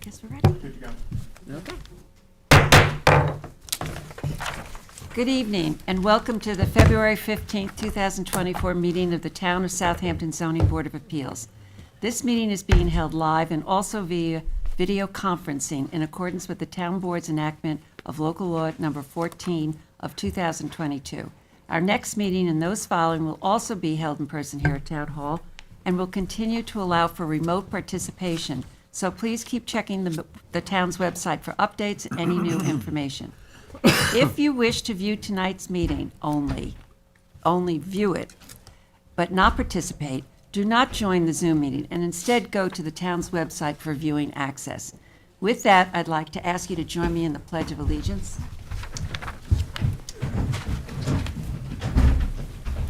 guess we're ready. Good to go. Okay. Good evening, and welcome to the February 15th, 2024 meeting of the Town of Southampton Zoning Board of Appeals. This meeting is being held live and also via video conferencing in accordance with the Town Board's enactment of Local Law Number 14 of 2022. Our next meeting and those following will also be held in person here at Town Hall and will continue to allow for remote participation. So please keep checking the town's website for updates and any new information. If you wish to view tonight's meeting only view it, but not participate, do not join the Zoom meeting and instead go to the town's website for viewing access. With that, I'd like to ask you to join me in the Pledge of Allegiance.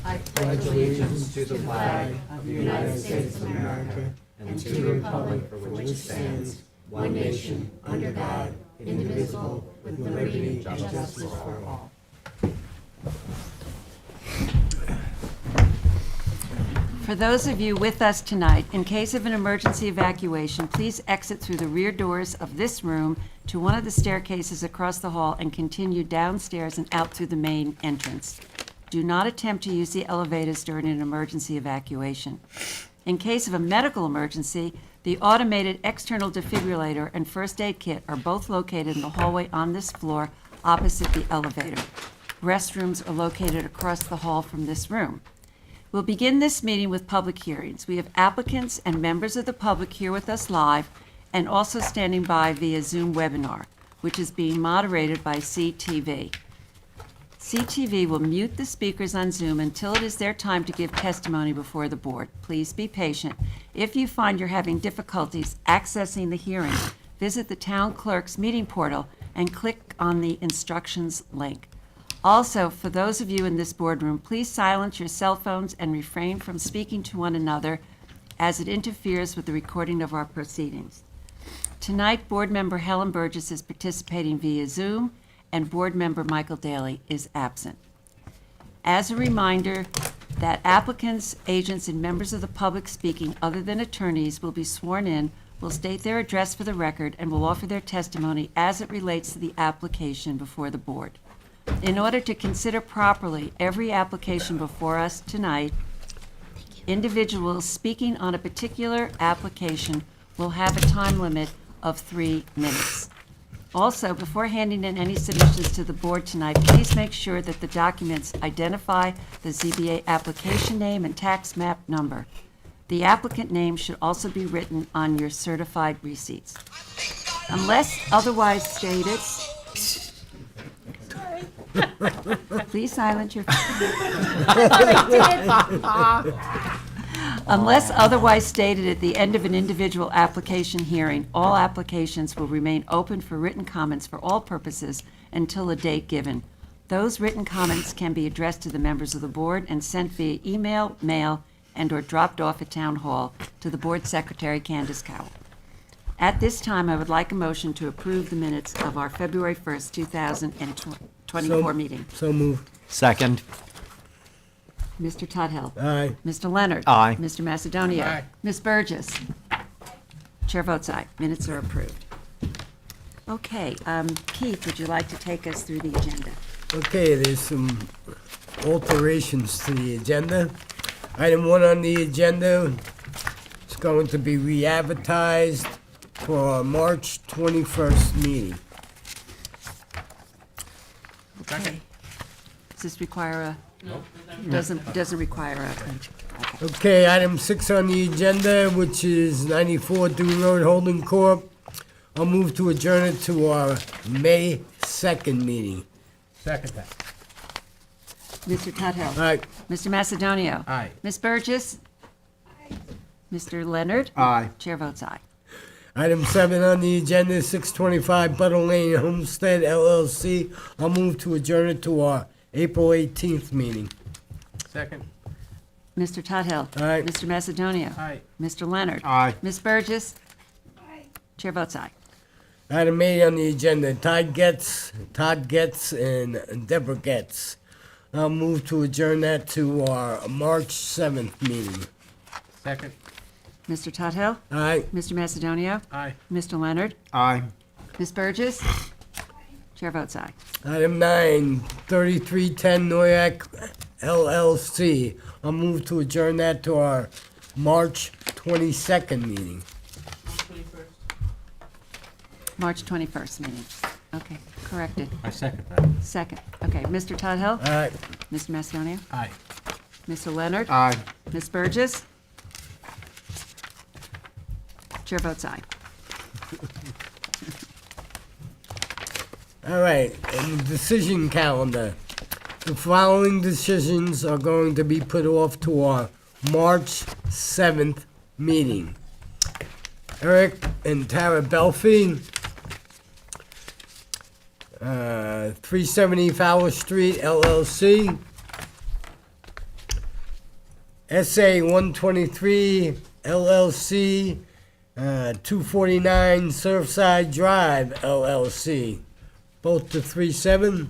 I pledge allegiance to the flag of the United States of America and to the republic for which it stands, one nation, under God, indivisible, with liberty and justice for all. For those of you with us tonight, in case of an emergency evacuation, please exit through the rear doors of this room to one of the staircases across the hall and continue downstairs and out through the main entrance. Do not attempt to use the elevators during an emergency evacuation. In case of a medical emergency, the automated external defibrillator and first aid kit are both located in the hallway on this floor opposite the elevator. Restrooms are located across the hall from this room. We'll begin this meeting with public hearings. We have applicants and members of the public here with us live and also standing by via Zoom webinar, which is being moderated by CTV. CTV will mute the speakers on Zoom until it is their time to give testimony before the board. Please be patient. If you find you're having difficulties accessing the hearing, visit the town clerk's meeting portal and click on the instructions link. Also, for those of you in this boardroom, please silence your cell phones and refrain from speaking to one another as it interferes with the recording of our proceedings. Tonight, board member Helen Burgess is participating via Zoom, and board member Michael Daly is absent. As a reminder that applicants, agents, and members of the public speaking other than attorneys will be sworn in, will state their address for the record, and will offer their testimony as it relates to the application before the board. In order to consider properly every application before us tonight, individuals speaking on a particular application will have a time limit of 3 minutes. Also, before handing in any submissions to the board tonight, please make sure that the documents identify the ZBA application name and tax map number. The applicant name should also be written on your certified receipts. Unless otherwise stated, please silence your Unless otherwise stated at the end of an individual application hearing, all applications will remain open for written comments for all purposes until a date given. Those written comments can be addressed to the members of the board and sent via email, mail, and/or dropped off at Town Hall to the board secretary, Candace Cowell. At this time, I would like a motion to approve the minutes of our February 1st, 2024 meeting. So moved. Second. Mr. Tudhill. Aye. Mr. Leonard. Aye. Mr. Macedonia. Aye. Ms. Burgess. Chair votes aye. Minutes are approved. Okay, Keith, would you like to take us through the agenda? Okay, there's some alterations to the agenda. Item 1 on the agenda is going to be re-advertised for our March 21st meeting. Okay. Does this require a? No. Doesn't require a. Okay. Okay, item 6 on the agenda, which is 94 Dune Road Holding Corp. I'll move to adjourn it to our May 2nd meeting. Second that. Mr. Tudhill. Aye. Mr. Macedonio. Aye. Ms. Burgess. Mr. Leonard. Aye. Chair votes aye. Item 7 on the agenda is 625 Butter Lane Homestead LLC. I'll move to adjourn it to our April 18th meeting. Second. Mr. Tudhill. Aye. Mr. Macedonia. Aye. Mr. Leonard. Aye. Ms. Burgess. Aye. Chair votes aye. Item 8 on the agenda, Todd Getz, and Deborah Getz. I'll move to adjourn that to our March 7th meeting. Second. Mr. Tuthill? Aye. Mr. Macedonio? Aye. Mr. Leonard? Aye. Ms. Burgess? Chair votes aye. Item 9, 3310 Noyak LLC. I'll move to adjourn that to our March 22nd meeting. March 21st meeting. Okay, corrected. I second that. Second. Okay, Mr. Tuthill? Aye. Mr. Macedonio? Aye. Mr. Leonard? Aye. Ms. Burgess? Chair votes aye. All right, and the decision calendar. The following decisions are going to be put off to our March 7th meeting. Eric and Tara Belfi, 370 Fowler Street LLC. SA 123 LLC, 249 Surfside Drive LLC. Both to 3-7.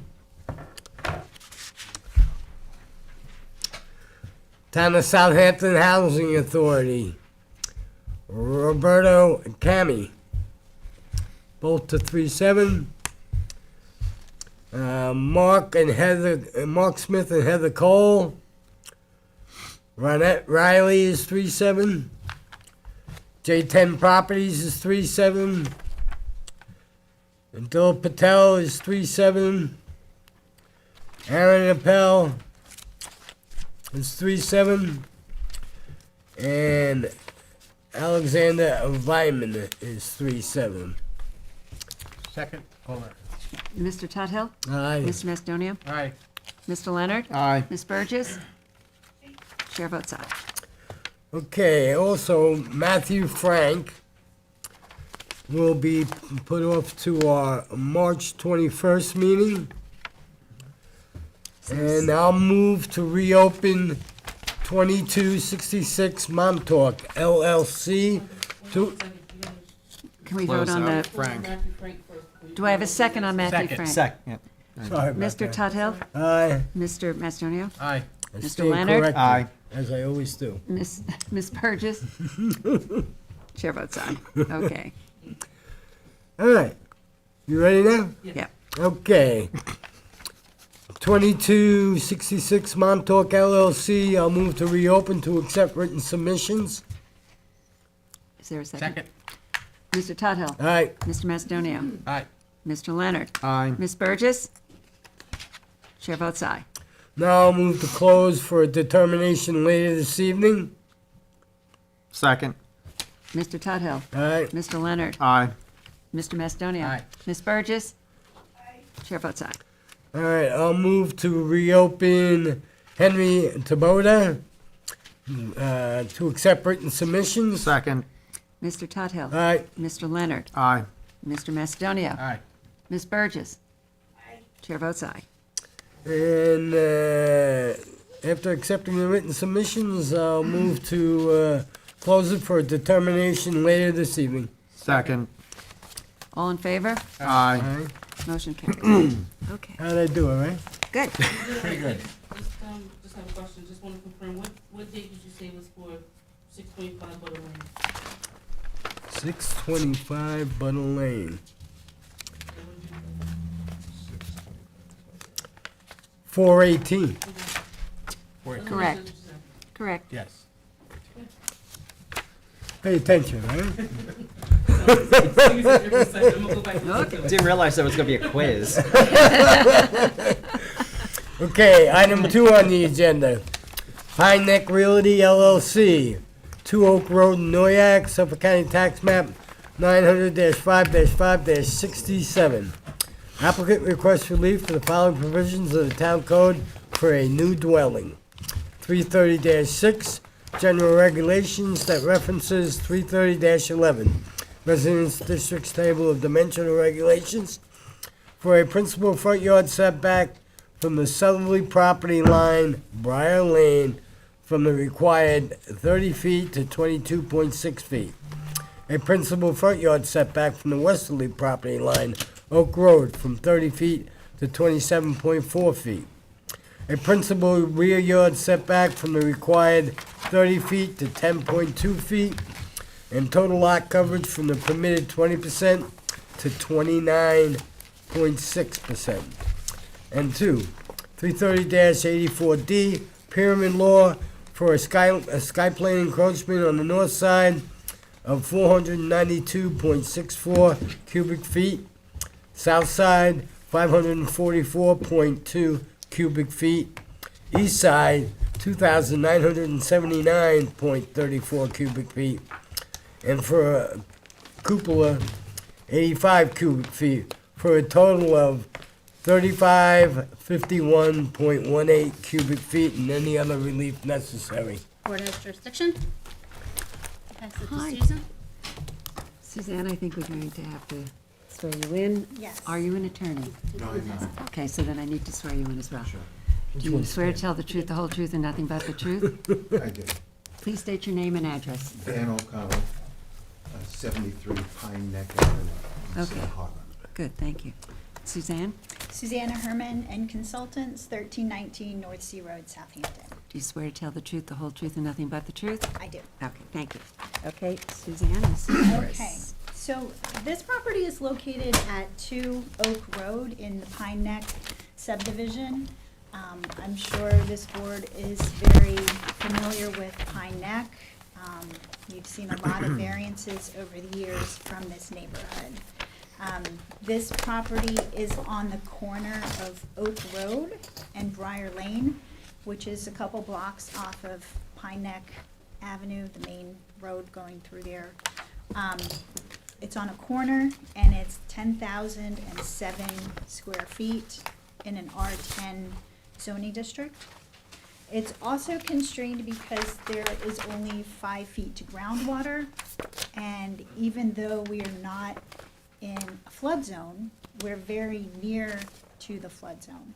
Town of Southampton Housing Authority, Roberto and Cami. Both to 3-7. Mark Smith and Heather Cole. Ronette Riley is 3-7. J10 Properties is 3-7. And Dil Patel is 3-7. Aaron Appel is 3-7. And Alexander Vyman is 3-7. Second, Kohler. Mr. Tuthill? Aye. Mr. Macedonio? Aye. Mr. Leonard? Aye. Ms. Burgess? Chair votes aye. Okay, also Matthew Frank will be put off to our March 21st meeting. And I'll move to reopen 2266 Montauk LLC. Can we vote on the, Frank. do I have a second on Matthew Second. Frank? Second. Sorry about Mr. that. Tuthill? Aye. Mr. Macedonio? Aye. I Mr. stand Leonard? corrected, Aye. as I always do. Ms. Burgess? Chair votes aye. Okay. All right. You ready now? Yeah. Okay. 2266 Montauk LLC, I'll move to reopen to accept written submissions. Is there a second? Second. Mr. Tuthill? All right. Mr. Macedonio? Aye. Mr. Leonard? Aye. Ms. Burgess? Chair votes aye. Now I'll move to close for a determination later this evening. Second. Mr. Tuthill? All right. Mr. Leonard? Aye. Mr. Macedonio? Aye. Ms. Burgess? Chair votes aye. All right. I'll move to reopen Henry Taboda to accept written submissions. All Second. Mr. Tuthill? right. Mr. Leonard? Aye. Mr. Macedonio? Aye. Ms. Burgess? Chair votes aye. And after accepting the written submissions, I'll move to close it for a determination later this evening. Second. All in favor? Aye. All right. Motion carries. Okay, How'd I do, all right? good. Pretty good. Just have a question, just want to confirm, what date did you say was for 625 Butter Lane? 625 Butter Lane. 418. Correct. Correct. Yes. Pay attention, all right? I'm gonna go back and look at it. Didn't realize there was gonna be a quiz. Okay, item 2 on the agenda. Pine Neck Realty LLC, 2 Oak Road, Noyak, Suffolk County Tax Map 900-5-5-67. Applicant requests relief for the following provisions of the town code for a new dwelling. 330-6, general regulations that references 330-11, residence districts table of dimensional regulations for a principal front yard setback from the southerly property line, Briar Lane, from the required 30 feet to 22.6 feet. A principal front yard setback from the westerly property line, Oak Road, from 30 feet to 27.4 feet. A principal rear yard setback from the required 30 feet to 10.2 feet. and total lot coverage from the permitted 20% to 29.6%. And 2, 330-84D, pyramid law for a sky plane encroachment on the north side of 492.64 cubic feet, south side 544.2 cubic feet, east side 2,979.34 cubic feet, and for a cupola 85 cubic feet, for a total of 3551.18 cubic feet, and any other relief necessary. Board has jurisdiction. Pass it to Hi. Susan. Suzanne, I think we're going to have to swear you in. Yes. Are you an attorney? No, I'm not. Okay, so then I need to swear you in as well. Sure. Do you swear to tell the truth, the whole truth, and nothing but the truth? I did. Please state your name and address. Dan O'Connell, 73 Pine Neck Avenue, in Okay. Sag Harbor. Good, thank you. Suzanne, Susanna Herman and Consultants, 1319 North Sea Road, Southampton. do you swear to tell the truth, the whole truth, and nothing but the truth? I do. Okay, thank you. Okay, Suzanne, this is yours. Okay, so this property is located at 2 Oak Road in the Pine Neck subdivision. I'm sure this board is very familiar with Pine Neck. You've seen a lot of variances over the years from this neighborhood. This property is on the corner of Oak Road and Briar Lane, which is a couple blocks off of Pine Neck Avenue, the main road going through there. It's on a corner, and it's 10,007 square feet in an R10 zoning district. It's also constrained because there is only 5 feet to groundwater, and even though we are not in a flood zone, we're very near to the flood zone.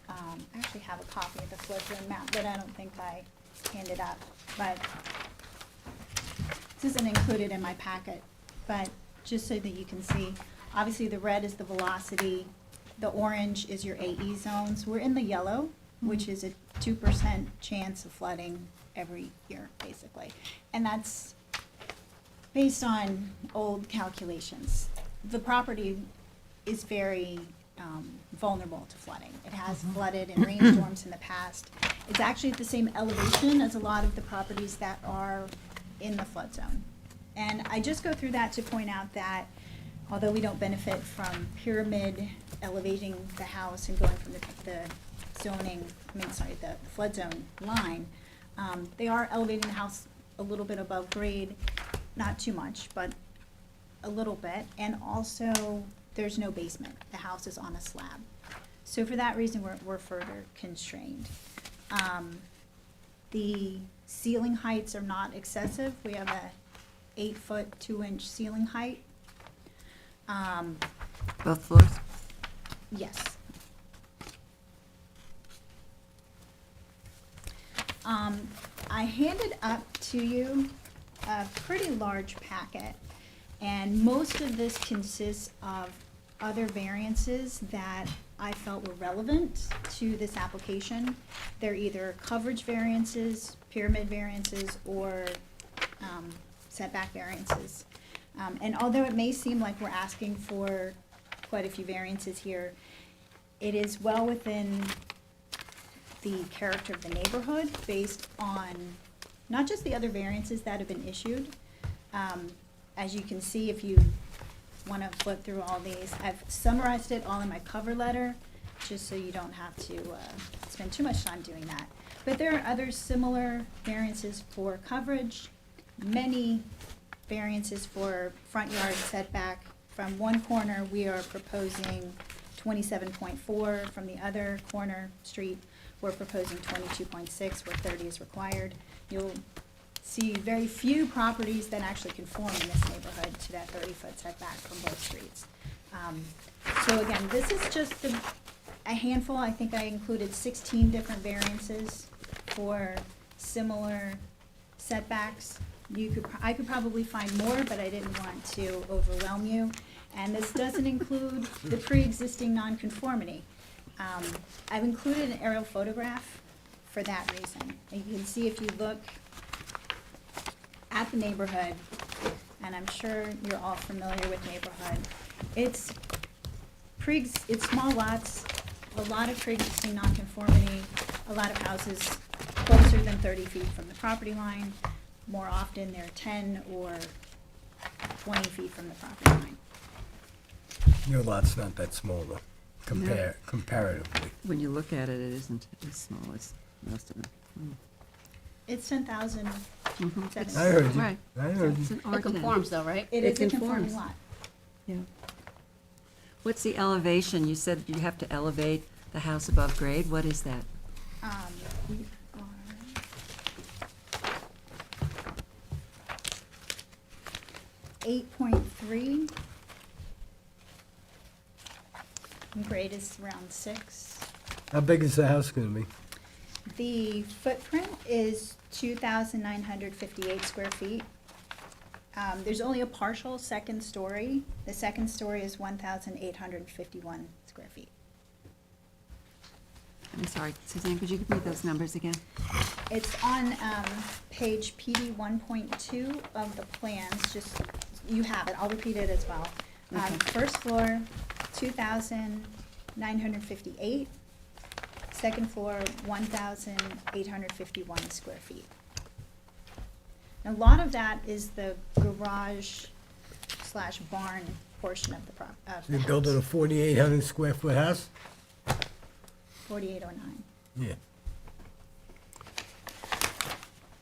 I actually have a copy of the flood zone map, but I don't think I handed up, but this isn't included in my packet, but just so that you can see, obviously the red is the velocity, the orange is your AE zones. We're in the yellow, which is a 2% chance of flooding every year, basically. And that's based on old calculations. The property is very vulnerable to flooding. It has flooded in rainstorms in the past. It's actually at the same elevation as a lot of the properties that are in the flood zone. And I just go through that to point out that although we don't benefit from pyramid elevating the house and going from the the flood zone line, they are elevating the house a little bit above grade, not too much, but a little bit, and also there's no basement. The house is on a slab. So for that reason, we're further constrained. The ceiling heights are not excessive. We have a 8-foot, 2-inch ceiling height. Both floors? Yes. I handed up to you a pretty large packet, and most of this consists of other variances that I felt were relevant to this application. They're either coverage variances, pyramid variances, or setback variances. And although it may seem like we're asking for quite a few variances here, it is well within the character of the neighborhood based on not just the other variances that have been issued. As you can see, if you want to flip through all these, I've summarized it all in my cover letter, just so you don't have to spend too much time doing that. But there are other similar variances for coverage, many variances for front yard setback. From one corner, we are proposing 27.4. From the other corner street, we're proposing 22.6, where 30 is required. You'll see very few properties that actually conform in this neighborhood to that 30-foot setback from both streets. So again, this is just a handful. I think I included 16 different variances for similar setbacks. I could probably find more, but I didn't want to overwhelm you. And this doesn't include the pre-existing nonconformity. I've included an aerial photograph for that reason. And you can see if you look at the neighborhood, and I'm sure you're all familiar with neighborhood. It's small lots, a lot of pre-existing nonconformity, a lot of houses closer than 30 feet from the property line. More often, they're 10 or 20 feet from the property line. Your lot's not that small though, comparatively. When you look at it, it isn't as small as most of them. It's 10,000. Mhm. I heard you. Right. I heard you. It's an It R10. conforms though, right? It It is a conforming conforms. lot. Yeah. What's the elevation? You said you have to elevate the house above grade. What is that? We are 8.3. And grade is around 6. How big is the house gonna be? The footprint is 2,958 square feet. There's only a partial second story. The second story is 1,851 square feet. I'm sorry, Suzanne, could you give me those numbers again? It's on page PD 1.2 of the plans, just, you have it, I'll repeat it as well. Okay. First floor, 2,958. Second floor, 1,851 square feet. A lot of that is the garage slash barn portion of the You're house. building a 4,800 square foot house? 4809. Yeah.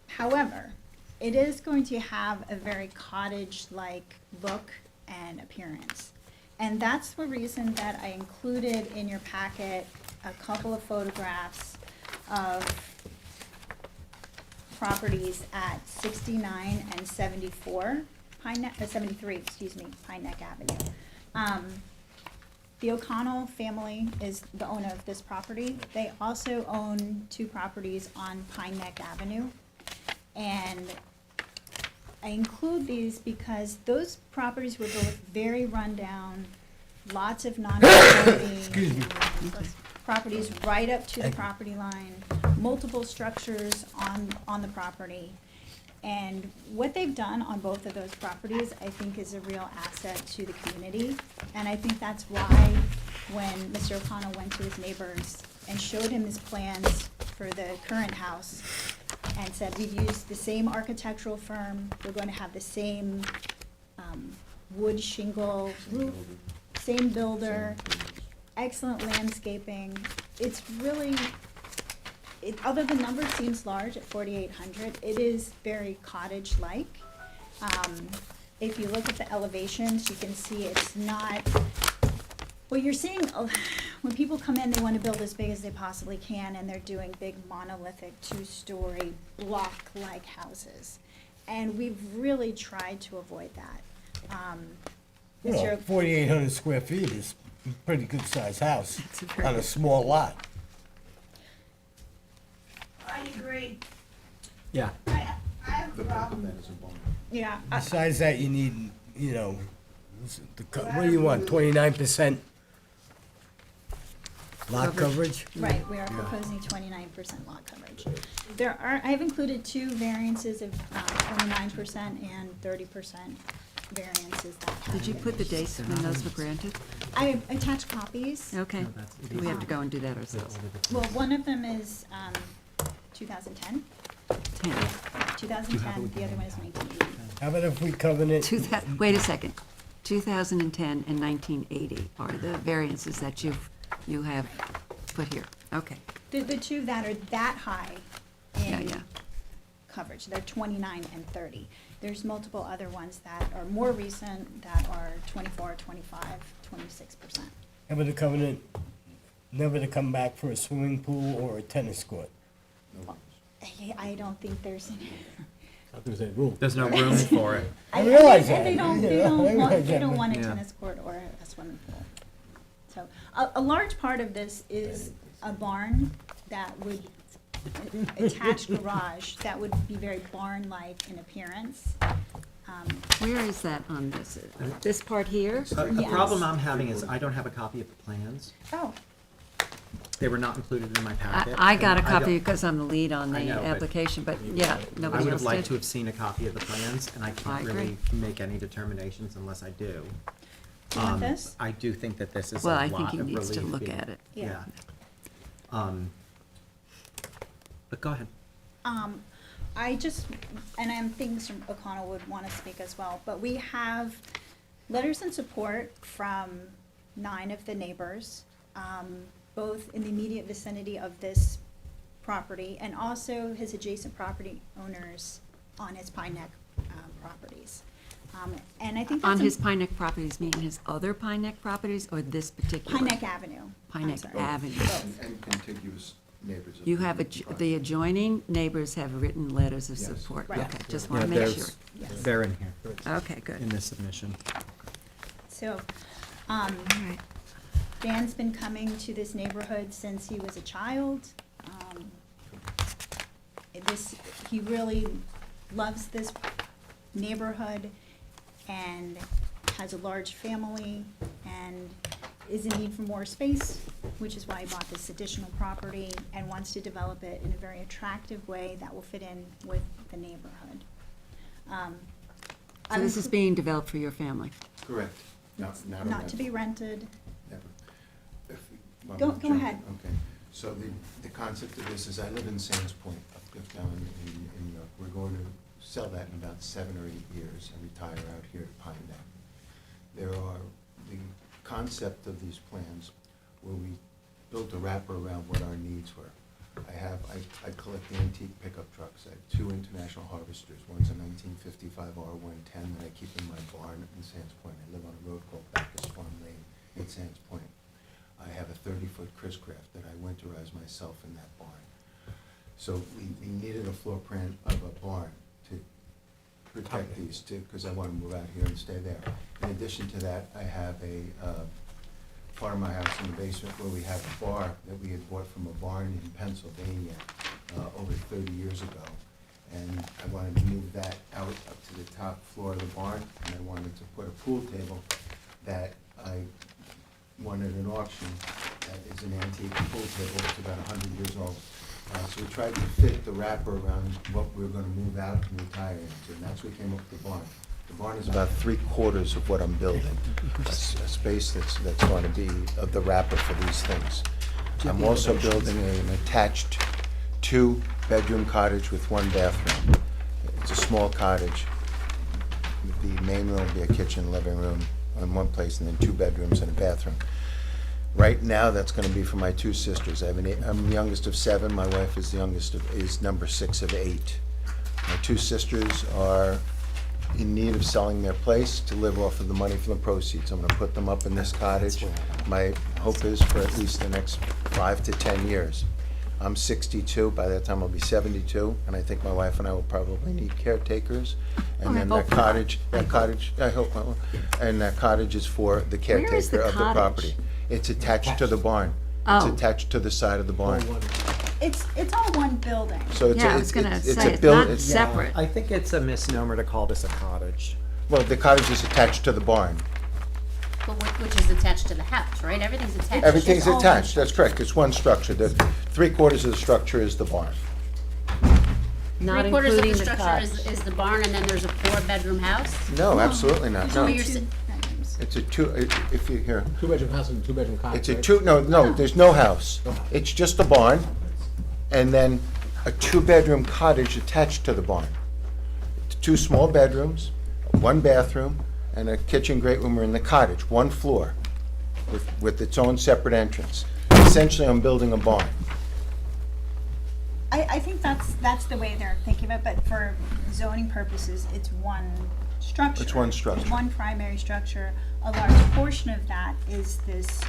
However, it is going to have a very cottage-like look and appearance. And that's the reason that I included in your packet a couple of photographs of properties at 69 and 74 73, excuse me, Pine Neck Avenue. The O'Connell family is the owner of this property. They also own 2 properties on Pine Neck Avenue. And I include these because those properties were both very rundown, lots of non-conforming properties right up to the property line, multiple structures on the property. And what they've done on both of those properties, I think, is a real asset to the community. And I think that's why when Mr. O'Connell went to his neighbors and showed him his plans for the current house and said, we've used the same architectural firm, we're going to have the same wood shingle roof, same builder, excellent landscaping. It's really, although the number seems large at 4,800, it is very cottage-like. If you look at the elevations, you can see it's not, what you're seeing, when people come in, they want to build as big as they possibly can, and they're doing big monolithic 2-story block-like houses. And we've really tried to avoid that. Well, 4,800 square feet is a pretty good sized house on a small lot. I agree. Yeah. I have a problem. That is a bummer. Yeah, Besides that, you need, what do you want, 29% lot coverage? right, we are proposing 29% lot coverage. I have included 2 variances of 29% and 30% variances that have Did you been- put the dates when those were granted? I attached copies. Okay, we have to go and do that ourselves. Well, one of them is 2010. 10. 2010, the other one is 1980. How about if we covenant, Wait a second. 2010 and 1980 are the variances that you have put here. Okay, The 2 that are that high yeah, in yeah. coverage, they're 29 and 30. There's multiple other ones that are more recent that are 24, 25, 26%. how about a covenant never to come back for a swimming pool or a tennis court? I don't think there's any. There's no room for it. I realize and that. They don't, Yeah, I realize they that, don't but- want a Yeah. tennis court or a swimming pool. So, a large part of this is a barn that would, attached garage, that would be very barn-like in appearance. Where is that on this? This part here? The Yes. problem I'm having is I don't have a copy of the plans. Oh, They were not included in my packet. I got a and copy don't- because I'm the lead on the I know, but- application, but yeah, I nobody would else have liked did. to have seen a copy of the plans, and I I can't agree. really make any determinations unless I do. Do you want this? I do think that this is a Well, I lot think he of needs to relief look being- at it. Yeah. But go ahead. I just, and I'm thinking Mr. O'Connell would want to speak as well, but we have letters in support from 9 of the neighbors, both in the immediate vicinity of this property and also his adjacent property owners on his Pine Neck properties. And I think that's On his Pine Neck properties, meaning his other Pine Neck properties or this particular? Pine Neck Avenue. Pine I'm Neck sorry. Avenue. Both. And contiguous neighbors. of You have, the the adjoining neighbors have written letters of Yes. support. Right. Okay, just Yeah, want to make sure. there's- Yes. They're in here, Okay, in good. this submission. So, All right. Dan's been coming to this neighborhood since he was a child. He really loves this neighborhood and has a large family and is in need for more space, which is why he bought this additional property and wants to develop it in a very attractive way that will fit in with the neighborhood. So this is being developed for your family? Correct. Not a Not to be rental. rented. Never. If we- well, Go I'm jumping. ahead. Okay, so the concept of this is I live in Sands Point, up down in New York. We're going to sell that in about 7 or 8 years and retire out here to Pine Neck. There are, the concept of these plans where we built a wrapper around what our needs were. I collect antique pickup trucks. I have 2 International Harvesters. One's a 1955 R110 that I keep in my barn in Sands Point. I live on a road called Bacchus Farm Lane in Sands Point. I have a 30-foot Chris Craft that I winterize myself in that barn. So we needed a floor plan of a barn to protect these two, because I want to move out here and stay there. In addition to that, I have a part of my house in the basement where we have a bar that we had bought from a barn in Pennsylvania over 30 years ago. And I wanted to move that out up to the top floor of the barn, and I wanted to put a pool table that I wanted an auction that is an antique pool table. It's about 100 years old. So we tried to fit the wrapper around what we were going to move out and retire into, and that's what we came up with the barn. The barn is about 3/4 of what I'm building, a space that's going to be of the wrapper for these things. I'm also building an attached 2-bedroom cottage with 1 bathroom. It's a small cottage. The main room will be a kitchen, living room in one place, and then 2 bedrooms and a bathroom. Right now, that's going to be for my 2 sisters. I'm the youngest of 7. My wife is the youngest is number 6 of 8. My 2 sisters are in need of selling their place to live off of the money from the proceeds. I'm going to put them up in this cottage. My hope is for at least the next 5 to 10 years. I'm 62. By that time, I'll be 72, and I think my wife and I will probably need caretakers. And then that cottage, I hope, and that cottage is for the Where is caretaker the of the cottage? property. It's attached to the barn. It's Oh. attached to the side of the barn. It's all one building. So it's Yeah, a, I was gonna it's say, a it's build, not separate. I think it's a misnomer to call this a cottage. well, the cottage is attached to the barn. But which is attached to the house, right? Everything's attached. Everything's all one attached, that's correct, it's one structure. The 3/4 of the structure is the barn. Not 3/4 of including the the structure cottage. is the barn, and then there's a 4-bedroom house? No, absolutely not, So no. you're, 2 s- bedrooms. It's a if you hear, 2-bedroom house and 2-bedroom cottage, it's a right? no, there's no house. It's just a barn, and then a 2-bedroom cottage attached to the barn. 2 small bedrooms, 1 bathroom, and a kitchen great room are in the cottage, 1 floor, with its own separate entrance. Essentially, I'm building a barn. I think that's the way they're thinking of it, but for zoning purposes, it's one structure. It's one structure. It's one primary structure. A large portion of that is this.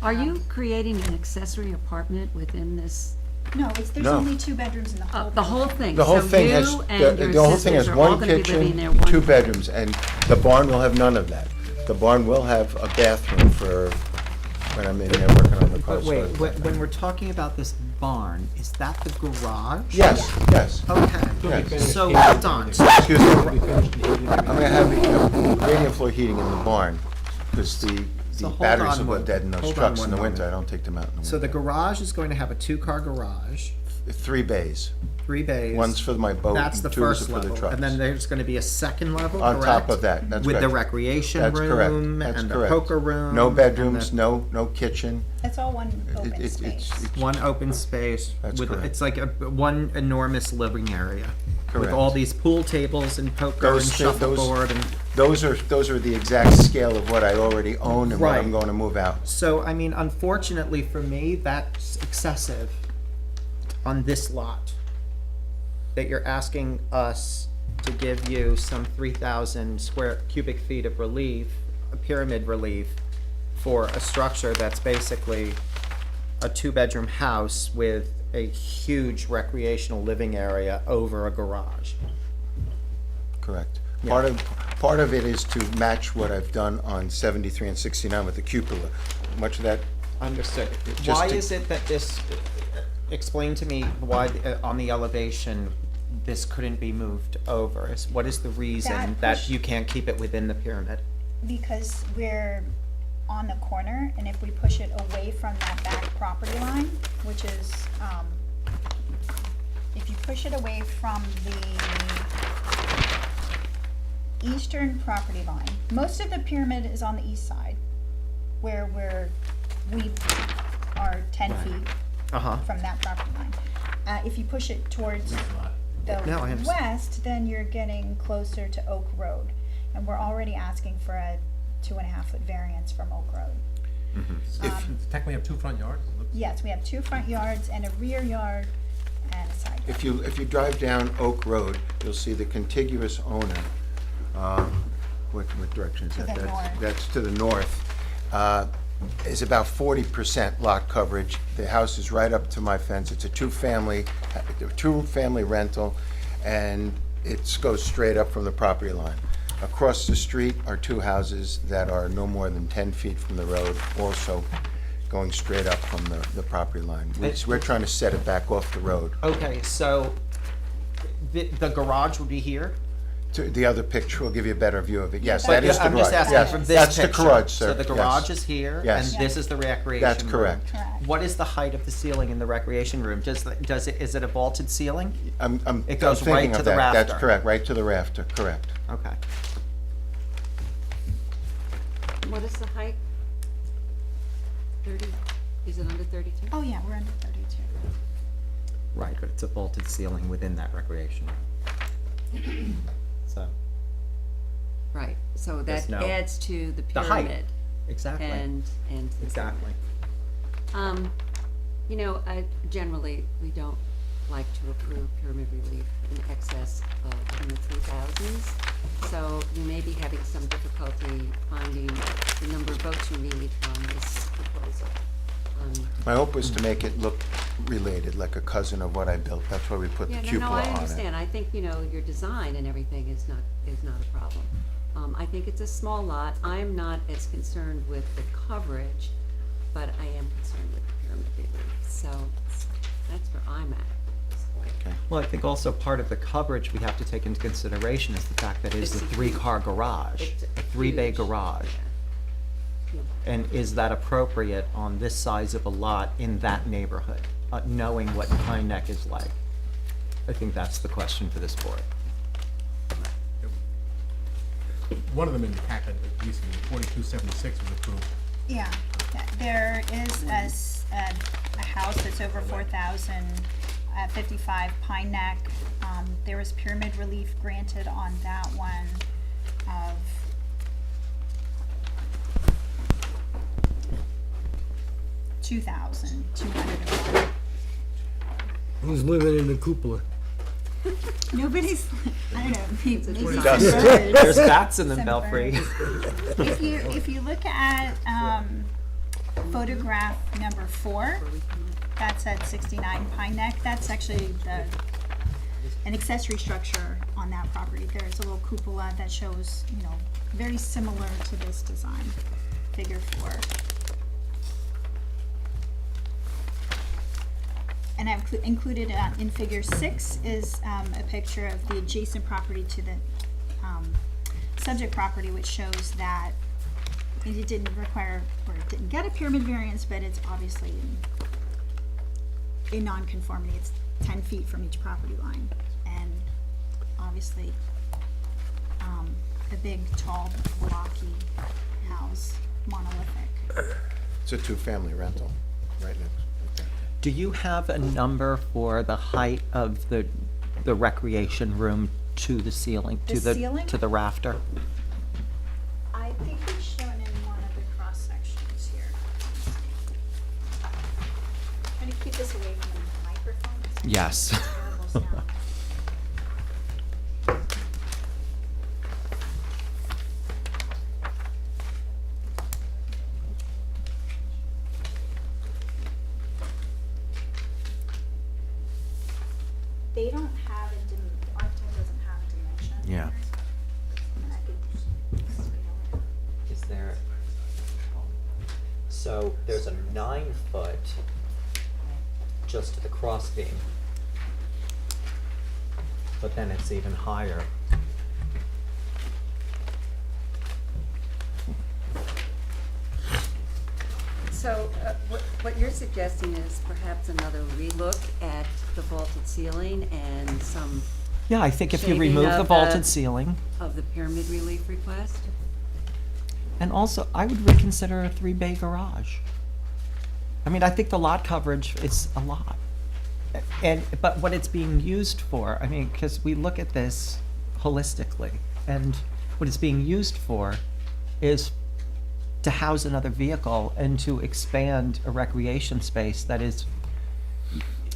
Are you creating an accessory apartment within this? No, there's No. only 2 bedrooms in the whole The whole building. thing? The whole So thing you has, and your the whole thing sisters has are all 1 gonna be living kitchen, there, one- 2 bedrooms, and the barn will have none of that. The barn will have a bathroom for when I'm in there working on the car. But wait, when we're talking about this barn, is that the garage? Yes, yes. Okay, Yes. so hold on. Excuse me. I'm gonna have radiant floor heating in the barn, because So the hold batteries on will go one- dead in those hold on trucks in one the winter. I moment. don't take them out in the So the winter. garage is going to have a two-car garage, 3 bays. 3 bays. One's for my boat That's the and 2 are first for the level, trucks. and then there's gonna be a second level, On top correct? of that, that's With the correct. recreation That's correct. room That's and the correct. poker room. No and bedrooms, the- no kitchen. It's all one It- open it- space. it's- One open space. That's with correct. It's like one enormous living area. With Correct. all these pool tables and poker and Those- shuffleboard and. Those are the exact scale of what I already own and what I'm Right. going to move out. So, I mean, unfortunately for me, that's excessive on this lot. That you're asking us to give you some 3,000 square cubic feet of relief, a pyramid relief, for a structure that's basically a 2-bedroom house with a huge recreational living area over a garage. Correct. Yeah. Part of it is to match what I've done on 73 and 69 with the cupola. Much of that, Understood. Just Why to- is it that this, explain to me why on the elevation, this couldn't be moved over? What is the reason That that push- you can't keep it within the pyramid? Because we're on the corner, and if we push it away from that back property line, which is, if you push it away from the eastern property line, most of the pyramid is on the east side, where we are 10 Right. feet Uh-huh. from that property line. If you push it towards the No, I understand. west, then you're getting closer to Oak Road. And we're already asking for a 2.5-foot variance from Oak Road. Technically have 2 front yards. It looks- Yes, we have 2 front yards and a rear yard and a side yard. if you drive down Oak Road, you'll see the contiguous owner. What direction is To that? the north. That's to the north. Is about 40% lot coverage. The house is right up to my fence. It's a two-family rental, and it goes straight up from the property line. Across the street are 2 houses that are no more than 10 feet from the road, also going straight up from the property line. We're trying to set it back off the road. Okay, so the garage would be here? The other picture will give you a better view of it. Yes, But that is the I'm garage. just asking Yes, from this that's picture. the garage, sir. So the Yes. garage is here, Yes. and this is the recreation That's room. correct. Correct. What is the height of the ceiling in the recreation room? Is it a vaulted ceiling? I'm It goes thinking right of to the that. That's rafter. correct, right to the rafter, correct. Okay. What is the height? 30, is it under 32? Oh, yeah, we're under 32. Right, but it's a vaulted ceiling within that recreation room. So, Right, so There's that no- adds to the the height, pyramid. exactly, And. exactly. You know, generally, we don't like to approve pyramid relief in excess of in the 3,000s. So you may be having some difficulty finding the number of votes you need on this proposal. My hope was to make it look related, like a cousin of what I built. That's why we put the Yeah, no, cupola I on it. understand. I think, your design and everything is not a problem. I think it's a small lot. I'm not as concerned with the coverage, but I am concerned with the pyramid relief. So that's where I'm at at this point. Okay. Well, I think also part of the coverage we have to take into consideration is the fact that it's a It's a 3-car garage, It's a 3-bay huge. garage. Yeah. And is that appropriate on this size of a lot in that neighborhood, knowing what Pine Neck is like? I think that's the question for this board. One of them in the packet, at least 4276 was approved. Yeah, there is a house that's over 4,000 at 55 Pine Neck. There was pyramid relief granted on that one of $2,201. Who's living in the cupola? Nobody's, I don't know, maybe Dust. some birds. There's bats in the Some belfry. birds. If you look at photograph number 4, that's at 69 Pine Neck. That's actually an accessory structure on that property. There's a little cupola that shows, very similar to this design, figure 4. And I've included in figure 6 is a picture of the adjacent property to the subject property, which shows that and it didn't require, or it didn't get a pyramid variance, but it's obviously in non-conformity. It's 10 feet from each property line, and obviously, a big, tall, blocky house, monolithic. It's a two-family rental, right next. Okay. Do you have a number for the height of the recreation room to the ceiling? The ceiling? To the rafter? I think it's shown in one of the cross sections here. Trying to keep this away from the microphone. 'cause Yes. it's terrible sound. They don't have the architect doesn't have a dimension. Yeah. And I could Is there, so there's a 9-foot just to the cross beam. But then it's even higher. So what you're suggesting is perhaps another relook at the vaulted ceiling and some Yeah, I think if you Shaping remove the of vaulted the- ceiling, of the pyramid relief request? and also I would reconsider a 3-bay garage. I mean, I think the lot coverage is a lot. But what it's being used for, I mean, because we look at this holistically, and what it's being used for is to house another vehicle and to expand a recreation space that is,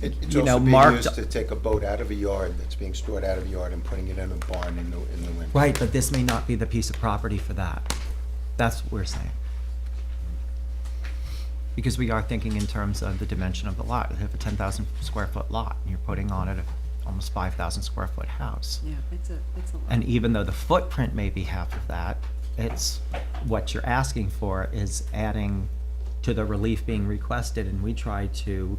It's you know, also being marked. used to take a boat out of a yard that's being stored out of a yard and putting it in a barn in the winter. Right, but this may not be the piece of property for that. That's what we're saying. Because we are thinking in terms of the dimension of the lot. You have a 10,000 square foot lot, and you're putting on it a almost 5,000 square foot house. Yeah, it's a lot. And even though the footprint may be half of that, it's, what you're asking for is adding to the relief being requested, and we try to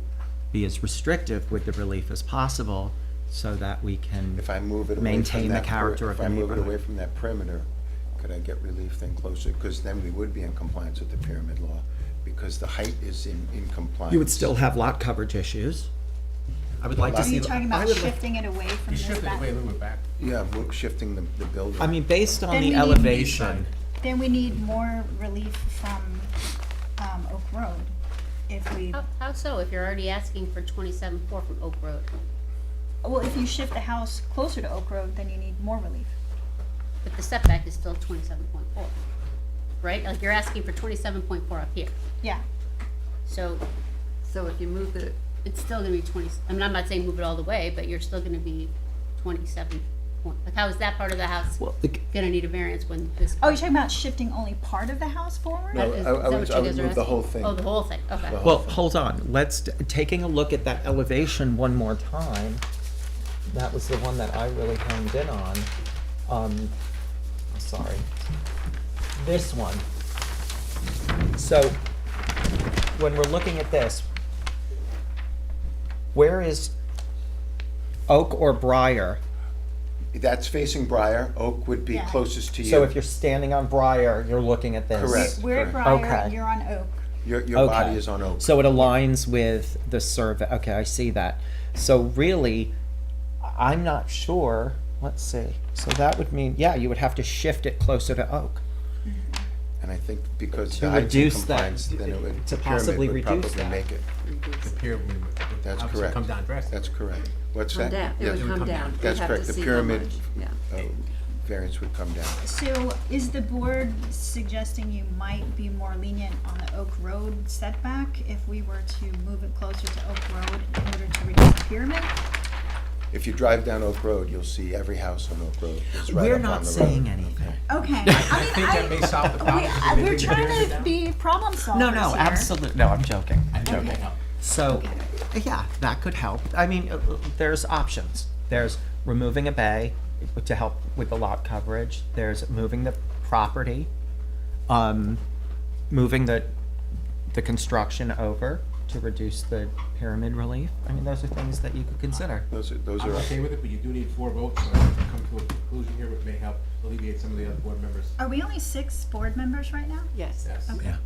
be as restrictive with the relief as possible so that we can If I move it away maintain from the that, character of the if I move it away neighborhood. from that perimeter, could I get relief then closer? Because then we would be in compliance with the pyramid law, because the height is in compliance. You would still have lot coverage issues. I would like to Are see. you talking I about would like- shifting it away from You this shifted back? away a little bit back. Yeah, we're shifting the building. I mean, based on Then the we need- elevation, Then we need more relief from, Oak Road, if we, How so, if you're already asking for 27.4 from Oak Road? well, if you shift the house closer to Oak Road, then you need more relief. But the setback is still 27.4, right? Like, you're asking for 27.4 up here. Yeah, So So if you move the, it's still gonna be 20, I mean, I'm not saying move it all the way, but you're still gonna be 27 point, like, how is that part of the house well, gonna need a variance when this? oh, you're talking about shifting only part of the house forward? No, Is I that would- what you I would guys are move the asking? whole thing. Oh, the whole thing, okay. The whole- well, hold on, let's, taking a look at that elevation one more time. That was the one that I really honed in on. Sorry. This one. So, when we're looking at this, where is Oak or Briar? That's facing Briar. Oak would be Yeah. closest to you. So if you're standing on Briar, you're looking at this. Correct. We're at correct. Briar, Okay. you're on Oak. Your body Okay. is on Oak. So it aligns with the survey. Okay, I see that. So really, I'm not sure. Let's see. So that would mean, yeah, you would have to shift it closer to Oak. And I think because To the height's in reduce that- compliance, then it would, to the pyramid possibly would reduce probably that. make it. The pyramid would That's obviously correct. come down drastically. That's correct. What's come that? down, it Yes. would come down. We'd That's have correct. to The see how pyramid much, yeah. variance would come down. So is the board suggesting you might be more lenient on the Oak Road setback if we were to move it closer to Oak Road in order to reduce the pyramid? If you drive down Oak Road, you'll see every house on Oak Road is right We're up on not the saying road. anything. Okay, I think that may solve the problem. we're trying to be problem solvers No, no, here. absolutely. No, I'm joking. I'm joking. Okay. So, yeah, that could help. I mean, there's options. There's removing a bay to help with the lot coverage. There's moving the property, moving the construction over to reduce the pyramid relief. I mean, those are things that you could consider. Those I'm are, okay with it, but you do need 4 votes, so I have to come to a conclusion here, which may help alleviate some of the other board members. Are we only 6 board members right now? Yes. Yes. Okay. Yeah.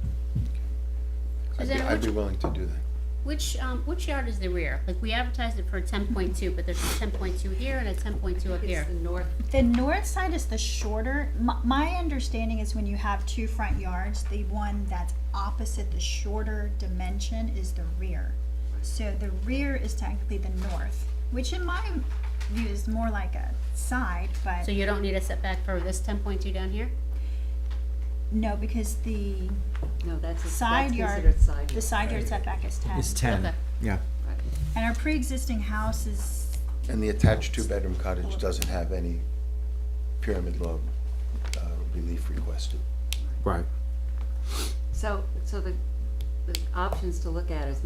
Susanna, I'd be willing to do that. which yard is the rear? Like, we advertised it for 10.2, but there's a 10.2 here and a 10.2 up here. It's the north. The north side is the shorter. My understanding is when you have 2 front yards, the one that's opposite the shorter dimension is the rear. So the rear is technically the north, which in my view is more like a side, but So you don't need a setback for this 10.2 down here? no, because the No, that's side that's yard, considered side the yard. side yard setback is 10. It's 10, Okay. yeah. Right. And our pre-existing house is, And the attached 2-bedroom cottage doesn't have any pyramid law relief requested. Right. So the options to look at is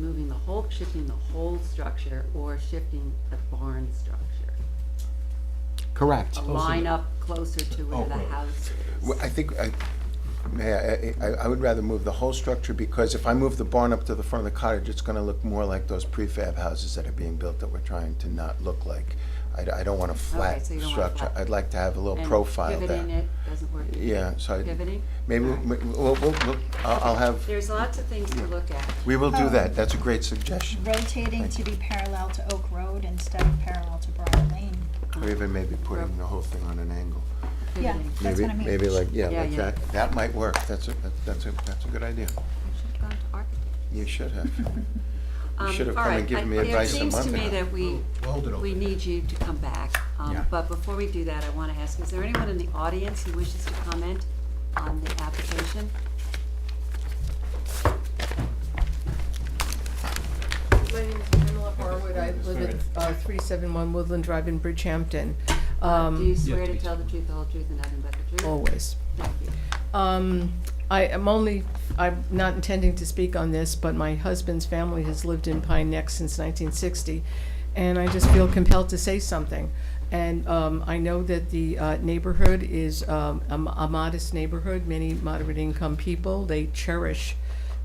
shifting the whole structure or shifting the barn structure. Correct. A line up closer to where the Road. house is. Well, I think, I would rather move the whole structure, because if I move the barn up to the front of the cottage, it's gonna look more like those prefab houses that are being built that we're trying to not look like. I don't want a flat so you don't want structure. flat. I'd like to have a little And profile pivoting there. it doesn't work. Yeah, so Pivoting? maybe, I'll have, There's lots of things to look at. we will do that. That's a great suggestion. rotating to be parallel to Oak Road instead of parallel to Briar Lane. Or even maybe putting the whole thing on an angle. Yeah, Pivoting. that's Maybe, what I mean. maybe like, yeah, Yeah, like yeah. that. That might work. That's a good idea. I should have gone to architect. You should have. You should have All come and right, given me advice a month It seems to me ago. that We'll hold it we open. need you to come back. Yeah. But before we do that, I want to ask, is there anyone in the audience who wishes to comment on the application? My name is Pamela Harwood. I live at 371 Woodland Drive in Bridgehampton. Do you swear to tell the truth, the whole truth, and nothing but the truth? Always. Thank you. I'm not intending to speak on this, but my husband's family has lived in Pine Neck since 1960, and I just feel compelled to say something. And I know that the neighborhood is a modest neighborhood, many moderate income people. They cherish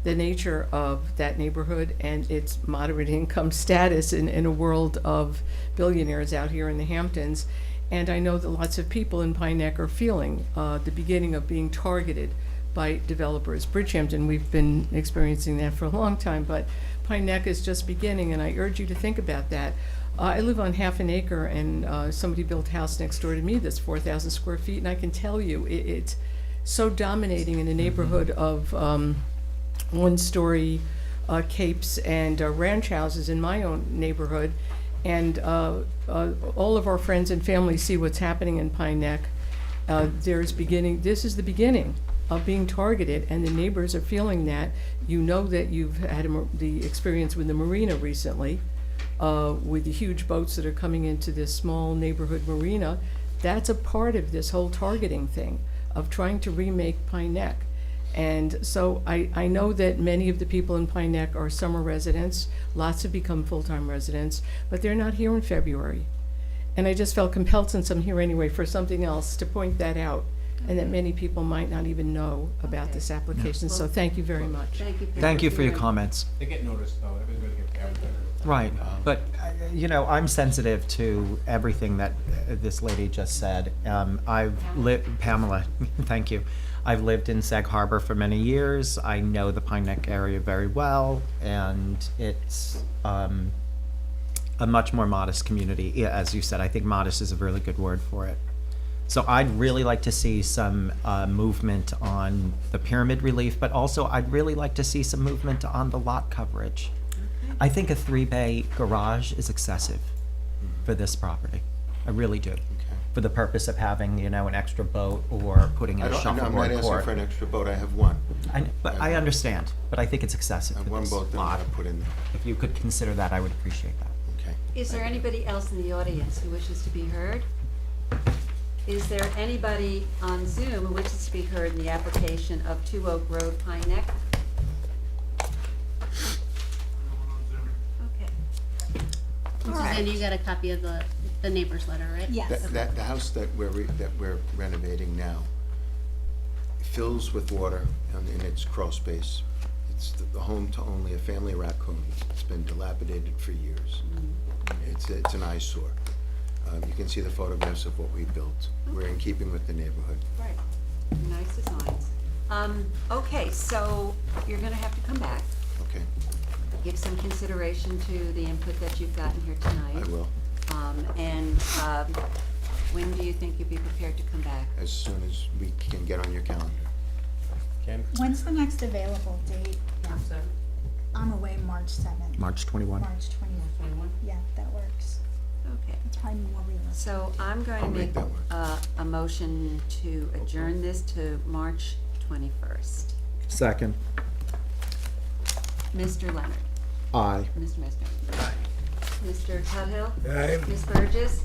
the nature of that neighborhood and its moderate income status in a world of billionaires out here in the Hamptons. And I know that lots of people in Pine Neck are feeling the beginning of being targeted by developers. Bridgehampton, we've been experiencing that for a long time, but Pine Neck is just beginning, and I urge you to think about that. I live on half an acre, and somebody built a house next door to me that's 4,000 square feet, and I can tell you, it's so dominating in a neighborhood of one-story capes and ranch houses in my own neighborhood. And all of our friends and family see what's happening in Pine Neck. This is the beginning of being targeted, and the neighbors are feeling that. You know that you've had the experience with the marina recently, with the huge boats that are coming into this small neighborhood marina. That's a part of this whole targeting thing, of trying to remake Pine Neck. And so I know that many of the people in Pine Neck are summer residents, lots have become full-time residents, but they're not here in February. And I just felt compelled, since I'm here anyway, for something else, to point that out, and that many people might not even know about Okay. this application, so thank you very much. Thank you. Pam, Thank you for your hearing. comments. They get noticed, though. Everybody gets advertised. Right, but, I'm sensitive to everything that this lady just said. I've lived, Pamela, thank you. I've lived in Sag Harbor for many years. I know the Pine Neck area very well, and it's a much more modest community. Yeah, as you said, I think modest is a really good word for it. So I'd really like to see some movement on the pyramid relief, but also I'd really like to see some movement on the lot coverage. I think a 3-bay garage is excessive for this property. I really do. For the purpose of having, an extra boat or putting in a I'm not shuffleboard asking court. for an extra boat. I have one. But I understand, but I think it's excessive I have for one this boat that I lot. want to put in there. If you could consider that, I would appreciate that. Okay. Is there anybody else in the audience who wishes to be heard? Is there anybody on Zoom who wishes to be heard in the application of 2 Oak Road, Pine Neck? Okay. And Suzanne, you got a copy of the neighbor's letter, right? Yes. The house that we're renovating now fills with water in its crawl space. It's the home to only a family of raccoons. It's been dilapidated for years. It's an eyesore. You can see the photographs of what we built. We're in keeping with the neighborhood. Right. Nice designs. Okay, so you're gonna have to come back, Okay, give some consideration to the input that you've gotten here tonight. I will, When do you think you'll be prepared to come back? as soon as we can get on your calendar. Ken? When's the next available date? March 7th, I'm away March 7th. March 21. March 20th. 21. Yeah, that works. Okay. It's probably more realistic. So I'm going to I'll make make that work. a motion to adjourn this to March 21st. Second. Mr. Leonard? Aye. Mr. Mester? Aye. Mr. Tuthill? Aye. Ms. Burgess?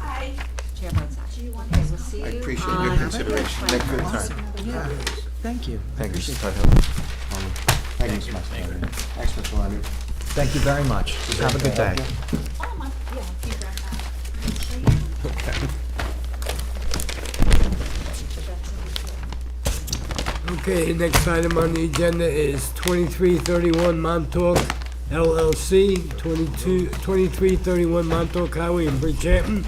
Aye. Chair votes aye. Do you want Okay, this we'll see you I on appreciate your March consideration. Thank you for the 21st. time. Thank you. Thank you, Mr. Tuthill. Thank you, Mr. Leonard. Thanks, Mr. Leonard. Thank you very much. Have a good day. Oh, my, yeah, if you grab that. Show you. Okay, the next item on the agenda is 2331 Montauk LLC, 2331 Montauk Highway in Bridgehampton,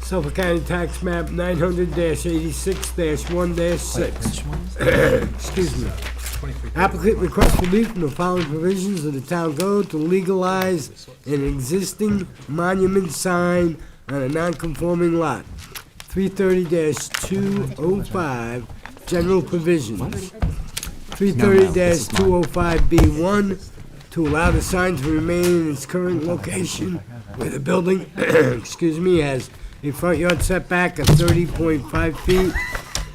Suffolk County Tax Map 900-86-1-6. Excuse me. 23. Applicant requests relief from the following provisions of the town code to legalize an existing monument sign on a non-conforming lot. 330-205, general provisions. 330-205B1, to allow the sign to remain in its current location where the building, excuse me, has a front yard setback of 30.5 feet,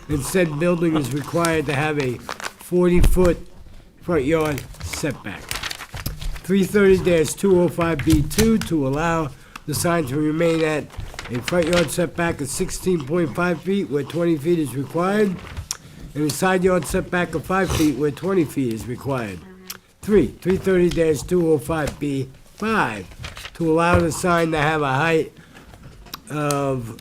and said building is required to have a 40-foot front yard setback. 330-205B2, to allow the sign to remain at a front yard setback of 16.5 feet where 20 feet is required, and a side yard setback of 5 feet where 20 feet is required. 330-205B5, to allow the sign to have a height of,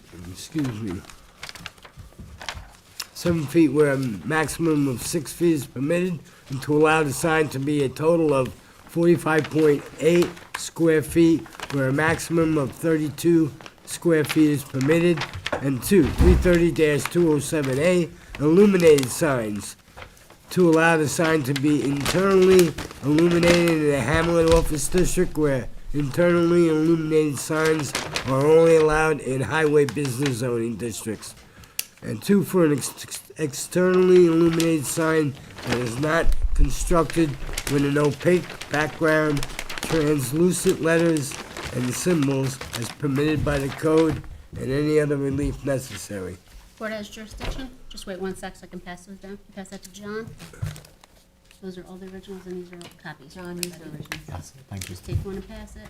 7 feet where a maximum of 6 feet is permitted, and to allow the sign to be a total of 45.8 square feet where a maximum of 32 square feet is permitted. And 330-207A, illuminated signs, to allow the sign to be internally illuminated in the Hamlet Office District where internally illuminated signs are only allowed in highway business zoning districts. And 2, for an externally illuminated sign that is not constructed with an opaque background, translucent letters and symbols as permitted by the code, and any other relief necessary. Court has jurisdiction. Just wait 1 sec so I can pass those down. Pass that to John. Those are all the originals and these are all copies. John, these are originals. Thank you. Just take one and pass it.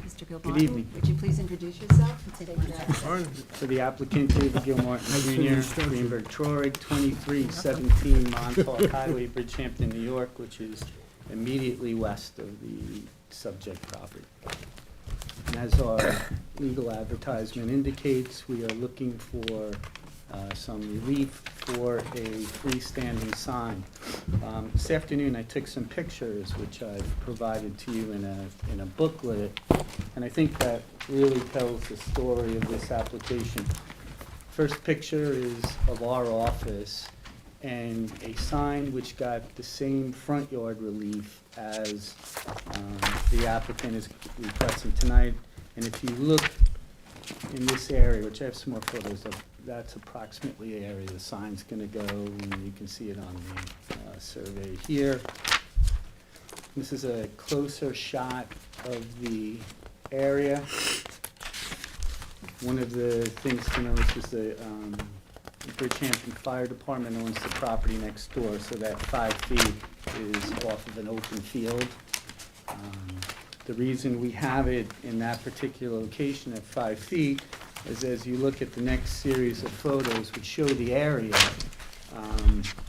Mr. Gilmore? Good evening. Would you please introduce yourself? Take one. For the applicant, David Gilmore for the Jr., instruction. Greenberg Troy, 2317 Montauk Highway, Bridgehampton, New York, which is immediately west of the subject property. And as our legal advertisement indicates, we are looking for some relief for a freestanding sign. This afternoon, I took some pictures, which I've provided to you in a booklet, and I think that really tells the story of this application. First picture is of our office, and a sign which got the same front yard relief as the applicant is requesting tonight. And if you look in this area, which I have some more photos of, that's approximately the area the sign's gonna go, and you can see it on the survey here. This is a closer shot of the area. One of the things to notice is the Bridgehampton Fire Department owns the property next door, so that 5 feet is off of an open field. The reason we have it in that particular location at 5 feet is as you look at the next series of photos which show the area,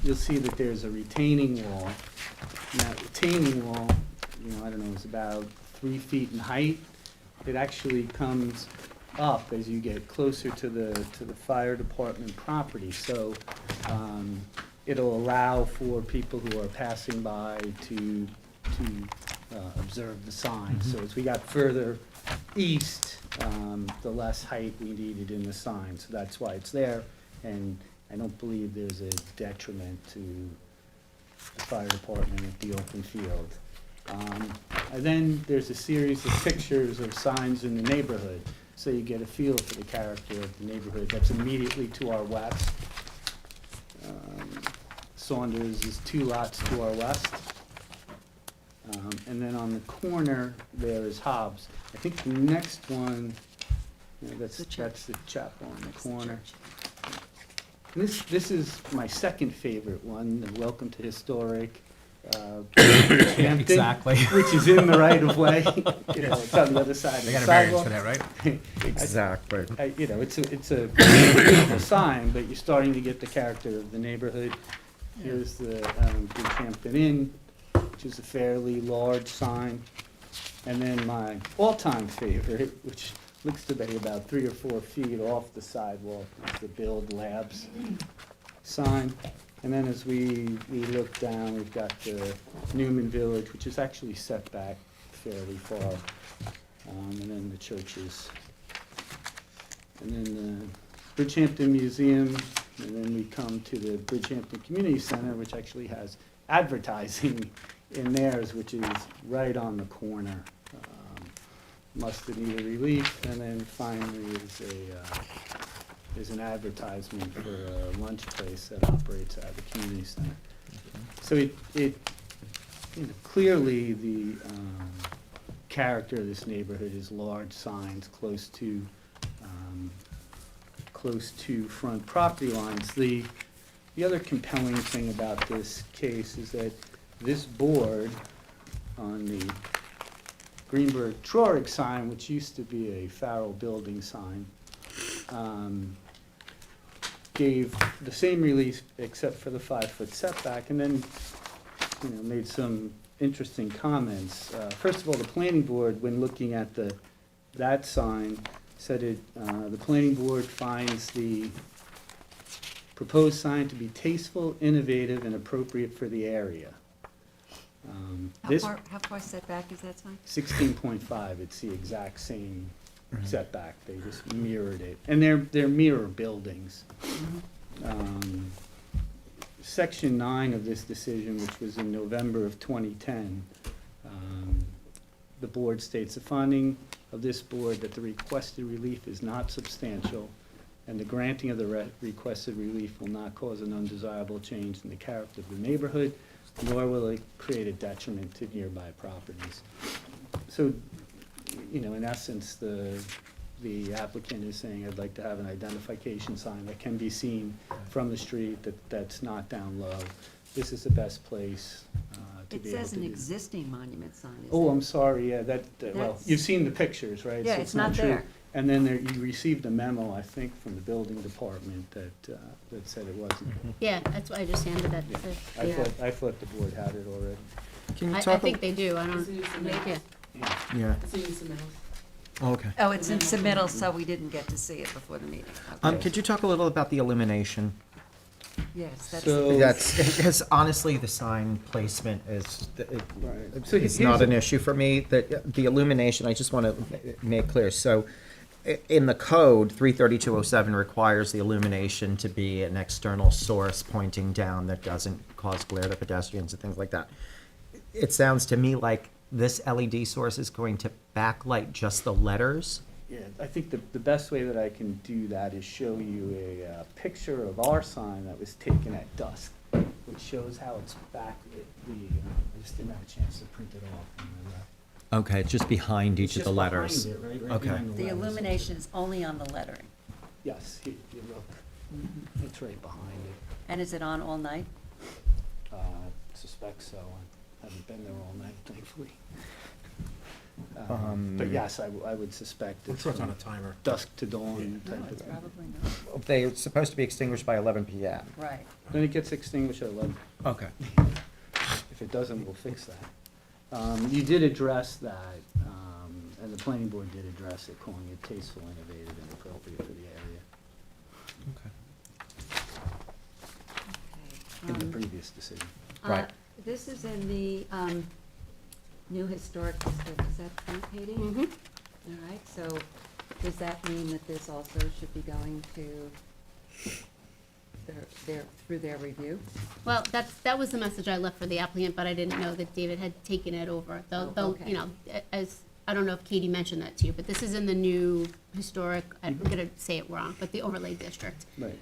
you'll see that there's a retaining wall. And that retaining wall, I don't know, is about 3 feet in height. It actually comes up as you get closer to the fire department property. So it'll allow for people who are passing by to observe the sign. So as we got further east, the less height we needed in the sign, so that's why it's there. And I don't believe there's a detriment to the fire department at the open field. And then there's a series of pictures of signs in the neighborhood, so you get a feel for the character of the neighborhood. That's immediately to our west. Saunders is 2 lots to our west. And then on the corner, there is Hobbs. I think the next one, that's the chapel on the corner. And this is my second favorite one, the Welcome to Historic. Hampton, Exactly. Which is in the right of way. You know, it's on the other side of They the got a variance sidewalk. for that, right? Exactly. You know, it's a beautiful sign, but you're starting to get the character of the neighborhood. Here's the Bridgehampton Inn, which is a fairly large sign. And then my all-time favorite, which looks to be about 3 or 4 feet off the sidewalk, is the Build Labs sign. And then as we look down, we've got the Newman Village, which is actually set back fairly far. And then the churches. And then the Bridgehampton Museum, and then we come to the Bridgehampton Community Center, which actually has advertising in theirs, which is right on the corner. Must need a relief, and then finally is an advertisement for a lunch place that operates at the community center. So it you know, clearly the character of this neighborhood is large signs close to front property lines. The other compelling thing about this case is that this board on the Greenberg-Trorig sign, which used to be a Farrell building sign, gave the same relief except for the 5-foot setback, and then, you know, made some interesting comments. First of all, the planning board, when looking at that sign, said the planning board finds the proposed sign to be tasteful, innovative, and appropriate for the area. How far setback is that sign? 16.5, it's the exact same setback, they just mirrored it. And they're mirror buildings. Section 9 of this decision, which was in November of 2010, the board states the finding of this board that the requested relief is not substantial, and the granting of the requested relief will not cause an undesirable change in the character of the neighborhood, nor will it create a detriment to nearby properties. So, you know, in essence, the applicant is saying, I'd like to have an identification sign that can be seen from the street, that's not down low. This is the best place to be able to do. It says an existing monument sign, is Oh, it? I'm sorry, yeah, well, That's- you've seen the pictures, right? Yeah, So it's not true. there. And then you received a memo, I think, from the building department that said it wasn't. Yeah, that's why I just handed that to. I thought the board had it already. Can you I talk? think they do, I don't, It's in your yeah. submittals. Yeah. It's in your submittals. Okay. Oh, it's in submittal, so we didn't get to see it before the meeting. Okay. Could you talk a little about the illumination? Yes, that's. So- Because honestly, the sign placement is, Right. So it's here's not a- an issue for me. The illumination, I just want to make clear. So in the code, 33207 requires the illumination to be an external source pointing down that doesn't cause glare to pedestrians and things like that. It sounds to me like this LED source is going to backlight just the letters. Yeah, I think the best way that I can do that is show you a picture of our sign that was taken at dusk, which shows how it's backlit. I just didn't have a chance to print it off. And, Okay, it's just behind each of the letters. Just behind it, right Okay. behind The letters. illumination is only on the lettering. Yes, here, you look. It's right behind it. And is it on all night? Suspect so. I haven't been there all night, thankfully. But yes, I would suspect I'm it's sure it's on from a timer. dusk to dawn No, type it's of. probably not. They're supposed to be extinguished by 11 p.m. Right. Then it gets extinguished at 11. Okay. If it doesn't, we'll fix that. You did address that, and the planning board did address it, calling it tasteful, innovative, and appropriate for the area. Okay. in the previous decision. Right. This is in the new historic district, is that correct, Katie? Mm-hmm. All right, so does that mean that this also should be going to through their review? Well, that was the message I left for the applicant, but I didn't know that David had taken it over. Though, okay. you know, as, I don't know if Katie mentioned that to you, but this is in the new historic, I'm gonna say it wrong, but the overlay district. Right.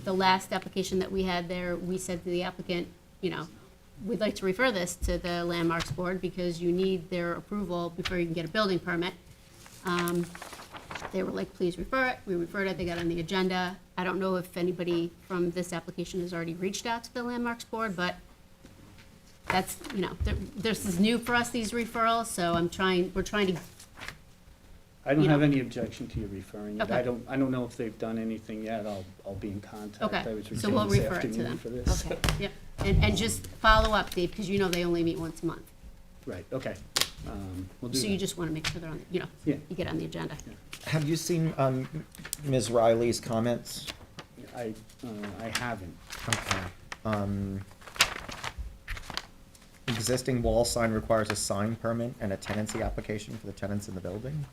The last application that we had there, we said to the applicant, you know, we'd like to refer this to the Landmarks Board because you need their approval before you can get a building permit. They were like, please refer it. We referred it, they got on the agenda. I don't know if anybody from this application has already reached out to the Landmarks Board, but that's, you know, this is new for us, these referrals, so we're trying to, I don't You have know. any objection to you referring it. Okay. I don't know if they've done anything yet. I'll be in contact. I okay, was so returned we'll this refer it to afternoon them. for this. Okay, yep. And just follow up, Dave, because you know they only meet once a month. Right, okay. We'll do So you that. just want to make sure they're on, you know, Yeah. you get on the agenda. Have you seen Ms. Riley's comments? I haven't. Okay. Existing wall sign requires a sign permit and a tenancy application for the tenants in the building.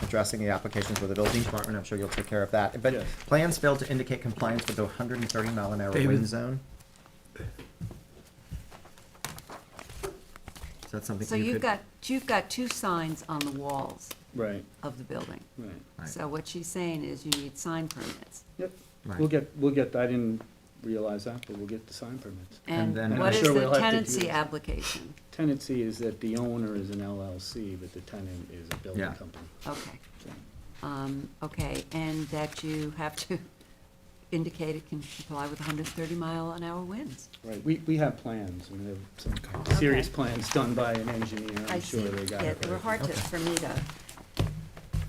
Addressing the applications with the building department, I'm sure you'll take care of that. But Yes. plans failed to indicate compliance with the 130-mile-an-hour wind zone. Is that something So you could? you've got two signs on the walls Right, of the building. right. Right. So what she's saying is you need sign permits. Yep. Right. We'll get, I didn't realize that, but we'll get the sign permits. And then- what I'm is sure the we'll have to do tenancy this. application? Tenancy is that the owner is an LLC, but the tenant is a building Yeah. company. Okay. So, Okay, and that you have to indicate it can comply with 130-mile-an-hour winds. Right, we have plans, and we have some serious plans done by an engineer. I I'm sure see. they got Yeah, it they were right. hard to, for me to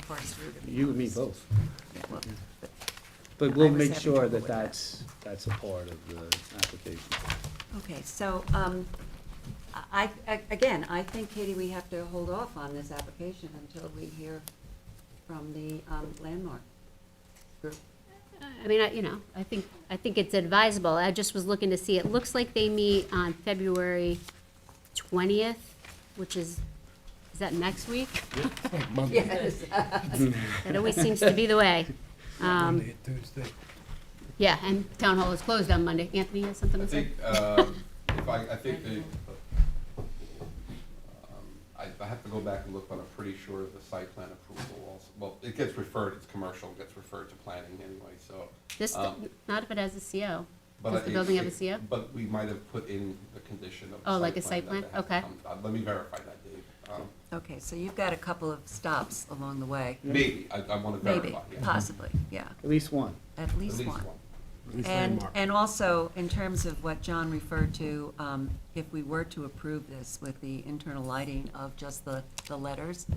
parse through. to be You and me honest. both. Yeah, well, but But I we'll was make having sure trouble that with that. that's a part of the application. Okay, so, again, I think, Katie, we have to hold off on this application until we hear from the landmark group. I mean, I think it's advisable. I just was looking to see, it looks like they meet on February 20th, which is that next week? Yes. That always seems to be the way. Monday and Tuesday. Yeah, and town hall is closed on Monday. Anthony has something I to say? think, I think they, I have to go back and look, but I'm pretty sure the site plan approval also, well, it gets referred, it's commercial, it gets referred to planning anyway, so. This, not if it has a CO. but Does the it- building have a it- CO? But we might have put in the condition of. Oh, like a site that plan? they have to Okay. come- Let me verify that, Dave. Okay, so you've got a couple of stops along the way. Maybe, I wanna Maybe, verify, yeah. possibly, yeah, At least one. at least one. And also, in terms of what John referred to, if we were to approve this with the internal lighting of just the letters,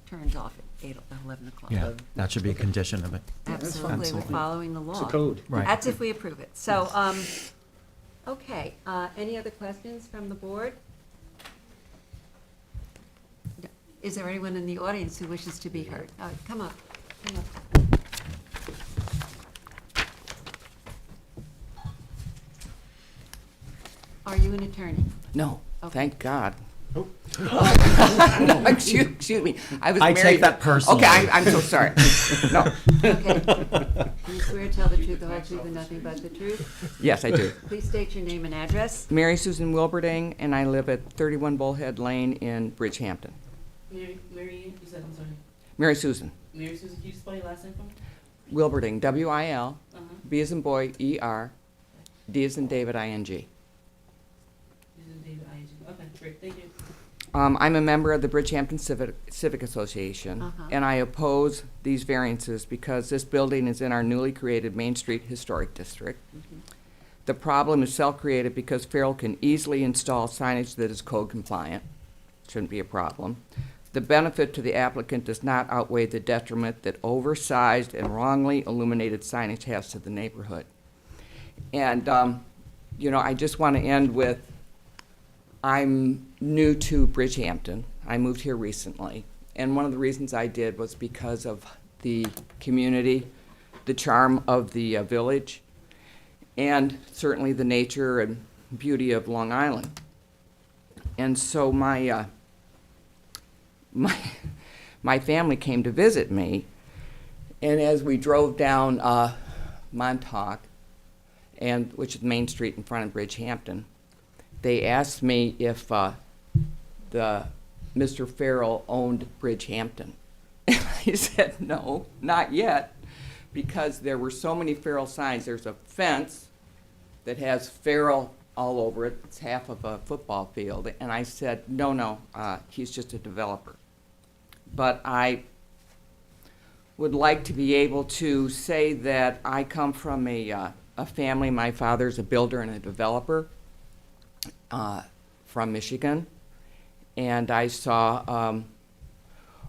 turns off at 11 o'clock. Yeah, that should be a condition of it. that's fine. Absolutely, we're following the law. It's a code. Right. That's if we approve it. So, okay, any other questions from the board? Is there anyone in the audience who wishes to be heard? Come up, come up. Are you an attorney? No, Okay. thank God. Excuse me. I was I married. take that personally. Okay, I'm so sorry. No. Okay. Do you swear to tell the truth, the whole truth, and nothing but the truth? Yes, I do. Please state your name and address. Mary Susan Wilberding, and I live at 31 Bullhead Lane in Bridgehampton. Mary, you said, I'm sorry, Mary Susan Mary Susan, can you spell your last name for me? Wilberding, W-I-L, Uh-huh. B as in boy, E-R, D as in David, I-N-G. You said David I.G. Okay, great, thank you. I'm a member of the Bridgehampton Civic Association, Uh-huh. and I oppose these variances because this building is in our newly created Main Street Historic District. The problem is self-created because Farrell can easily install signage that is code compliant. Shouldn't be a problem. The benefit to the applicant does not outweigh the detriment that oversized and wrongly illuminated signage has to the neighborhood. And, I just want to end with, I'm new to Bridgehampton. I moved here recently. And one of the reasons I did was because of the community, the charm of the village, and certainly the nature and beauty of Long Island. And so my family came to visit me, and as we drove down Montauk, which is Main Street in front of Bridgehampton, they asked me if Mr. Farrell owned Bridgehampton. And I said, no, not yet, because there were so many Farrell signs. There's a fence that has Farrell all over it. It's half of a football field. And I said, no, he's just a developer. But I would like to be able to say that I come from a family. My father's a builder and a developer from Michigan. And I saw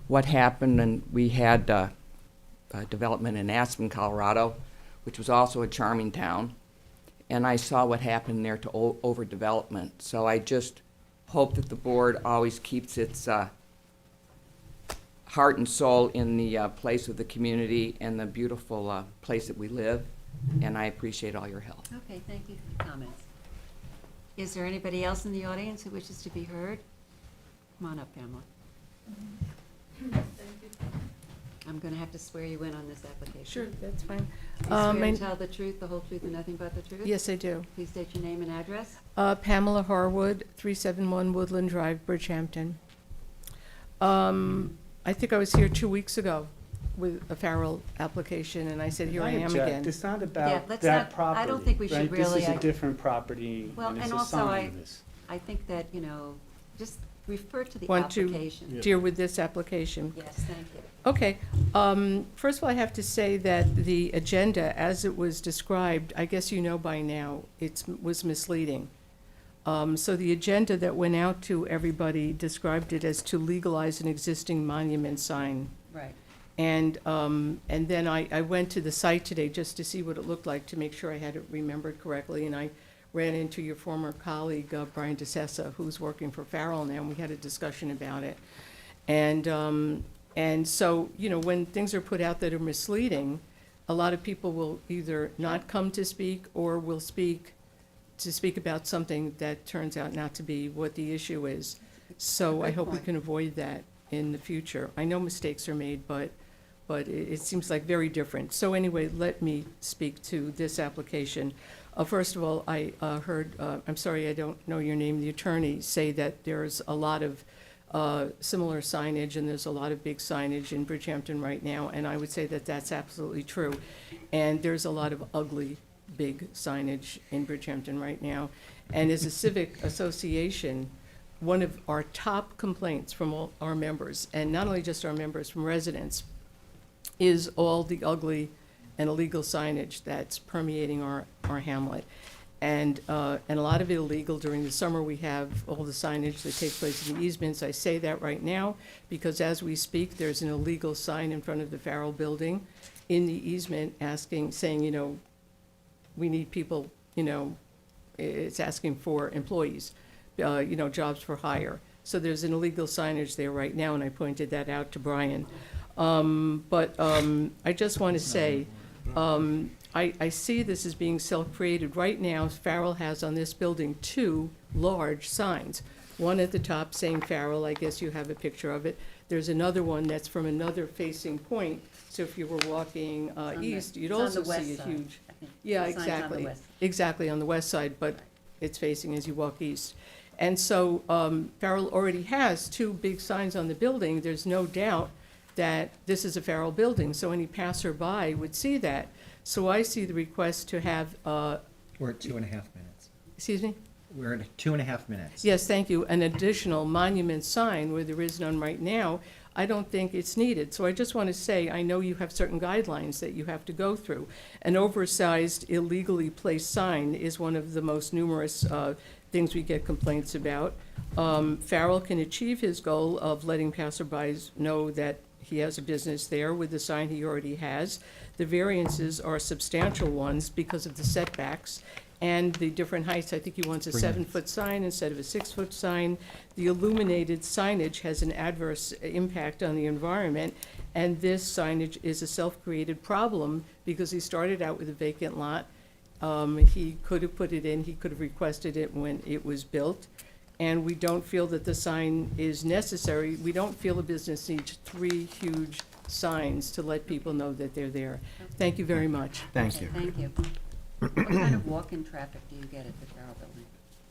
what happened, and we had a development in Aspen, Colorado, which was also a charming town. And I saw what happened there to overdevelopment. So I just hope that the board always keeps its heart and soul in the place of the community and the beautiful place that we live. And I appreciate all your help. Okay, thank you for the comments. Is there anybody else in the audience who wishes to be heard? Come on up, Pamela. I'm going to have to swear you in on this application. Sure, that's fine. You swear to tell the truth, the whole truth, and nothing but the truth? Yes, I do. Please state your name and address. Pamela Harwood, 371 Woodland Drive, Bridgehampton. I think I was here 2 weeks ago with a Farrell application, and I said, here I am object. again. It's not Yeah, about let's that not- property. I don't think we should right? really, This is a different property, Well, and it's and a also sign of this. I think that, just refer to the Want to application. deal with this application? Yes, thank you. Okay. First of all, I have to say that the agenda, as it was described, I guess you know by now, was misleading. So the agenda that went out to everybody described it as to legalize an existing monument sign. Right. And then I went to the site today just to see what it looked like, to make sure I had it remembered correctly, and I ran into your former colleague, Brian DeSessa, who's working for Farrell now, and we had a discussion about it. And so, when things are put out that are misleading, a lot of people will either not come to speak or will speak about something that turns out not to be what the issue is. So I hope we can avoid that in the future. I know mistakes are made, but it seems like very different. So anyway, let me speak to this application. First of all, I heard, I'm sorry, I don't know your name, the attorney, say that there's a lot of similar signage, and there's a lot of big signage in Bridgehampton right now, and I would say that that's absolutely true. And there's a lot of ugly, big signage in Bridgehampton right now. And as a civic association, one of our top complaints from all our members, and not only just our members, from residents, is all the ugly and illegal signage that's permeating our hamlet. And a lot of it illegal. During the summer, we have all the signage that takes place in the easements. I say that right now because as we speak, there's an illegal sign in front of the Farrell building in the easement saying, we need people, it's asking for employees, jobs for hire. So there's an illegal signage there right now, and I pointed that out to Brian. But I just want to say, I see this as being self-created. Right now, Farrell has on this building 2 large signs. One at the top saying Farrell, I guess you have a picture of it. There's another one that's from another facing point. So if you were walking east, you'd also see a huge. Yeah, exactly. Exactly, on the west side, but it's facing as you walk east. And so Farrell already has 2 big signs on the building. There's no doubt that this is a Farrell building, so any passerby would see that. So I see the request to have. We're at 2.5 minutes. Excuse me? We're at 2.5 minutes. Yes, thank you. An additional monument sign where there is none right now, I don't think it's needed. So I just want to say, I know you have certain guidelines that you have to go through. An oversized, illegally placed sign is one of the most numerous things we get complaints about. Farrell can achieve his goal of letting passerbys know that he has a business there with the sign he already has. The variances are substantial ones because of the setbacks and the different heights. I think he wants a 7-foot sign instead of a 6-foot sign. The illuminated signage has an adverse impact on the environment, and this signage is a self-created problem because he started out with a vacant lot. He could have put it in, he could have requested it when it was built, and we don't feel that the sign is necessary. We don't feel a business needs 3 huge signs to let people know that they're there. Thank you very much. Thank you. Thank you. What kind of walk-in traffic do you get at the Farrell Building?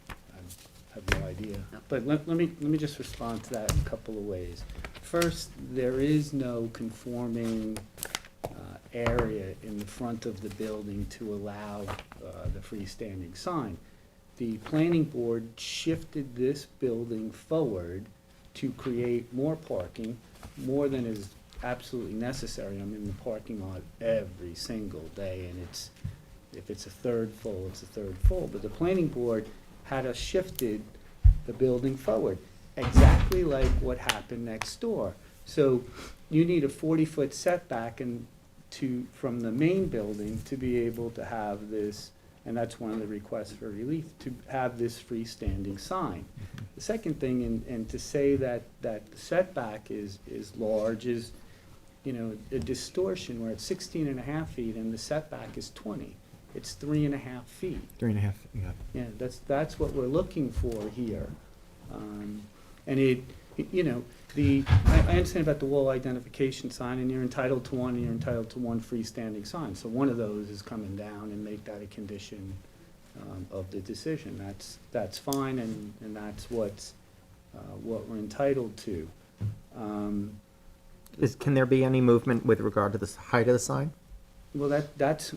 I have no idea. No. But let me just respond to that in a couple of ways. First, there is no conforming area in the front of the building to allow the freestanding sign. The planning board shifted this building forward to create more parking, more than is absolutely necessary. I'm in the parking lot every single day, and if it's a third full, it's a third full. But the planning board had us shifted the building forward, exactly like what happened next door. So you need a 40-foot setback from the main building to be able to have this, and that's one of the requests for relief, to have this freestanding sign. The second thing, and to say that the setback is large is, a distortion where it's 16 and a half feet and the setback is 20. It's 3.5 feet. 3.5, yeah. Yeah, that's what we're looking for here. And I understand about the wall identification sign, and you're entitled to one, and you're entitled to one freestanding sign. So one of those is coming down and make that a condition of the decision. That's fine, and that's what we're entitled to. Can there be any movement with regard to the height of the sign? Well, that's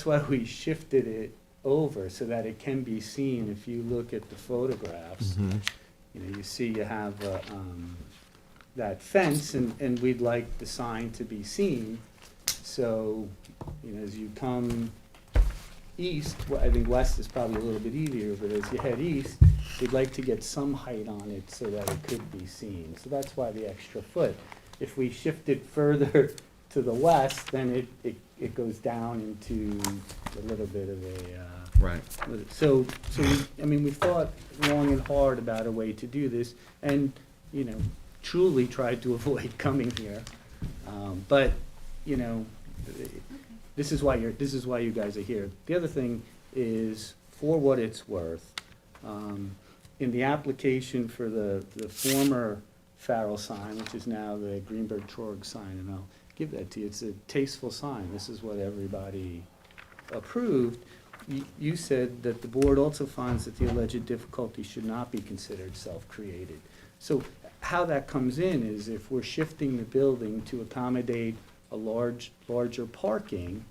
why we shifted it over, so that it can be seen. If you look at the photographs, you see you have that fence, and we'd like the sign to be seen. So, as you come east, well, I think west is probably a little bit easier, but as you head east, we'd like to get some height on it so that it could be seen. So that's why the extra foot. If we shift it further to the west, then it goes down into a little bit of a, Right. So we thought long and hard about a way to do this, and, truly tried to avoid coming here. But, this is why you guys are here. The other thing is, for what it's worth, in the application for the former Farrell sign, which is now the Greenberg-Trorg sign, and I'll give that to you. It's a tasteful sign. This is what everybody approved. You said that the board also finds that the alleged difficulty should not be considered self-created. So how that comes in is if we're shifting the building to accommodate a larger parking,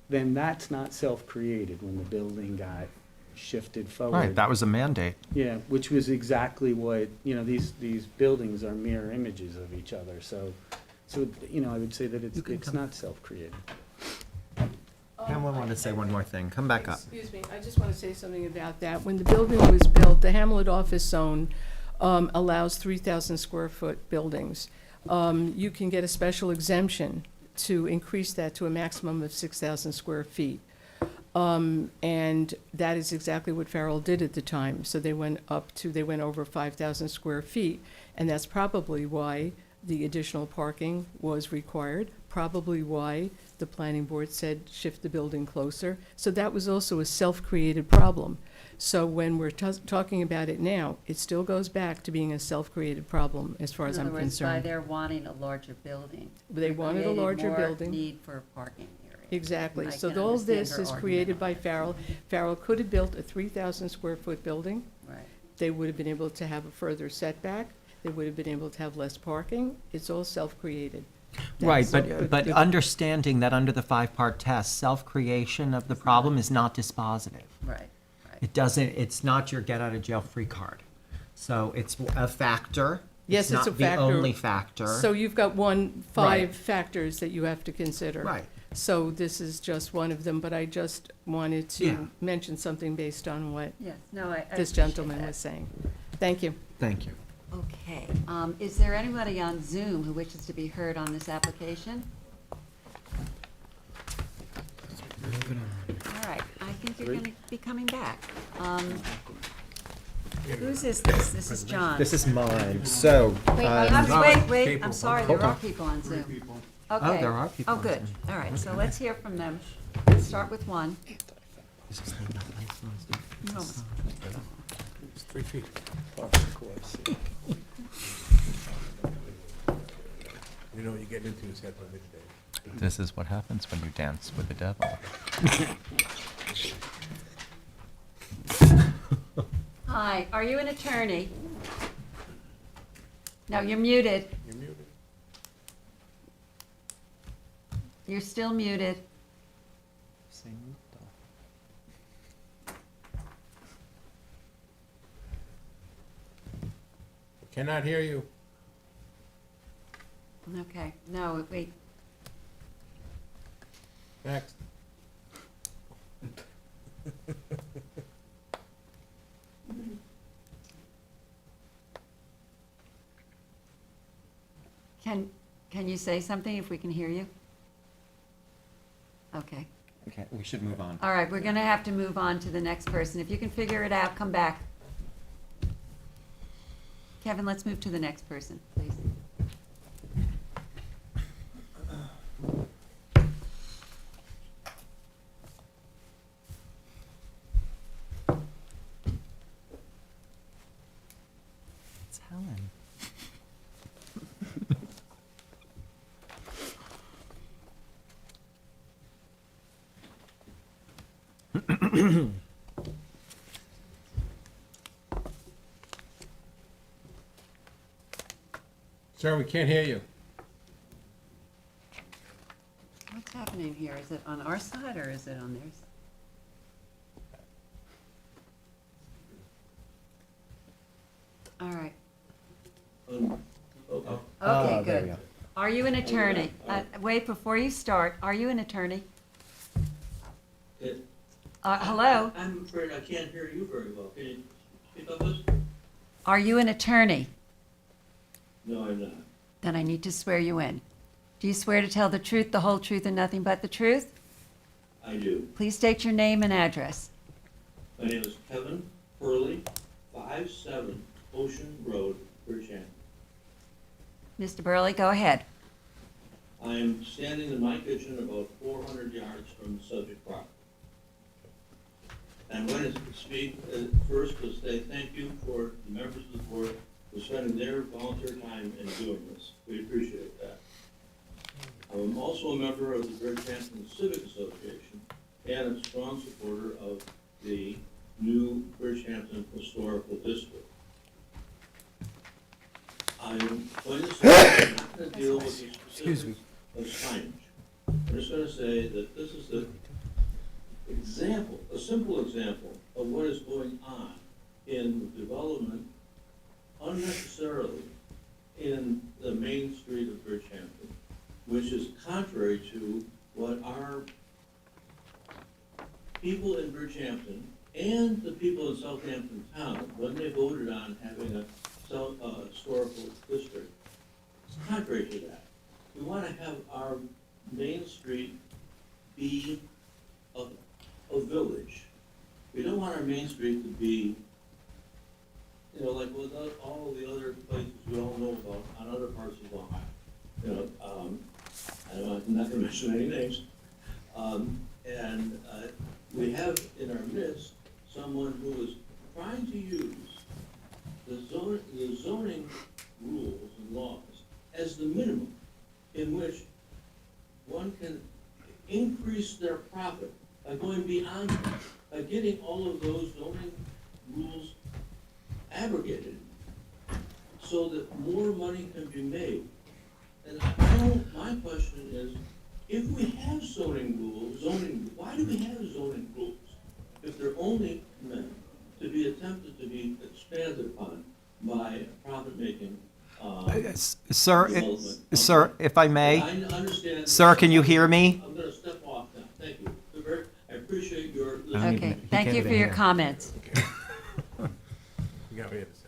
then that's not self-created when the building got shifted forward. Right, that was a mandate. Yeah, which was exactly what, these buildings are mirror images of each other, so I would say that it's not self-created. Pamela wanted to say one more thing. Come back up. Excuse me, I just want to say something about that. When the building was built, the Hamlet office zone allows 3,000 square foot buildings. You can get a special exemption to increase that to a maximum of 6,000 square feet. And that is exactly what Farrell did at the time. So they went over 5,000 square feet, and that's probably why the additional parking was required, probably why the planning board said shift the building closer. So that was also a self-created problem. So when we're talking about it now, it still goes back to being a self-created problem as far as I'm In other words, by concerned. their wanting a larger building. They wanted a larger building. Created more need for parking area. Exactly. I So can all understand this her is argument created on by that. Farrell. Farrell could have built a 3,000 square foot building. Right. They would have been able to have a further setback. They would have been able to have less parking. It's all self-created. Right, That's- but understanding that under the 5-part test, self-creation of the problem is not dispositive. Right. It's not your get-out-of-jail-free card. So it's a factor. Yes, it's a not factor. the only factor. So you've got five Right. factors that you have to consider. Right. So this is just one of them, but I just wanted Yeah. to mention something based on what Yes, no, I this appreciate gentleman that. was saying. Thank you. Thank you. Okay, is there anybody on Zoom who wishes to be heard on this application? agree. gonna be coming back. Whose is this? This is John. This is mine, so. Wait, People. I'm sorry, Hold there are on. people on Zoom. Oh, Okay. there are people Oh, on good. Zoom. All right, so let's hear from them. Let's start with one. You almost- It's 3 feet. Park, of course. You know what you're getting into is head by midday. This is what happens when you dance with the devil. Hi, are you an attorney? No, you're muted. You're muted. You're still muted. Cannot hear you. Okay, no, wait. Next. Can you say something if we can hear you? Okay. Okay, we should move on. All right, we're gonna have to move on to the next person. If you can figure it out, come back. Kevin, let's move to the next person, please. It's Helen. Sir, we can't hear you. What's happening here? Is it on our side or is it on theirs? All right. Okay, there we good. go. Are you an attorney? Wait, before you start, are you an attorney? Hello? I'm afraid I can't hear you very well. Can you pick up this? Are you an attorney? No, I'm not. Then I need to swear you in. Do you swear to tell the truth, the whole truth, and nothing but the truth? I do. Please state your name and address. My name is Kevin Hurley, 57 Ocean Road, Bridgehampton. Mr. Burley, go ahead. I am standing in my kitchen about 400 yards from the subject property. I'm going to speak first to say thank you for the members of the board for spending their volunteer time in doing this. We appreciate that. I'm also a member of the Bridgehampton Civic Association and a strong supporter of the new Bridgehampton Historical District. I'm going to say I'm not going to deal with the specifics of signage. I'm just going to say that this is the example, a simple example of what is going on in the development unnecessarily in the main street of Bridgehampton, which is contrary to what our people in Bridgehampton and the people in Southampton town, when they voted on having a historical district, it's contrary to that. We want to have our main street be a village. We don't want our main street to be, you know, like with all the other places we all know about on other parts of Long Island. You know, I'm not going to mention any names. We have in our midst someone who is trying to use the zoning rules and laws as the minimum in which one can increase their profit by going beyond that, by getting all of those zoning rules abrogated so that more money can be made. And my question is, if we have zoning rules, why do we have zoning rules if they're only meant to be attempted to be expanded upon by profit-making development? Sir, if I may, I understand. sir, can you hear me? I'm gonna step off now, thank you. I appreciate your don't listening. Okay, even- thank can't you for even your hear. comments. You got what you had to say.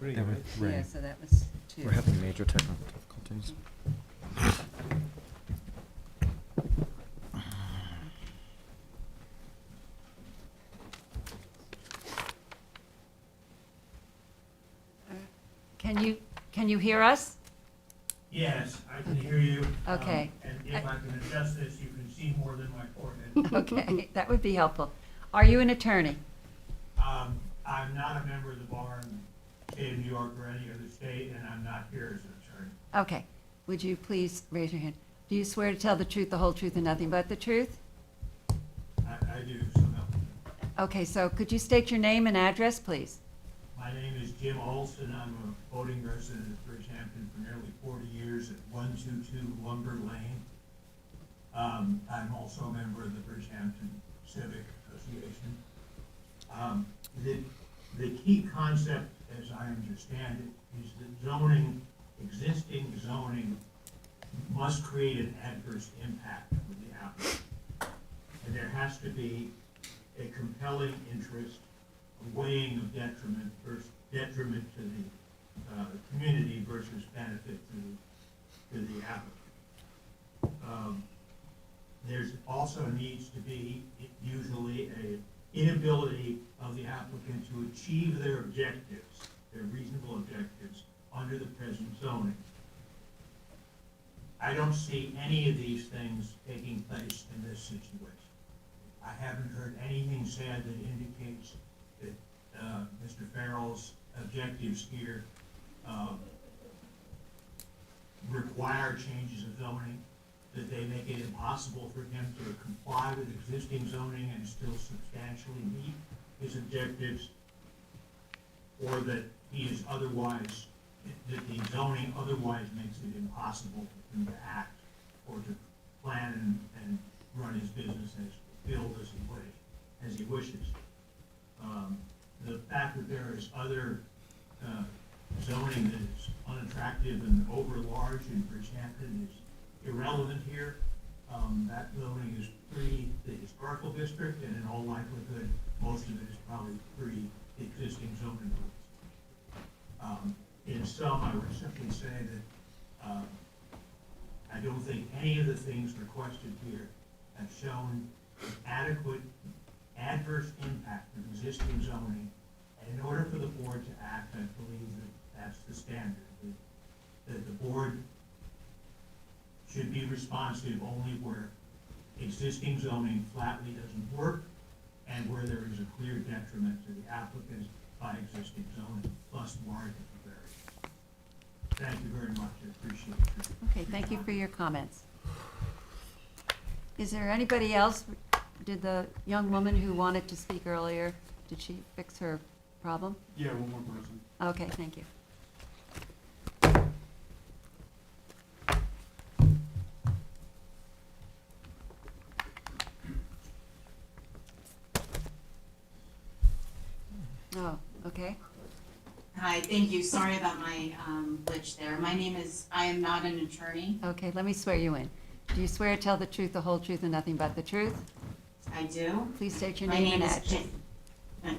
three, There were right? three. Yeah, so that was 2. We're having major technical difficulties. Can you hear us? Yes, I can hear you. Okay. And if I can adjust this, you can see more than my forehead. Okay, that would be helpful. Are you an attorney? I'm not a member of the bar in the state of New York or any other state, and I'm not here as an attorney. Okay. Would you please raise your hand? Do you swear to tell the truth, the whole truth, and nothing but the truth? I do, so help me. Okay, so could you state your name and address, please? My name is Jim Olson. I'm a voting resident of Bridgehampton for nearly 40 years at 122 Lumber Lane. I'm also a member of the Bridgehampton Civic Association. The key concept, as I understand it, is that zoning, existing zoning, must create an adverse impact for the applicant. And there has to be a compelling interest, a weighing of detriment to the community versus benefit to the applicant. There's also needs to be usually an inability of the applicant to achieve their objectives, their reasonable objectives, under the present zoning. I don't see any of these things taking place in this situation. I haven't heard anything said that indicates that Mr. Farrell's objectives here require changes of zoning, that they make it impossible for him to comply with existing zoning and still substantially meet his objectives, or that he is otherwise, that the zoning otherwise makes it impossible for him to act or to plan and run his business build as he wishes. The fact that there is other zoning that is unattractive and over large in Bridgehampton is irrelevant here. That zoning is the historical district, and in all likelihood, most of it is probably pre-existing zoning rules. In sum, I would simply say that I don't think any of the things requested here have shown adequate adverse impact of existing zoning. And in order for the board to act, I believe that that's the standard, that the board should be responsive only where existing zoning flatly doesn't work and where there is a clear detriment to the applicant by existing zoning, plus warrant of variance. Thank you very much, I appreciate it. Okay, thank you for your comments. Is there anybody else? Did the young woman who wanted to speak earlier, did she fix her problem? Yeah, one more person. Okay, thank you. Oh, okay. Hi, thank you. Sorry about my glitch there. I am not an attorney. Okay, let me swear you in. Do you swear to tell the truth, the whole truth, and nothing but the truth? I do. Please state your My name and name is address.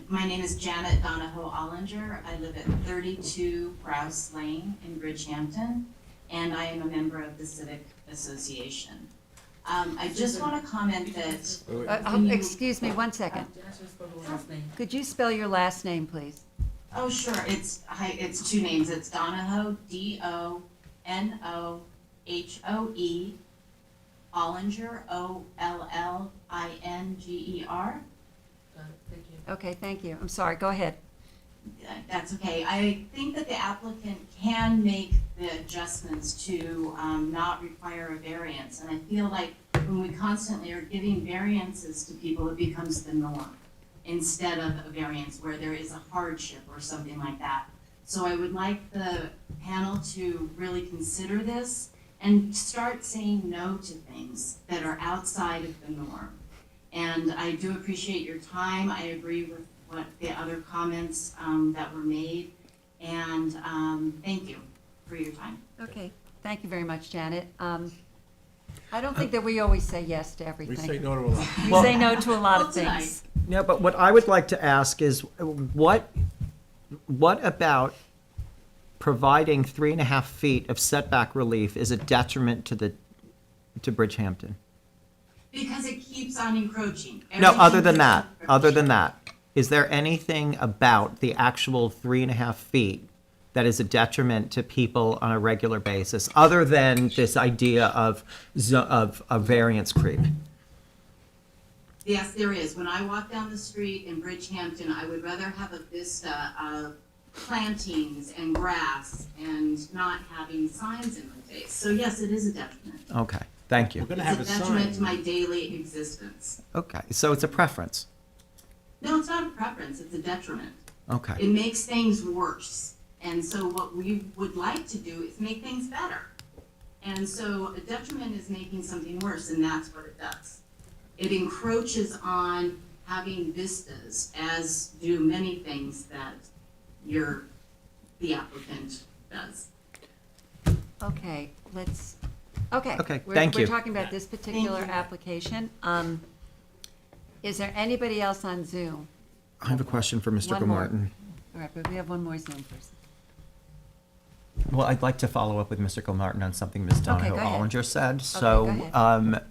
My name is Janet Donahoe Ollinger. I live at 32 Grouse Lane in Bridgehampton, and I am a member of the Civic Association. I just want to comment that. Excuse me, one second. Could you spell your last name, please? Oh, sure. It's two names. It's Donahoe, Donohoe, Ollinger, Ollinger. Okay, thank you. I'm sorry, go ahead. That's okay. I think that the applicant can make the adjustments to not require a variance. And I feel like when we constantly are giving variances to people, it becomes the norm instead of a variance where there is a hardship or something like that. So I would like the panel to really consider this and start saying no to things that are outside of the norm. And I do appreciate your time. I agree with what the other comments that were made. And thank you for your time. Okay, thank you very much, Janet. I don't think that we always say yes to everything. We say no to a lot. We say no to a lot of Well, things. No, but what I would like to ask is, what about providing 3.5 feet of setback relief is a detriment to Bridgehampton? Because it keeps on encroaching. No, other Everything than keeps that, on other encroaching. than that, is there anything about the actual 3.5 feet that is a detriment to people on a regular basis, other than this idea of variance creep? Yes, there is. When I walk down the street in Bridgehampton, I would rather have a vista of plantings and grass and not having signs in my face. So yes, it is a detriment. Okay, thank you. We're gonna have a It's a detriment to sign. my daily existence. Okay, so it's a preference. No, it's not a preference, it's a detriment. Okay, It makes things worse. And so what we would like to do is make things better. And so a detriment is making something worse, and that's what it does. It encroaches on having vistas, as do many things that the applicant does. Okay, Okay, we're- thank you. We're talking about this particular Thank you. application. Is there anybody else on Zoom? I have a question for Mr. One more. Martin. All right, but we have one more Zoom person. Well, I'd like to follow up with Mr. Gilmartin on something Ms. Donahoe go ahead. Ollinger said. go So, ahead.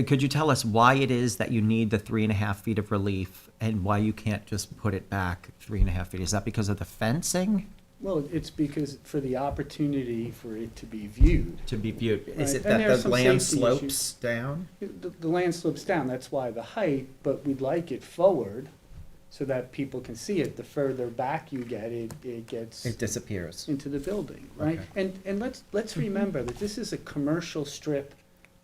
could you tell us why it is that you need the 3.5 feet of relief and why you can't just put it back 3.5 feet? Is that because of the fencing Well, it's because for the opportunity for it to be viewed. to be viewed? Is Right, it and that there are the some land safety slopes issues. down? The land slopes down, that's why the height, but we'd like it forward so that people can see it. The further back you get, it gets It disappears. into the building, right? And let's remember that this is a commercial strip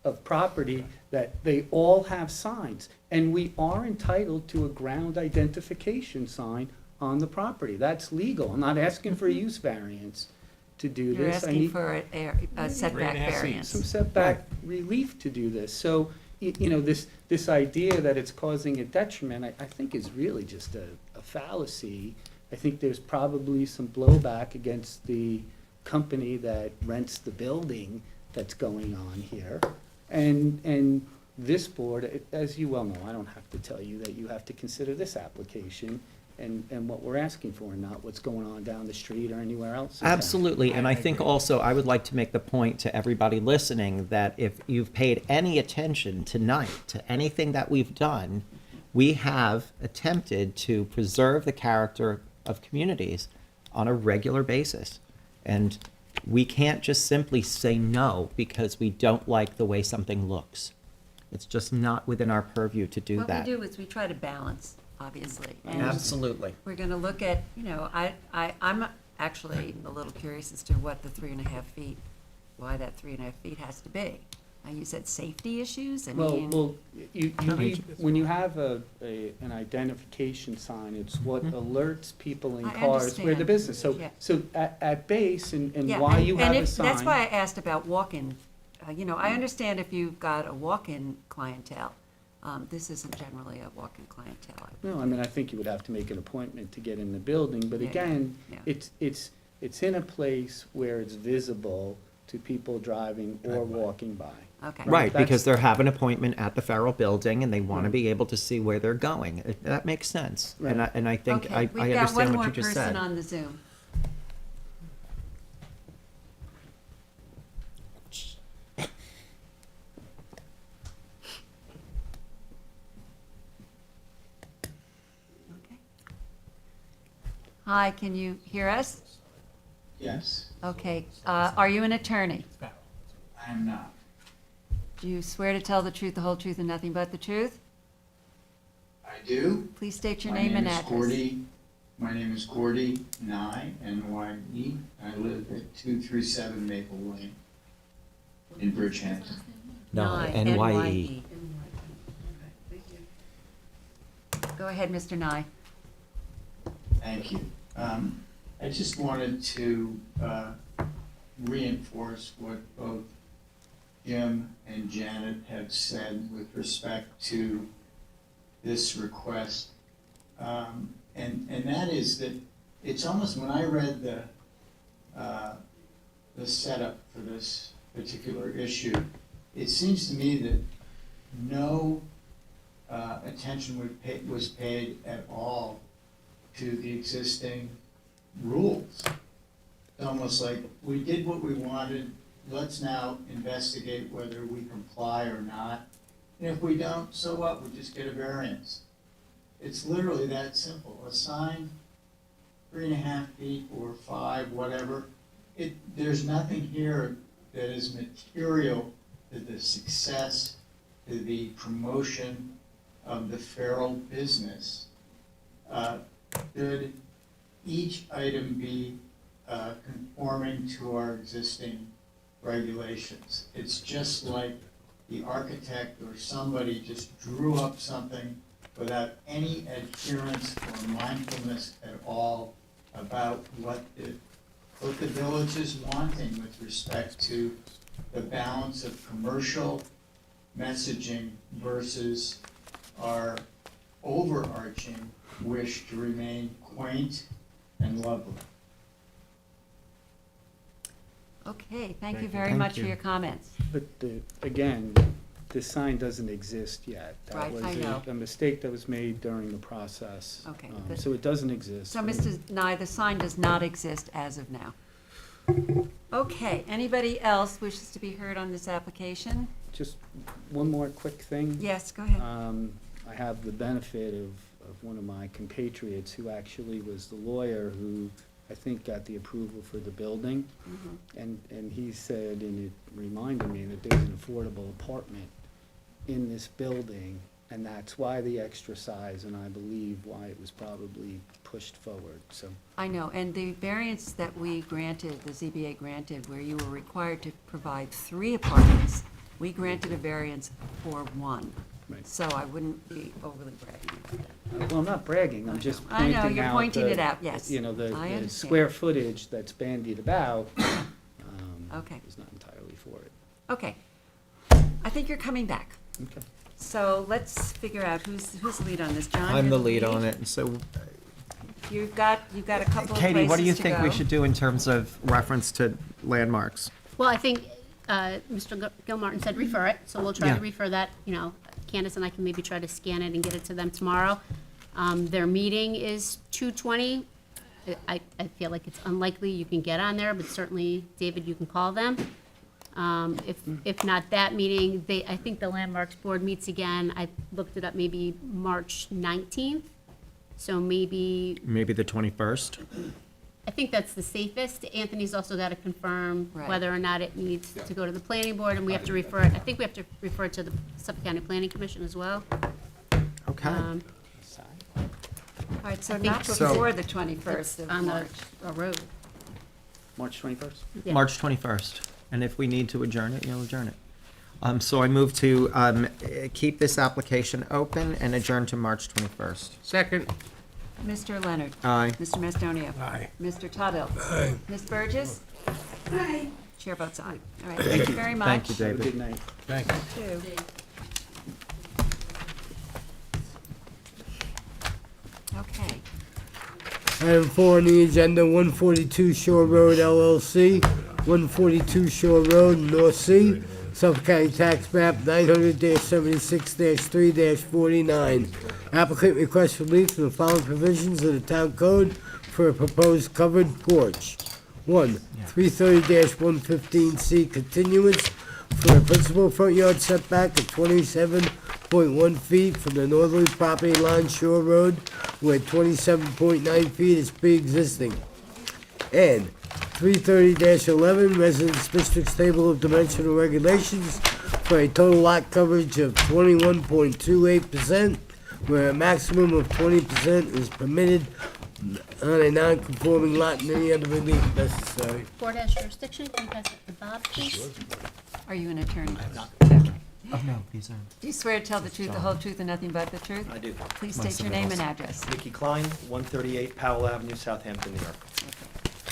of property that they all have signs. And we are entitled to a ground identification sign on the property. That's legal. I'm not asking for a use variance to do You're this. I asking need for a setback 3.5 feet. variance. some setback relief to do this. So, you know, this idea that it's causing a detriment, I think is really just a fallacy. I think there's probably some blowback against the company that rents the building that's going on here. And this board, as you well know, I don't have to tell you that you have to consider this application and what we're asking for, not what's going on down the street or anywhere else in town. Absolutely, and I think also I would like to make the point to everybody listening that if you've paid any attention tonight to anything that we've done, we have attempted to preserve the character of communities on a regular basis. And we can't just simply say no because we don't like the way something looks. It's just not within our purview to do that. What we do is we try to balance, obviously. And Absolutely. we're gonna look at, I'm actually a little curious as to what the 3.5 feet, why that 3.5 feet has to be. You said safety issues, I mean. Well, you need, when you have an identification sign, it's what alerts people in I cars where the understand. business. Yeah. So at base and Yeah, why you have a sign. That's why I asked about walk-in. I understand if you've got a walk-in clientele. This isn't generally a walk-in clientele. No, I mean, I think you would have to make an appointment to get in the building, but Yeah, yeah, again, yeah. it's in a place where it's visible to people driving or walking by. Okay. Right, That's- because they're having an appointment at the Farrell Building and they want to be able to see where they're going. That makes sense. And Right. I think Okay, I we've got understand one what more you just person said. on the Zoom. Okay. Hi, can you hear us? Yes, Okay, are you an attorney? I am not. Do you swear to tell the truth, the whole truth, and nothing but the truth? I do. Please state your name and address. My name is Gordy Nye, N-Y-E. I live at 237 Maple Lane in Bridgehampton. No, Nye, NYE. Go ahead, Mr. Nye. Thank you. I just wanted to reinforce what both Jim and Janet have said with respect to this request. And that is that it's almost, when I read the setup for this particular issue, it seems to me that no attention was paid at all to the existing rules. It's almost like, we did what we wanted, let's now investigate whether we comply or not. And if we don't, so what, we just get a variance. It's literally that simple. A sign, 3.5 feet or 5, whatever, there's nothing here that is material to the success, to the promotion of the feral business. Should each item be conforming to our existing regulations? It's just like the architect or somebody just drew up something without any adherence or mindfulness at all about what the village is wanting with respect to the balance of commercial messaging versus our overarching wish to remain quaint and lovely. Okay, thank you very much for your comments. But again, the sign doesn't exist yet. Right, I know. That was a mistake that was made during the process. Okay, but- So it doesn't exist. So, Mr. Nye, the sign does not exist as of now. Okay, anybody else wishes to be heard on this application? Just one more quick thing. Yes, go ahead. I have the benefit of one of my compatriots who actually was the lawyer who I think got the approval for the building. And he said, and it reminded me that there's an affordable apartment in this building, and that's why the extra size, and I believe why it was probably pushed forward, so. I know, and the variance that we granted, the ZBA granted, where you were required to provide 3 apartments, we granted a variance for 1. Right. So I wouldn't be overly bragging about that. Well, I'm not bragging, I'm just I pointing out. know, you're pointing the- it out, yes. You know, I the understand. square footage that's bandied about, Okay. is not entirely for it. Okay. I think you're coming back. Okay. So let's figure out who's the lead on this. John? I'm you're the lead on it, and so You've got a couple of Katie, what do you places to think we go. should do in terms of reference to landmarks? Well, I think Mr. Gilmartin said refer it, so we'll try Yeah. to refer that, Candace and I can maybe try to scan it and get it to them tomorrow. Their meeting is 2:20. I feel like it's unlikely you can get on there, but certainly, David, you can call them. If not that meeting, I think the Landmarks Board meets again, I looked it up, maybe March 19th. So maybe, Maybe the 21st? I think that's the safest. Anthony's also got to confirm Right. whether or not it needs to go to the planning board, and we have to refer it, I think we have to refer it to the Suffolk County Planning Commission as well. Okay. Um, All right, so I think not so. before the 21st of on March. the road. March 21st? Yeah. March 21st. And if we need to adjourn it, you'll adjourn it. So I move to keep this application open and adjourn to March 21st. Second. Mr. Leonard. Aye. Mr. Macedonia. Aye. Mr. Tuttle. Aye. Ms. Burgess. Aye. Chair votes aye. All right, thank you very much. Thank you, Have a David. good night. Thank you. Too. Okay. Item 4 on the agenda, 142 Shore Road LLC, 142 Shore Road, North Sea, Suffolk County Tax Map 900-76-3-49. Applicant requests relief from the following provisions of the Town Code for a proposed covered porch. 1, 330-115C continuance for a principal front yard setback of 27.1 feet from the northerly property line Shore Road, where 27.9 feet is pre-existing. And 330-11 Residence District's Table of Dimensional Regulations for a total lot coverage of 21.28%, where a maximum of 20% is permitted on a non-conforming lot and any other relief necessary. Board has jurisdiction, can you pass it to Bob, please? Are you an attorney? Oh, no, these are. Do you swear to tell the truth, the whole truth, and nothing but the truth? I do. Please My state your name and address. Mickey Klein, 138 Powell Avenue, Southampton, New York.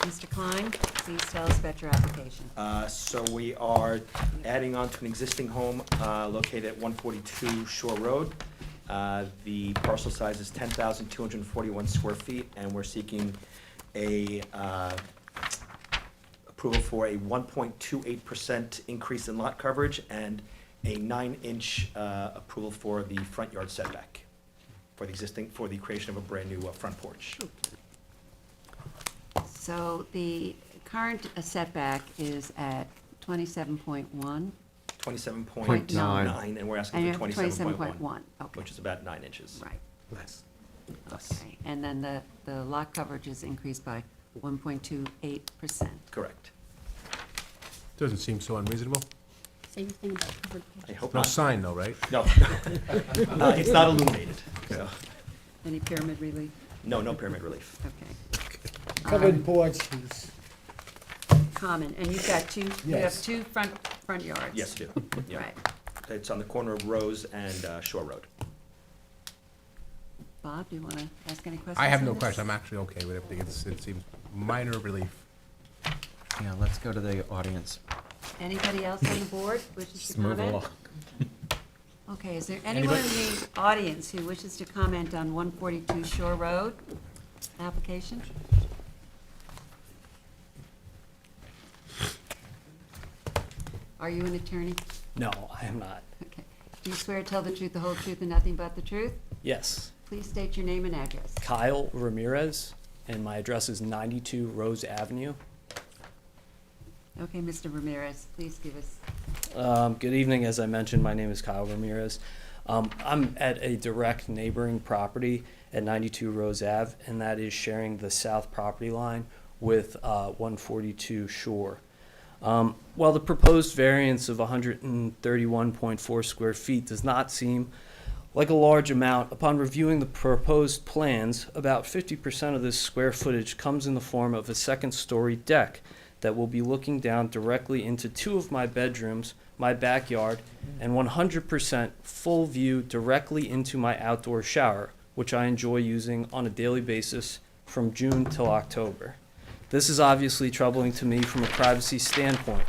Mr. Klein, please tell us about your application. So we are adding on to an existing home located at 142 Shore Road. The parcel size is 10,241 square feet, and we're seeking a approval for a 1.28% increase in lot coverage and a 9-inch approval for the front yard setback for the creation of a brand-new front porch. So the current setback is at 27.1. 27.9, and we're asking for 27.1. 27.1, okay. Which is about 9 inches. Right. Less. Okay, and then the lot coverage is increased by 1.28%. Correct. Doesn't seem so unreasonable. Same thing about covered I porches. hope No not. sign though, right? No. It's not illuminated, so, Any pyramid relief? no pyramid relief. Okay. Covered porches. Common, and you've got two, you have Yes. two front yards? Yes, I do. Yeah. Right. It's on the corner of Rose and Shore Road. Bob, do you want to ask any questions? I have on no this? question. I'm actually okay with everything. It seems minor relief. Yeah, let's go to the audience. Anybody else on the board wishes to Move comment? along. Okay, is there anyone in the audience who wishes to comment on 142 Shore Road application? Are you an attorney? No, I am not. Okay. Do you swear to tell the truth, the whole truth, and nothing but the truth? Yes. Please state your name and address. Kyle Ramirez, and my address is 92 Rose Avenue. Okay, Mr. Ramirez, please give us, Good evening. As I mentioned, my name is Kyle Ramirez. I'm at a direct neighboring property at 92 Rose Ave, and that is sharing the south property line with 142 Shore. While the proposed variance of 131.4 square feet does not seem like a large amount, upon reviewing the proposed plans, about 50% of this square footage comes in the form of a second-story deck that will be looking down directly into two of my bedrooms, my backyard, and 100% full view directly into my outdoor shower, which I enjoy using on a daily basis from June till October. This is obviously troubling to me from a privacy standpoint.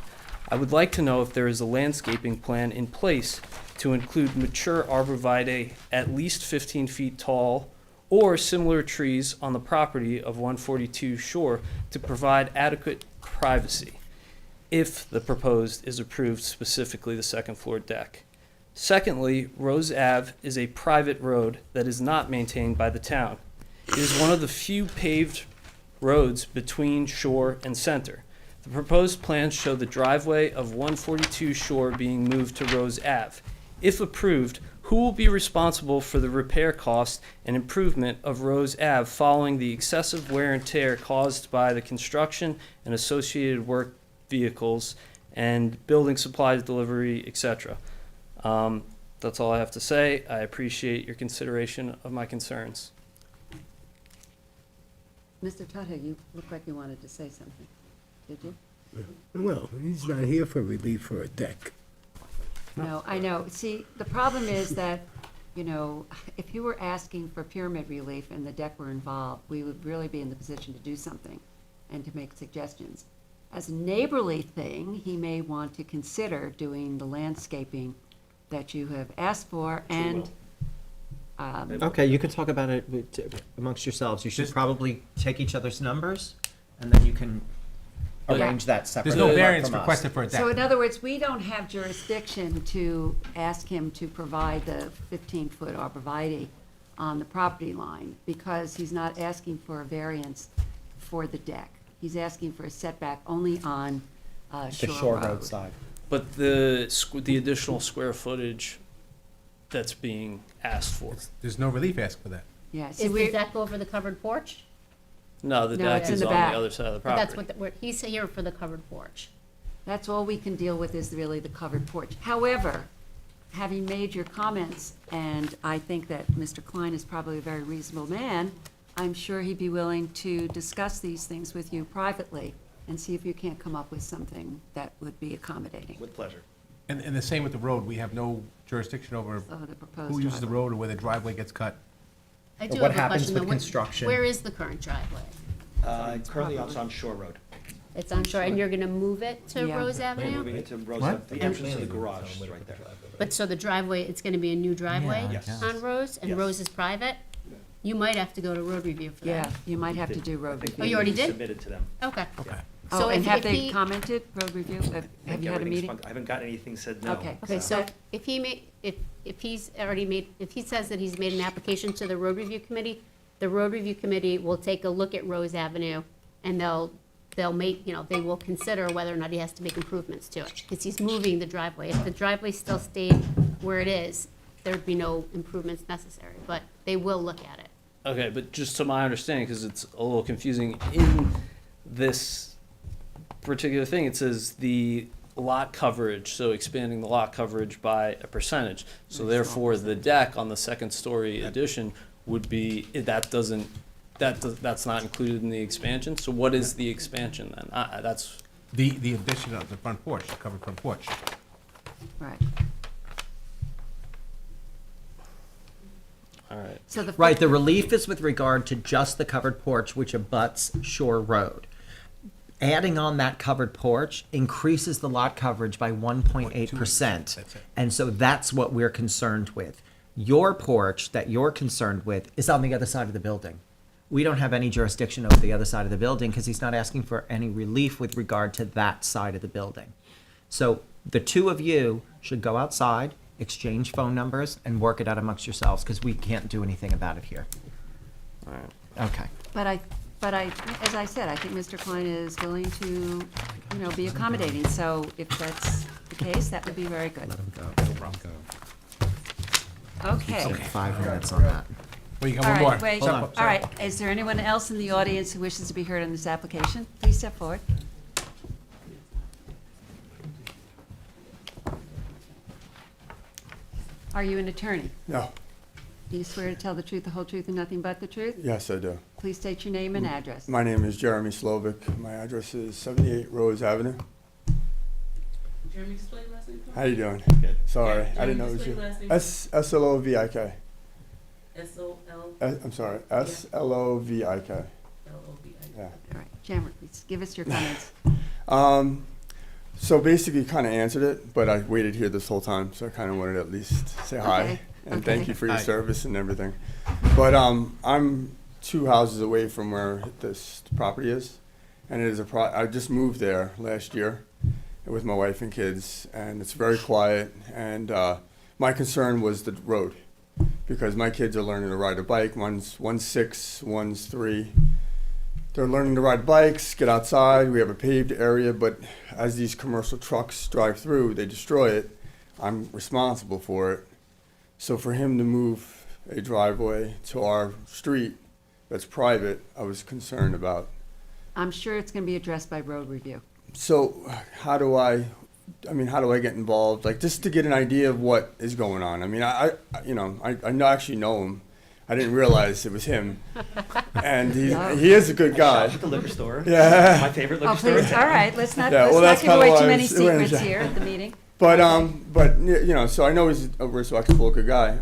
I would like to know if there is a landscaping plan in place to include mature arborvitae at least 15 feet tall or similar trees on the property of 142 Shore to provide adequate privacy if the proposed is approved, specifically the second floor deck. Secondly, Rose Ave is a private road that is not maintained by the town. It is one of the few paved roads between Shore and Center. The proposed plans show the driveway of 142 Shore being moved to Rose Ave. If approved, who will be responsible for the repair cost and improvement of Rose Ave following the excessive wear and tear caused by the construction and associated work vehicles and building supplies delivery, etc.? That's all I have to say. I appreciate your consideration of my concerns. Mr. Tuttle, you look like you wanted to say something. Did you? Well, he's not here for relief for a deck. No, I know. See, the problem is that, you know, if you were asking for pyramid relief and the deck were involved, we would really be in the position to do something and to make suggestions. As a neighborly thing, he may want to consider doing the landscaping that you have asked for and, Okay, you can talk about it amongst yourselves. You should probably take each other's numbers, and then you can arrange that separately. There's no variance from us. requested for a deck. so in other words, we don't have jurisdiction to ask him to provide the 15-foot arborvitae on the property line because he's not asking for a variance for the deck. He's asking for a setback only on Shore Road. side. But the additional square footage that's being asked for. There's no relief asked for that. Yeah, Is see, the deck over the covered porch? No, the No, deck it's in is the on back. the other side of the But that's property. what, he's here for the covered porch. that's all we can deal with is really the covered porch. However, having made your comments, and I think that Mr. Klein is probably a very reasonable man, I'm sure he'd be willing to discuss these things with you privately and see if you can't come up with something that would be accommodating. With pleasure. And the same with the road. We have no jurisdiction over So the proposed who uses the driveway. road or where the driveway gets cut. I But do what have a happens question with though. construction? Where is the current driveway? Currently, it's on Shore Road. It's on Shore, and you're gonna move it to Yeah. Rose We're Avenue? moving into Rose, What? the entrance to the garage is right there. But so the driveway, it's gonna be a new driveway Yes. on Rose, and Yes. Rose is private? You might have to go to road review for Yeah, that. you might have to do road Oh, review. you already did? Submitted to them. Okay. Okay. Oh, So and if- have if they he- commented, road review? Have you had a meeting? I haven't got anything said no. Okay. Okay, so if he if he's already made, if he says that he's made an application to the road review committee, the road review committee will take a look at Rose Avenue and they'll make, they will consider whether or not he has to make improvements to it, because he's moving the driveway. If the driveway still stayed where it is, there'd be no improvements necessary, but they will look at it. Okay, but just to my understanding, because it's a little confusing, in this particular thing, it says the lot coverage, so expanding the lot coverage by a percentage. So therefore, the deck on the second story addition would be, that's not included in the expansion? So what is the expansion then? That's, The addition of the front porch, the covered front porch. Right. all right. So the. Right, the relief is with regard to just the covered porch which abuts Shore Road. Adding on that covered porch increases the lot coverage by 1.8%. That's it. And so that's what we're concerned with. Your porch that you're concerned with is on the other side of the building. We don't have any jurisdiction over the other side of the building because he's not asking for any relief with regard to that side of the building. So the two of you should go outside, exchange phone numbers, and work it out amongst yourselves because we can't do anything about it here. All right. Okay. But as I said, I think Mr. Klein is willing to, be accommodating. So if that's the case, that would be very good. Let him go. Okay. 5 minutes on that. Well, you got All one more. right, wait. Hold on. All right, is there anyone else in the audience who wishes to be heard on this application? Please step forward. Are you an attorney? No, Do you swear to tell the truth, the whole truth, and nothing but the truth? yes, I do. Please state your name and address. My name is Jeremy Slovic. My address is 78 Rose Avenue. Jeremy, display your last name. How you doing? Good. Sorry, Yeah, I didn't know it Jeremy, was you. display your last name. S-L-O-V-I-K. S-O-L. I'm sorry, S-L-O-V-I-K. L-O-V-I. Yeah. All right, Jeremy, please give us your comments. So basically, kind of answered it, but I waited here this whole time, so I kind of wanted to at least say hi Okay, and thank okay. you for your Hi. service and everything. But I'm 2 houses away from where this property is, and it is I just moved there last year with my wife and kids, and it's very quiet. And my concern was the road, because my kids are learning to ride a bike. One's 6, one's 3. They're learning to ride bikes, get outside. We have a paved area, but as these commercial trucks drive through, they destroy it. I'm responsible for it. So for him to move a driveway to our street that's private, I was concerned about. I'm sure it's going to be addressed by road review. So how do I get involved? Like, just to get an idea of what is going on. I mean, I actually know him. I didn't realize it was him. And he is a good guy. At the liquor store. Yeah. My favorite Oh, liquor store. please, all right, let's not, Yeah, well, let's that's not give kinda away why too I many was- secrets here at the meeting. But so I know he's a respectable, good guy.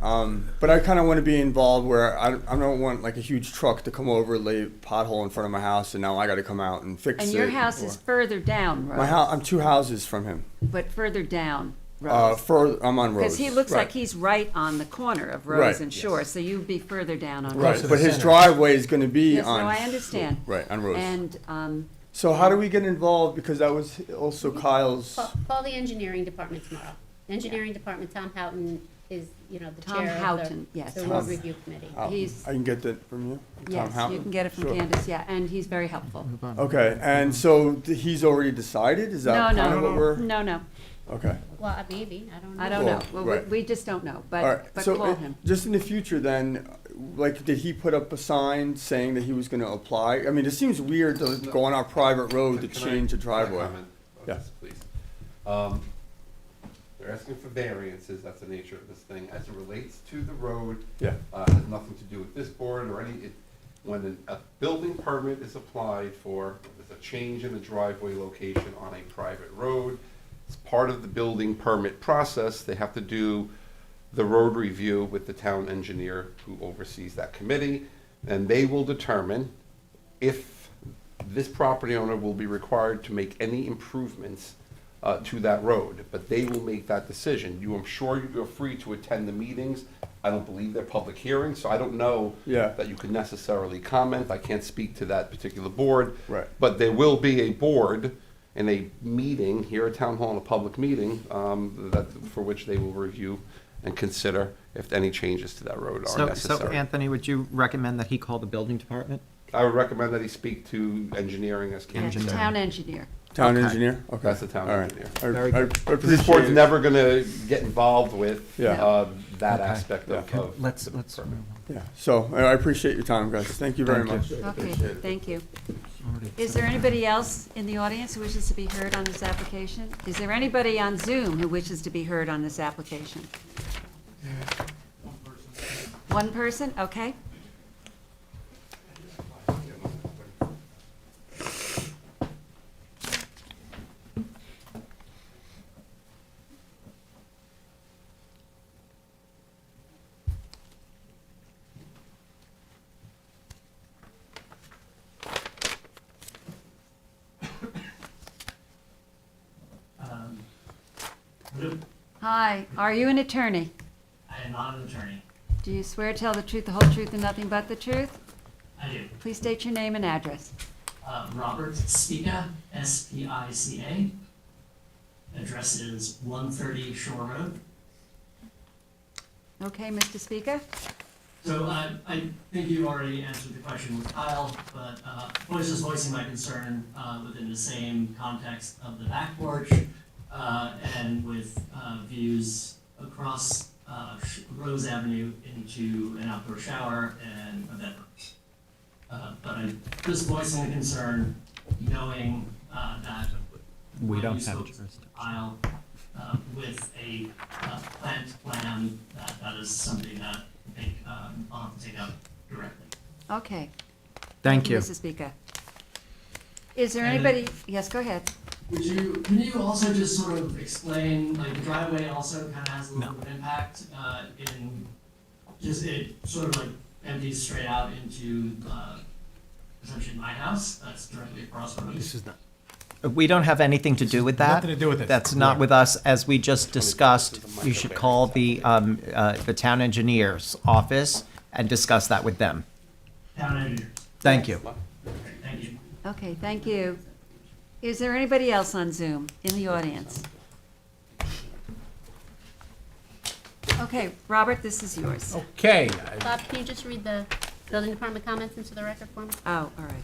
But I kind of want to be involved where I don't want like a huge truck to come over, lay a pothole in front of my house, and now I got to come out and fix it. And your house is further down, Rose. My house. I'm 2 houses from him. But further down, Rose. I'm on Rose. Because he looks Right. like he's right on the corner of Rose Right. and Shore, so you'd be further down on Right, Rose. but his driveway is going to be Yes, no, on. I understand. Right, on Rose. And, So how do we get involved? Because that was also Kyle's. Call the engineering department tomorrow. The engineering department, Tom Houghton is, the Tom chair of Houghton, yes. the road review committee. He's- I can get that from you? Tom yes, you Houghton? can get it from Sure. Candace, yeah, and he's very helpful. Okay, and so he's already decided? Is that No, kind of what we're? no. Okay. Well, maybe, I don't know. I don't know. Well, right. we just don't know, All right, but so call him. just in the future then, like, did he put up a sign saying that he was gonna apply? I mean, it seems weird to go on our private road to change a driveway. Yes, please. They're asking for variances, that's the nature of this thing. As it relates to the road, Yeah. has nothing to do with this board or when a building permit is applied for, there's a change in the driveway location on a private road. As part of the building permit process, they have to do the road review with the town engineer who oversees that committee, and they will determine if this property owner will be required to make any improvements to that road, but they will make that decision. I'm sure you're free to attend the meetings. I don't believe they're public hearings, so I don't know Yeah. that you can necessarily comment. I can't speak to that particular board. Right. But there will be a board in a meeting here at Town Hall, in a public meeting, for which they will review and consider if any changes to that road are So necessary. Anthony, would you recommend that he call the building department? I would recommend that he speak to engineering as Yeah, Katie said. town engineer. Town Okay. engineer? Okay. That's the town All right. engineer. Very I good. appreciate This board's it. never gonna get involved with, Yeah. that Okay. aspect of. Yeah. of Let's, the let's. permit. Yeah, so I appreciate your time, guys. Thank you very Thank much. you. Okay, Appreciate it. thank you. Is there anybody else in the audience who wishes to be heard on this application? Is there anybody on Zoom who wishes to be heard on this application? One person, okay. Hi, are you an attorney? I am not an attorney. Do you swear to tell the truth, the whole truth, and nothing but the truth? I do. Please state your name and address. Robert Spica, S-P-I-C-A. Address is 130 Shore Road. Okay, Mr. Speaker? So I think you already answered the question with Kyle, but I was just voicing my concern within the same context of the back porch and with views across Rose Avenue into an outdoor shower and a bedroom. But I'm just voicing a concern, knowing that We when don't you have spoke to jurisdiction. Kyle with a plant plan, that is something that I think I'll have to take up directly. Okay. Thank you. Mrs. Speaker. Is there And- anybody, yes, go ahead. Can you also just sort of explain, like the driveway also kind of has a little bit of impact in, just it sort of like empties straight out into essentially my house, that's directly across from me. This is not. We don't have anything to do with that. Nothing to do with it. That's not with us. As we just discussed, you should call the town engineer's office and discuss that with them. Town engineers. Thank you. Thank you. Okay, thank you. Is there anybody else on Zoom in the audience? Okay, Robert, this is yours. Okay. Bob, can you just read the building department comments into the record for me? Oh, all right.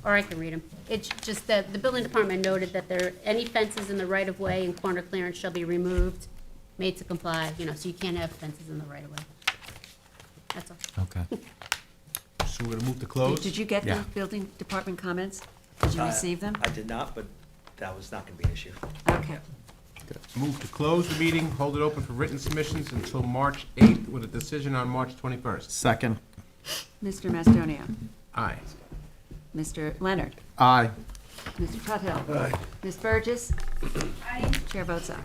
Or I can read them. It's just that the building department noted that any fences in the right-of-way and corner clearance shall be removed, made to comply, so you can't have fences in the right-of-way. That's all. Okay. So we're gonna move to close? Did you get the Yeah. building department comments? Did you receive them? I did not, but that was not gonna be an issue. Okay. Move to close the meeting, hold it open for written submissions until March 8th with a decision on March 21st. Second. Mr. Mastonia. Aye. Mr. Leonard. Aye. Mr. Tuthill. Aye. Ms. Burgess. Chair votes aye.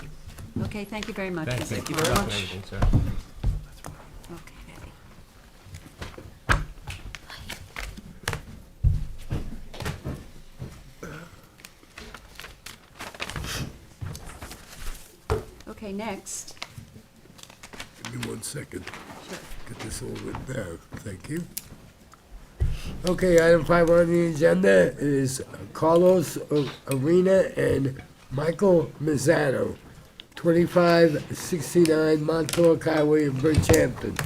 Okay, thank you very much. Mrs. Thank you Clark. very much. Sir. Okay. Okay, next. Give me 1 second. Sure. Get this all written down. Thank you. Okay, item 5 on the agenda is Carlos Arena and Michael Mazzano, 2569 Montauk Highway in Bridgehampton.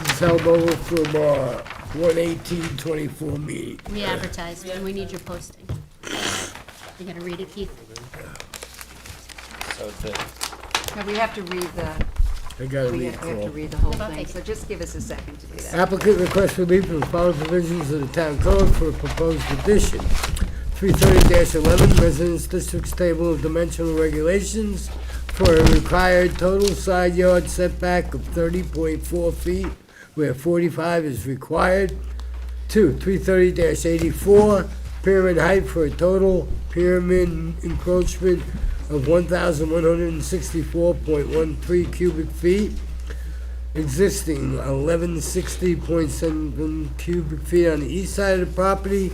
This is held over from 1/18/24 meeting. We advertised, and we need your posting. You gotta read it, Keith. So No, we have to read the, I gotta we read have to all. read the whole Okay. thing, so just give us a second to do that. Applicant requests relief from the following provisions of the town code for a proposed addition. 330-11, Residence District's Table of Dimensional Regulations for a required total side yard setback of 30.4 feet, where 45 is required. 2, 330-84, pyramid height for a total pyramid encroachment of 1,164.13 cubic feet. Existing 1160.7 cubic feet on the east side of the property,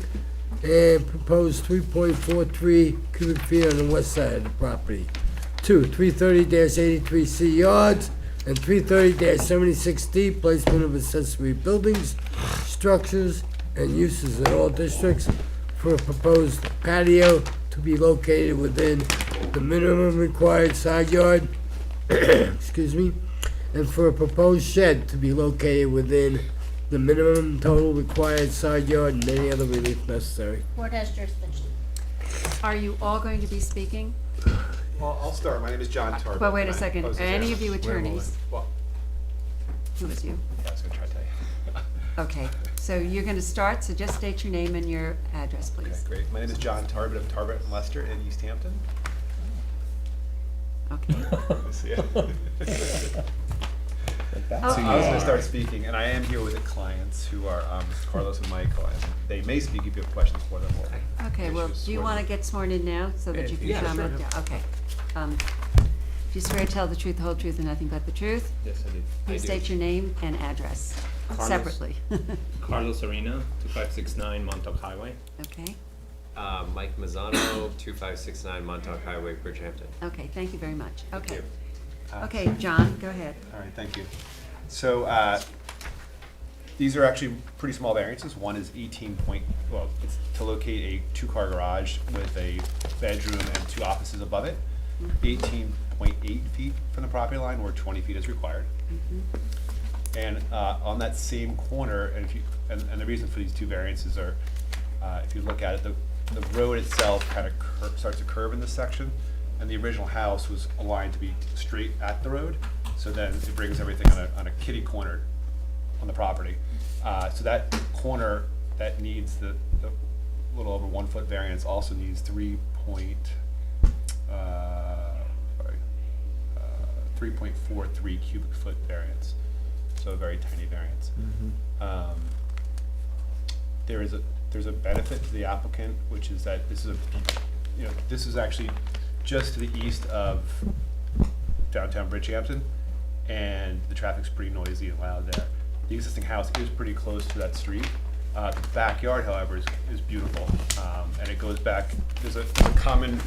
and proposed 3.43 cubic feet on the west side of the property. 2, 330-83C yards, and 330-76D, placement of accessory buildings, structures, and uses in all districts for a proposed patio to be located within the minimum required side yard, excuse me, and for a proposed shed to be located within the minimum total required side yard, and any other relief necessary. Board has jurisdiction. Are you all going to be speaking? Well, I'll start. My name is John Tarbett. But wait a and I- second, I are was gonna say- any of you Wait a moment. attorneys? Well, Who was you? yeah, I was gonna try to tell you. Okay, so you're gonna start, so just state your name and your address, Okay, please. great. My name is John Tarbett of Tarbett and Lester in East Hampton. Okay. Good to see you. So I was Okay. gonna start speaking, and I am here with the clients who are Carlos and Michael, and they may speak if you have questions for them. or Okay, well, issues do you for want to them. get sworn in now, so that you can Yeah, sure. comment? Yeah, okay. Do you swear to tell the truth, the whole truth, and nothing but the truth? Yes, I do. Please state your name and address Carlos. separately. Carlos Arena, 2569 Montauk Highway. Okay, Mike Mazzano, 2569 Montauk Highway, Bridgehampton. okay, thank you very much. Thank Okay. you. Okay, John, go ahead. All right, thank you. So, these are actually pretty small variances. One is 18 point, well, it's to locate a two-car garage with a bedroom and two offices above it. 18.8 feet from the property line, where 20 feet is required. And on that same corner, and if you, and the reason for these two variances are, if you look at it, the road itself kind of starts to curve in this section, and the original house was aligned to be straight at the road, so then it brings everything on a kitty corner on the property. So that corner that needs the little over 1 foot variance also needs 3.43 cubic foot variance, so a very tiny variance. There's a benefit to the applicant, which is that this is this is actually just to the east of downtown Bridgehampton, and the traffic's pretty noisy and loud there. The existing house is pretty close to that street. The backyard, however, is beautiful, and it goes back, there's a common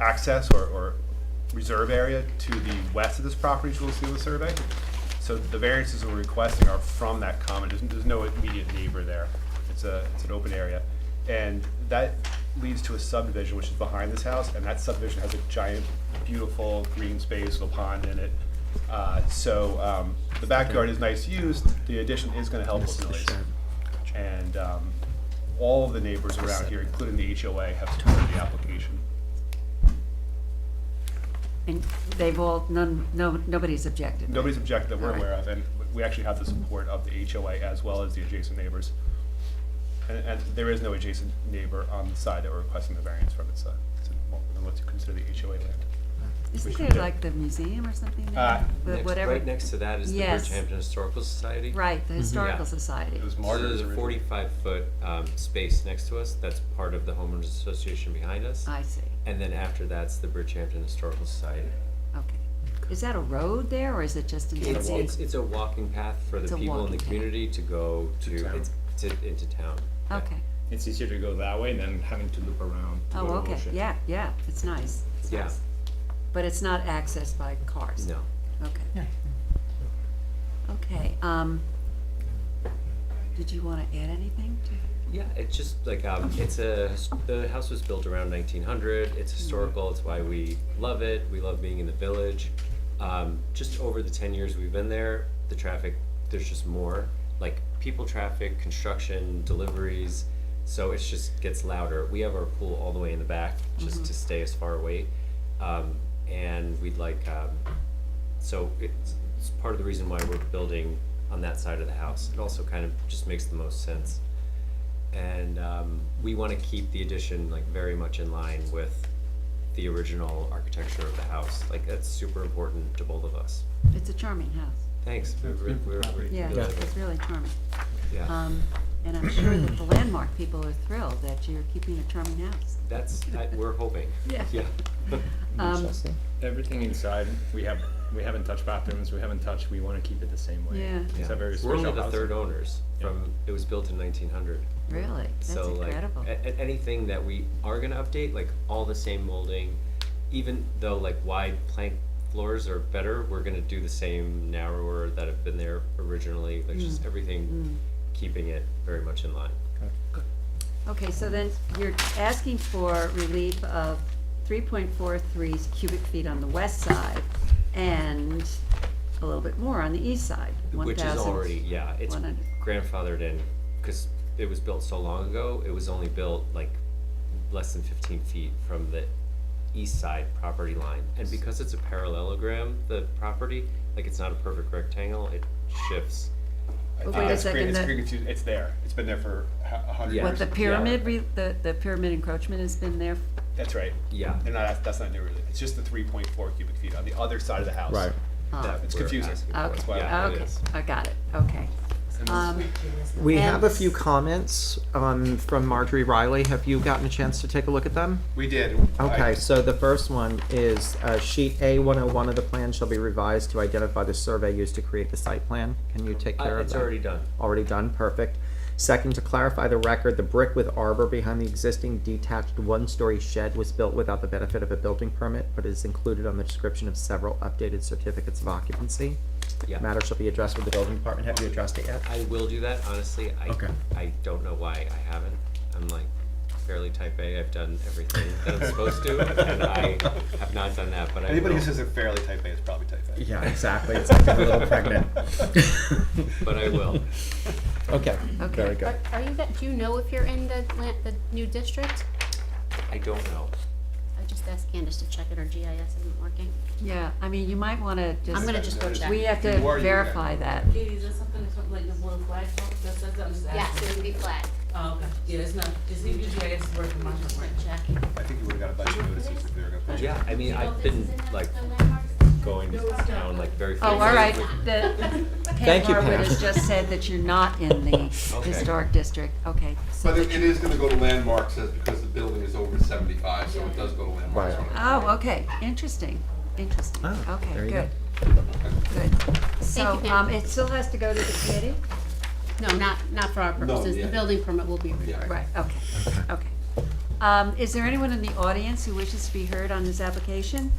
access or reserve area to the west of this property, as you'll see on the survey. So the variances we're requesting are from that common, there's no immediate neighbor there. It's an open area. And that leads to a subdivision which is behind this house, and that subdivision has a giant, beautiful green space with a pond in it. So the backyard is nice used, the addition is gonna help with noise. And all of the neighbors around here, including the HOA, have supported the application. And they've all, nobody's objected. Nobody's objected that we're All right. aware of, and we actually have the support of the HOA as well as the adjacent neighbors. And there is no adjacent neighbor on the side that we're requesting the variance from, it's unless you consider the HOA land. Isn't Which there we do. like the museum or something there? But whatever. Right next to that is the Yes. Bridgehampton Historical Society. Right, the Historical Yeah. Society. It was So martyrs there's a originally. 45-foot space next to us, that's part of the homeowners association behind us. I see, And then after that's the Bridgehampton Historical Society. okay. Is that a road there, or is it just an? It's a walking path for It's the a people in the walking path. community to go To town. into town. Yeah. Okay, It's easier to go that way than having to loop around to oh, go to okay, Ocean. yeah, it's nice. It's Yeah. nice. But it's not accessed by cars? No. Okay. Okay, did you wanna add anything to? Yeah, it's just like, the house was built around 1900, it's historical, it's why we love it, we love being in the village. Just over the 10 years we've been there, the traffic, there's just more, like people traffic, construction, deliveries, so it just gets louder. We have our pool all the way in the back, just to stay as far away. And we'd like, so it's part of the reason why we're building on that side of the house. It also kind of just makes the most sense. And we want to keep the addition like very much in line with the original architecture of the house. Like that's super important to both of us. It's a charming house. Thanks. We're Yeah, really- it's really charming. Yeah. And I'm sure that the landmark people are thrilled that you're keeping a charming house. We're hoping. Yeah. Yeah. Everything inside, we haven't touched bathrooms, we want to keep it the same way. Yeah. It's a very We're special only the house. third owners Yeah. it was built in 1900. Really? That's So like, incredible. anything that we are gonna update, like all the same molding, even though like wide plank floors are better, we're gonna do the same narrower that have been there originally, like just everything, keeping it very much in line. Okay, so then you're asking for relief of 3.43 cubic feet on the west side and a little bit more on the east side, 1,000. Which is already, yeah, it's 100. grandfathered in, because it was built so long ago, it was only built like less than 15 feet from the east side property line. And because it's a parallelogram, the property, like it's not a perfect rectangle, it shifts. But wait a second, It's there. It's been there for 100 years. What, the pyramid, the pyramid encroachment has been there? That's right. Yeah. That's not new really. It's just the 3.4 cubic feet on the other side of the house. Right. It's confusing. That's why Okay, I got it, okay. We have a And- few comments from Marjorie Riley. Have you gotten a chance to take a look at them? We did. Okay, so the first one is sheet A101 of the plan shall be revised to identify the survey used to create the site plan. Can you take care of It's that? already done. Already done, perfect. Second, to clarify the record, the brick with arbor behind the existing detached one-story shed was built without the benefit of a building permit, but is included on the description of several updated certificates of occupancy. Yeah. Matter shall be addressed with the building department. Have you addressed it yet? I will do that, honestly. Okay. I don't know why I haven't. I'm like fairly type A. I've done everything that I'm supposed to, and I have not done that, but I Anybody will. who says they're fairly type A is probably type A. Yeah, exactly. It's like I'm a little pregnant. But I will. Okay, Okay. very good. Are you, do you know if you're in the new district? I don't know. I just asked Candace to check it, our GIS isn't working. Yeah, I mean, you might wanna just. I'm gonna just go check. We have to You are, you verify that. Katie, is there something like the blue flag that says that? I'm just Yes, asking. it would be flagged. Oh, okay. Yeah, it's not, it's usually I just work for my Just work. check. I think you would've got a bunch of notices if they were gonna put you. Yeah, I mean, I've been like going to town like very Oh, all frequently. right, Pam Thank you, Harwood Pam. has just said that you're not in the historic district, okay. So But that it is gonna go to landmarks because the building is over 75, so it does go to landmarks. Right. Oh, okay, interesting, interesting, Oh, okay, there you good, go. good. So, you, Pam. it still has to go to the committee? No, not for our purposes. yeah. The building permit will be Yeah. required. Right, okay, okay. Is there anyone in the audience who wishes to be heard on this application?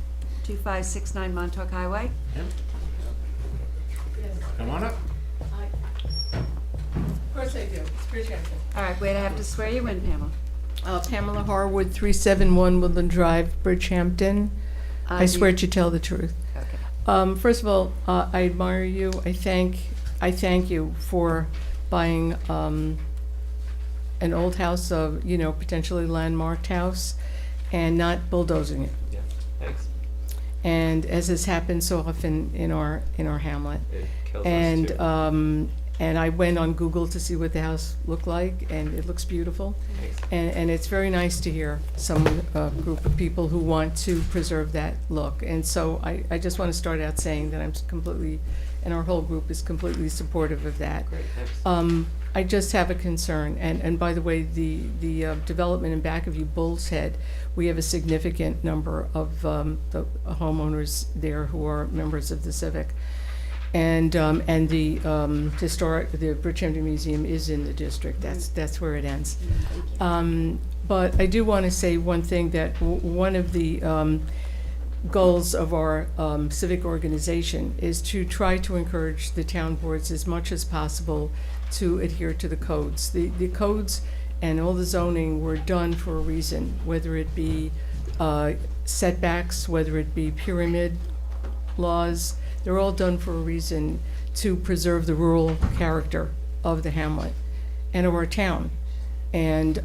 2569 Montauk Highway? Come on up. Of course I do, appreciate it. All right, wait, I have to swear you in, Pamela. Pamela Harwood, 371 Woodland Drive, Bridgehampton. I swear to tell the truth. Okay. First of all, I admire you. I thank you for buying an old house, of potentially landmarked house, and not bulldozing it. Yeah, thanks. And as has happened so often in our hamlet. It kills us too. And I went on Google to see what the house looked like, and it looks beautiful. Thanks. And it's very nice to hear some group of people who want to preserve that look. And so I just want to start out saying that I'm completely, and our whole group is completely supportive of that. Great, thanks. I just have a concern, and by the way, the development in back of you, Bull's Head, we have a significant number of the homeowners there who are members of the Civic. And the Bridgehampton Museum is in the district. That's where it ends. But I do want to say one thing, that one of the goals of our civic organization is to try to encourage the town boards as much as possible to adhere to the codes. The codes and all the zoning were done for a reason, whether it be setbacks, whether it be pyramid laws. They're all done for a reason, to preserve the rural character of the hamlet and of our town, and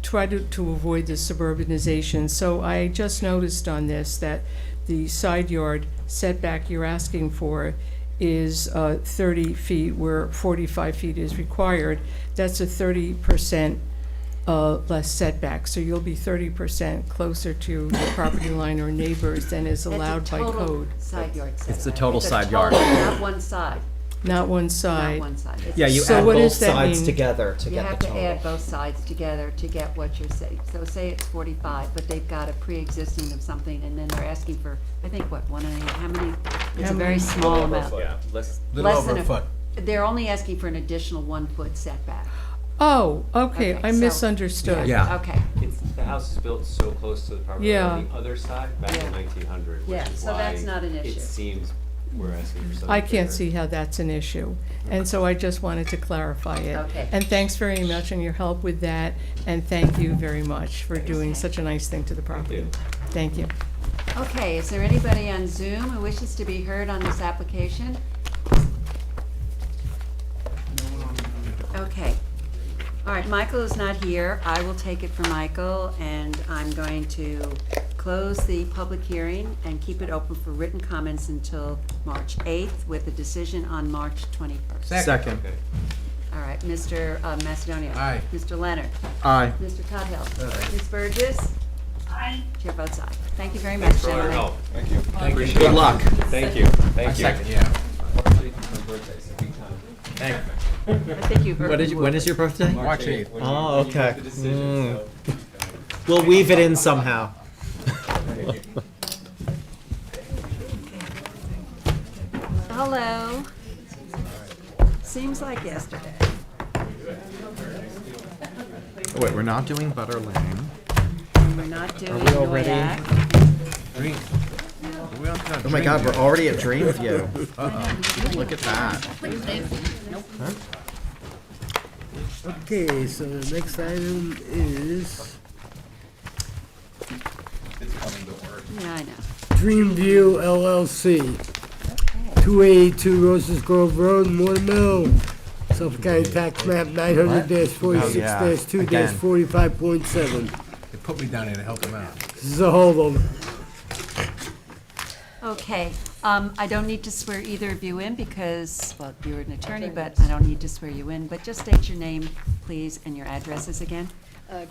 try to avoid the suburbanization. So I just noticed on this that the side yard setback you're asking for is 30 feet where 45 feet is required. That's a 30% less setback, so you'll be 30% closer to the property line or neighbors than is allowed by code. Side yard setback. It's the total It's a side yard. total, not one side. Not one side. Not one side. It's- Yeah, you So add what both does that sides mean? together to You get have the to total. add both sides together to get what you're saying. So say it's 45, but they've got a pre-existing of something, and then they're asking for, I think, what, 1.5, how many? It's How a very many? small amount. Yeah, less. Little Less over than a foot. They're only asking for an additional 1 foot setback. Oh, okay, Okay, I so- misunderstood. Yeah. Okay. The house is built so close to the property Yeah. on the other side back Yeah. in 1900, which Yeah, is so that's why not an issue. it seems we're asking for something I can't bigger. see how that's an issue, and so I just wanted to clarify it. Okay. And thanks very much on your help with that, and thank you very much for doing Okay. such a nice thing to the property. you. Thank you. Okay, is there anybody on Zoom who wishes to be heard on this application? Okay. All right, Michael is not here. I will take it for Michael, and I'm going to close the public hearing and keep it open for written comments until March 8th with a decision on March 21st. Second. All right, Mr. Macedonia. Aye. Mr. Leonard. Aye. Mr. Cothill. Aye. Ms. Burgess. Aye. Chair votes aye. Thank you very much, Thanks for all your gentlemen. help. Thank you. Appreciate Good it. luck. Thank you, thank you. Yeah. I think you've heard. When is your birthday? March 8th. Oh, okay. We'll weave it in somehow. Hello. Seems like yesterday. Wait, we're not doing Butter Lane. We're not doing we already- Noyak. Dream. We on to Oh my God, we're Dreamview. already at Dreamview. Uh-oh. Look at that. Okay, so the next item is Yeah, I know. Dreamview LLC, 282 Roses Grove Road, Mortimer, Suffolk County Tax Map 900-46-2-45.7. They put me down here to help them out. This is a hold'em. Okay, I don't need to swear either of you in because, well, you're an attorney, but I don't need to swear you in. But just state your name, please, and your addresses again.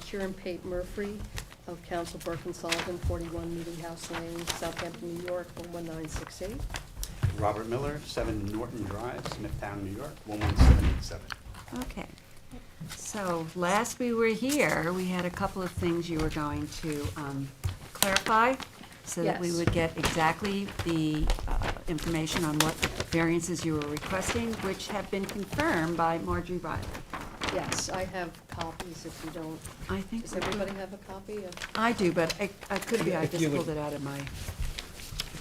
Kieran Pate Murphy of Council Burke and Sullivan, 41 Meeting House Lane, Southampton, New York, 11968. Robert Miller, 7 Norton Drive, Smithtown, New York, 11787. Okay. So last we were here, we had a couple of things you were going to clarify so that we Yes. would get exactly the information on what variances you were requesting, which have been confirmed by Marjorie Riley. Yes, I have copies if you don't. I think Does we do. everybody have a copy of? I do, but I could be, I If just you would- pulled it out of my,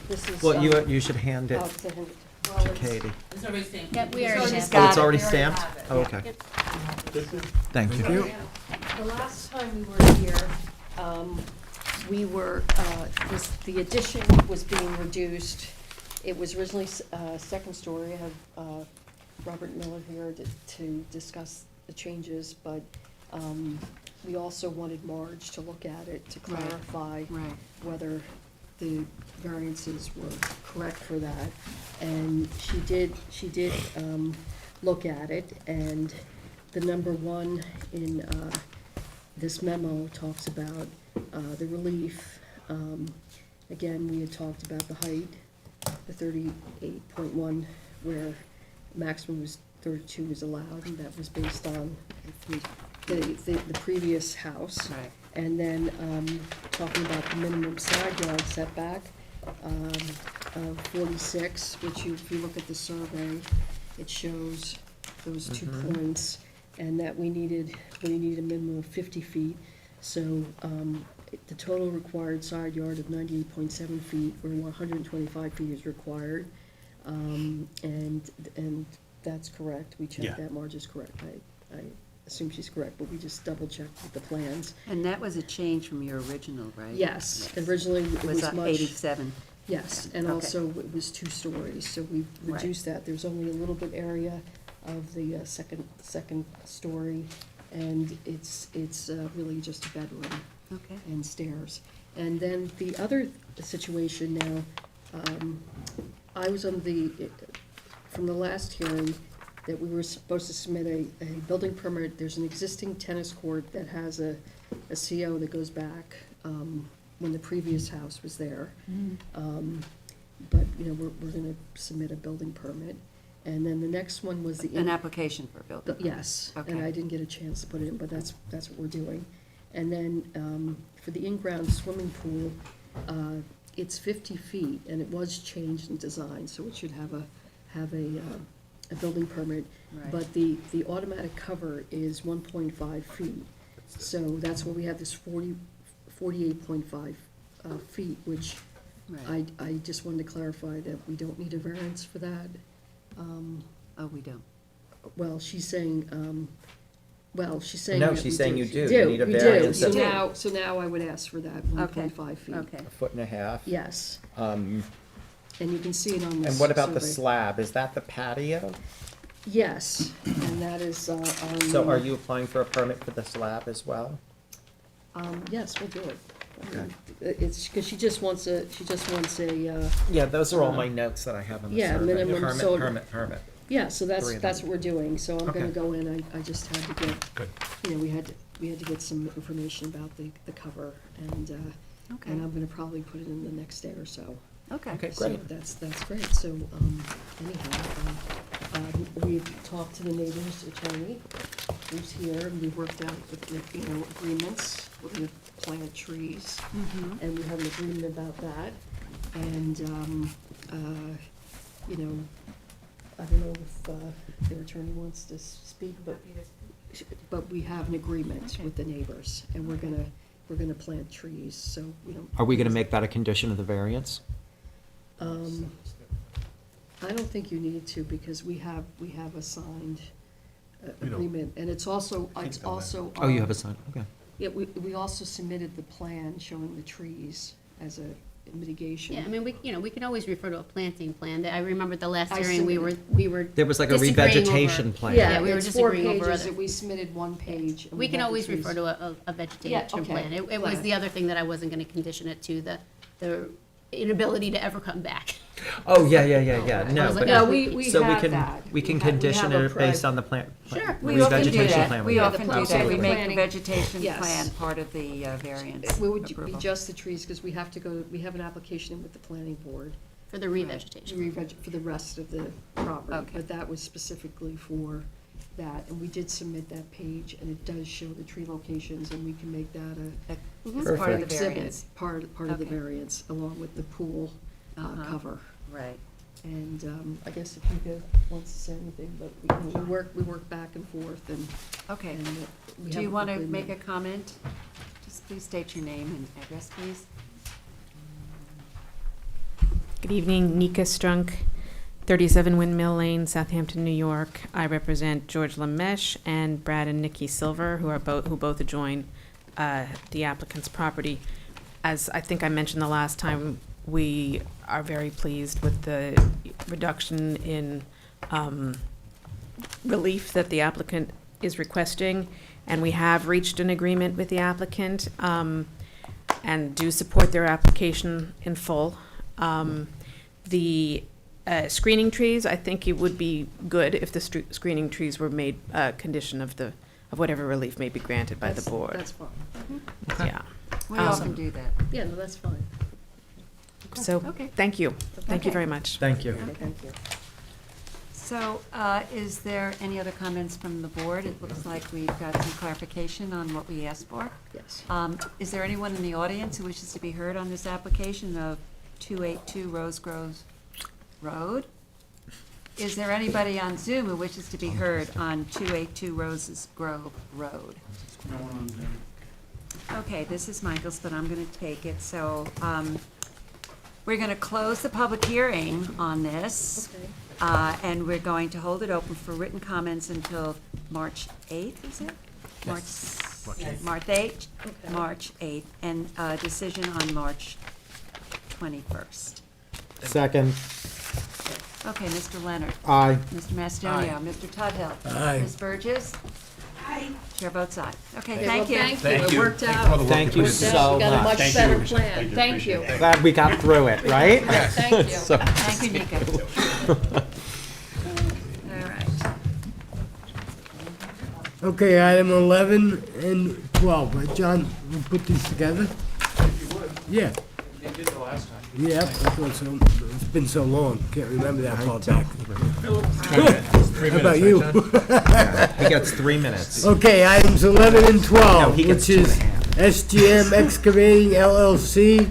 This is. Well, you should hand it Oh, to him. to Katie. It's already stamped. Yep, we It's already already have Oh, it's it. already We already stamped? have it. Oh, okay. Thank you. The last time we were here, we were, the addition was being reduced. It was originally second story. I have Robert Miller here to discuss the changes, but we also wanted Marge to look at it to Right. clarify right. whether the variances were correct for that. And she did look at it, and the number one in this memo talks about the relief. Again, we had talked about the height, the 38.1, where maximum was 32 was allowed, and that was based on the previous house. Right. And then talking about the minimum side yard setback of 46, which if you look at the survey, it shows those 2 points, and that we needed a minimum of 50 feet. So the total required side yard of 98.7 feet, where 125 feet is required. And that's correct. We Yeah. checked that. Marge is correct. I assume she's correct, but we just double checked with the plans. And that was a change from your original, right? Yes, originally it was much. 87. Yes, and Okay. also it was 2 stories, so we Right. reduced that. There's only a little bit area of the second story, and it's really just a bedroom Okay. and stairs. And then the other situation now, I was on from the last hearing, that we were supposed to submit a building permit. There's an existing tennis court that has a CO that goes back when the previous house was there. But, we're gonna submit a building permit. And then the next one was the. An application for a building. Yes, and Okay. I didn't get a chance to put it in, but that's what we're doing. And then, for the in-ground swimming pool, it's 50 feet, and it was changed in design, so it should have a building permit. Right. But the automatic cover is 1.5 feet. So that's where we have this 48.5 feet, which Right. I just wanted to clarify that we don't need a variance for that. Oh, we don't. Well, she's saying, Well, she's saying No, that she's we saying you do. do. You need a We do. variance So of- now I would ask for that 1.5 feet. Okay. A foot and a half. Yes, Um, and you can see it on this and what about the survey. slab? Is that the patio? Yes, and that is, on. So are you applying for a permit for the slab as well? Yes, we'll do it. Okay. It's, because she just wants a, Yeah, those are all my notes that I have on the yeah, survey. minimum Permit, solar. permit. Yeah, so Three that's, of that's them. what we're doing, so I'm gonna Okay. go in, I just had to get, Good. you know, we had to get some information about the cover, and, Okay. and I'm gonna probably put it in the next day or so. Okay. Okay, So great. that's great, so, anyhow, we've talked to the neighbor's attorney, who's here, and we've worked out, you know, agreements, we're gonna plant trees, Mhm. and we have an agreement about that, and, you know, I don't know if, their attorney wants to speak, but we have an agreement with the neighbors, and we're gonna plant trees, so we don't. Are we gonna make that a condition of the variance? I don't think you need to, because we have a signed We don't- agreement, and it's also, think so, man. Oh, you have a sign, okay. Yeah, we also submitted the plan showing the trees as a mitigation. Yeah, I mean, we can always refer to a planting plan. I remember the last I hearing, we were There was like a disagreeing revegetation over- plan. Yeah, we were it's 4 disagreeing over pages, other. and we submitted 1 page. and We can have the always trees. refer to a Yeah, vegetation okay, plan. It was fine. the other thing that I wasn't gonna condition it to, the inability to ever come back. Oh, yeah, I no, was like, but, no, we so have we that. can We have- we condition have a it based pri- on the plan. Sure. We often do revegetation that. plan We we have. often do that. We Absolutely. make a Planning. vegetation Yes. plan part of the variance It would be approval. just the trees, because we have to go, we have an application with the planning board. For the revegetation. For the rest of the property. Okay. But that was specifically for that, and we did submit that page, and it does show the tree locations, and we can make that It's part of the exhibit, variance. part of the Okay. variance, along with the pool Uh-huh. cover. Right. And I guess if you could, wants to say anything, but we work back and forth, and. Okay. and we Do have you want to agreement. make a comment? Just please state your name and address, please. Good evening, Nika Strunk, 37 Windmill Lane, Southampton, New York. I represent George Lamesh and Brad and Nikki Silver, who both adjoin the applicant's property. As I think I mentioned the last time, we are very pleased with the reduction in relief that the applicant is requesting, and we have reached an agreement with the applicant and do support their application in full. The screening trees, I think it would be good if the screening trees were made a condition of whatever relief may be granted by the board. That's fine. Yeah. We often do that. Yeah, no, that's fine. So, Okay. thank you. Thank you Okay. very much. Thank you. Okay, thank you. So, is there any other comments from the board? It looks like we've got some clarification on what we asked for. Yes. Is there anyone in the audience who wishes to be heard on this application of 282 Rose Grove Road? Is there anybody on Zoom who wishes to be heard on 282 Roses Grove Road? Okay, this is Michael's, but I'm going to take it. So we're going to close the public hearing on this. Okay. And we're going to hold it open for written comments until March 8th, is it? March 8th, Okay. March 8th, and a decision on March 21st. Second. Okay, Mr. Leonard. Aye. Mr. Mastonio. Mr. Tudhill. Aye. Ms. Burgess. Aye. Chair votes aye. Okay, Okay, thank well, you. Thank you. It worked out. Thank you Worked out. so We got a much. much better plan. Thank you. Glad we got through it, right? Thank you. So- Thank you, Nika. All right. Okay, item 11 and 12, right, John? We'll put these together? Yeah. You did the last time. Yeah, I thought so. It's been so long, can't remember that far back. How about you? He gets 3 minutes. Okay, items 11 and 12, No, he gets which is 2.5. SGM Excavating LLC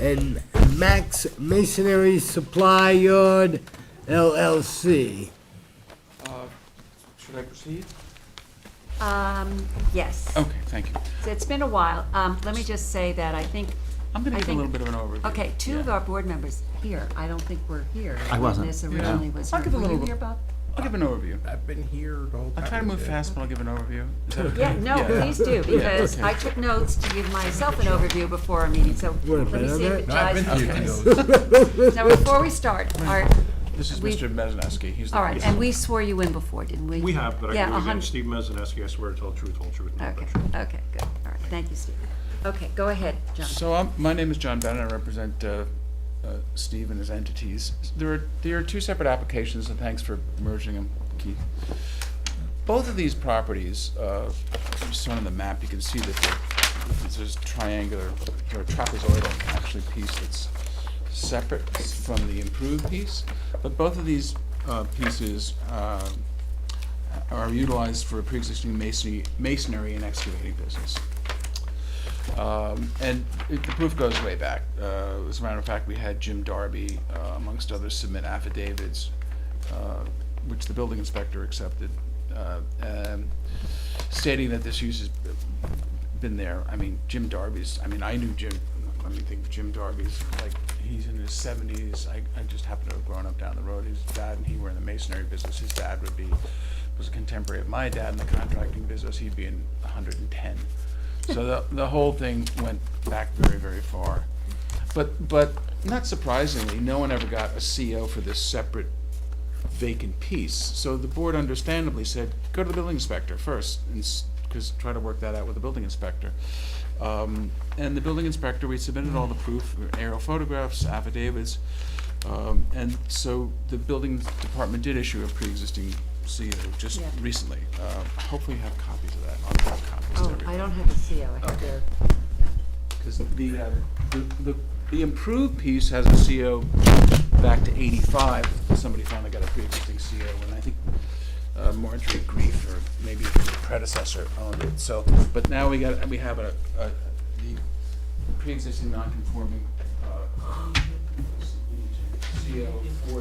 and Max Masonry Supply Yard LLC. Should I proceed? Yes. Okay, thank you. So it's been a while. Let me just say that I think. I'm gonna I give a think- little bit of an overview. Okay, two of our board members here, I don't think were here. I wasn't. When this originally was. I'll give a Were you little- here, Bob? I'll give an overview. I've been here the whole time. I'll try to move fast, but I'll give an overview. Is that okay? Yeah, no, please do, because I took notes to give myself an overview before our meeting, so let me see if it No, I've been ties. here to Now, before we start, This is we- Mr. Mezeneski. He's the all right, police and we swore you in before, didn't we? We have, but I Yeah, can do it again. 100 Steve Mezeneski, I swear to tell the truth, whole truth, and nothing Okay, but the truth. okay, good, all right, thank you, Steve. Okay, go ahead, John. So my name is John Bennett. I represent Steve and his entities. There are two separate applications, and thanks for merging them, Keith. Both of these properties, shown on the map, you can see that there's this triangular or trapezoidal actually piece that's separate from the improved piece. But both of these pieces are utilized for a pre-existing masonry and excavating business. And the proof goes way back. As a matter of fact, we had Jim Darby, amongst others, submit affidavits, which the building inspector accepted, stating that this use has been there. I mean, Jim Darby's, I mean, I knew Jim, let me think, Jim Darby's, like, he's in his 70s. I just happened to have grown up down the road. His dad and he were in the masonry business. His dad was a contemporary of my dad in the contracting business. He'd be in 110. So the whole thing went back very, very far. But not surprisingly, no one ever got a CO for this separate vacant piece. So the board understandably said, go to the building inspector first, because try to work that out with the building inspector. And the building inspector, we submitted all the proof, aerial photographs, affidavits, and so the building department did issue a pre-existing CO just recently. Hopefully you have copies of that. I'll have copies to everybody. I don't have a CO, I have the, Because the improved piece has a CO back to 85. Somebody finally got a pre-existing CO, and I think Marjorie Grief, or maybe the predecessor, owned it. So, but now we have the pre-existing non-conforming CO for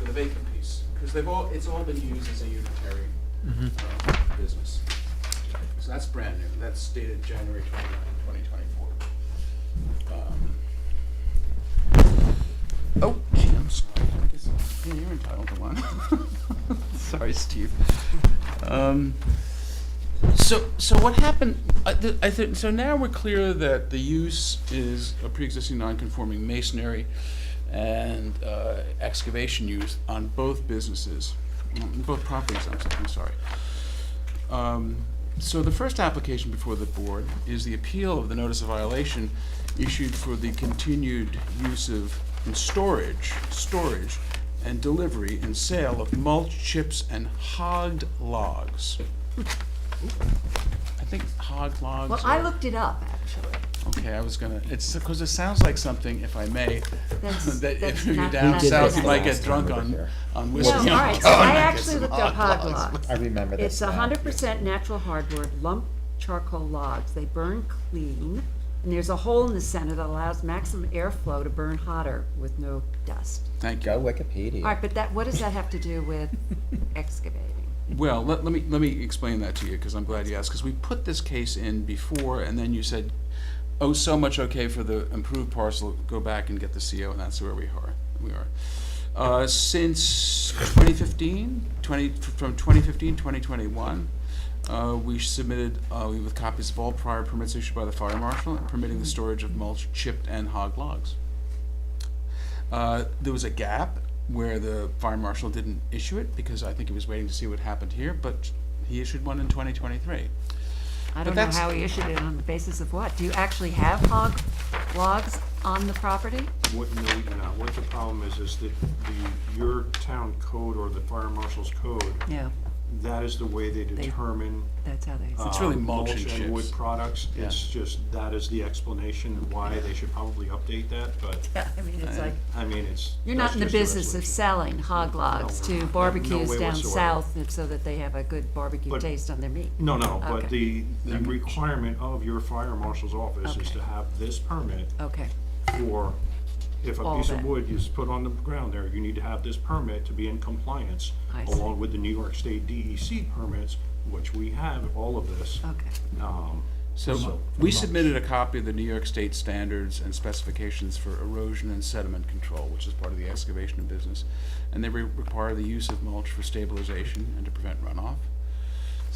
the vacant piece, because it's all been used as a unitary business. So that's brand new. That's dated January 29, 2024. Oh, gee, I'm sorry. I guess, yeah, you're entitled to one. Sorry, Steve. So what happened? I think so. Now we're clear that the use is a pre-existing non-conforming masonry and excavation use on both businesses, both properties. I'm sorry. So the first application before the board is the appeal of the notice of violation issued for the continued use of and storage and delivery and sale of mulch, chips, and hogged logs. I think hogged logs. well, I looked it up, actually. Okay, I was gonna, it's because it sounds like something, if I may, That's- that that's if you're not- down not south, you nice. might get drunk on No, whiskey. all right, so I actually looked up hog logs. I remember this It's now. 100% natural hardwood, lump charcoal logs. They burn clean, and there's a hole in the center that allows maximum airflow to burn hotter with no dust. Thank you. Go Wikipedia. All right, but what does that have to do with excavating? Well, let me explain that to you, because I'm glad you asked, because we put this case in before, and then you said, oh, so much okay for the improved parcel, go back and get the CO, and that's where we are. Since 2015, from 2015, 2021, we submitted with copies of all prior permits issued by the fire marshal permitting the storage of mulch, chipped, and hog logs. There was a gap where the fire marshal didn't issue it because I think he was waiting to see what happened here, but he issued one in 2023. I don't know how he issued it on the basis of what? Do you actually have hog logs on the property? What, no, we do not. What the problem is that your town code or the fire marshal's code, Yeah. that is the way they determine. That's how they. It's really mulch and chips. wood products. Yeah. It's just, that is the explanation why they should probably update that, but. Yeah, I mean, it's like. I mean, it's. You're not in the that's just business of resolution. selling hog logs No, to no barbecues way down whatsoever. south so that they have a good barbecue But- taste on their meat. No, but Okay. the requirement of your fire marshal's office is Okay. to have this permit Okay, for, if a All piece that. of wood is put on the ground there, you need to have this permit to be in compliance, I see. along with the New York State DEC permits, which we have all of this. okay. So we submitted a copy of the New York State standards and specifications for erosion and sediment control, which is part of the excavation business. And they require the use of mulch for stabilization and to prevent runoff.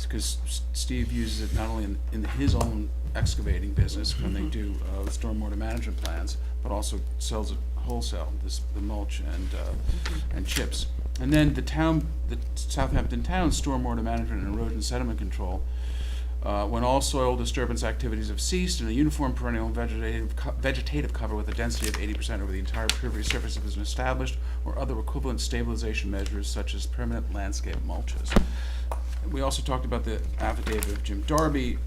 Because Steve uses it not only in his own excavating business when they do stormwater management plans, but also sells it wholesale, the mulch and chips. And then the Southampton Town Stormwater Management and Erosion Sediment Control, when all soil disturbance activities have ceased and a uniform perennial vegetative cover with a density of 80% over the entire pervious surface has been established, or other equivalent stabilization measures such as permanent landscape mulches. We also talked about the affidavit of Jim Darby,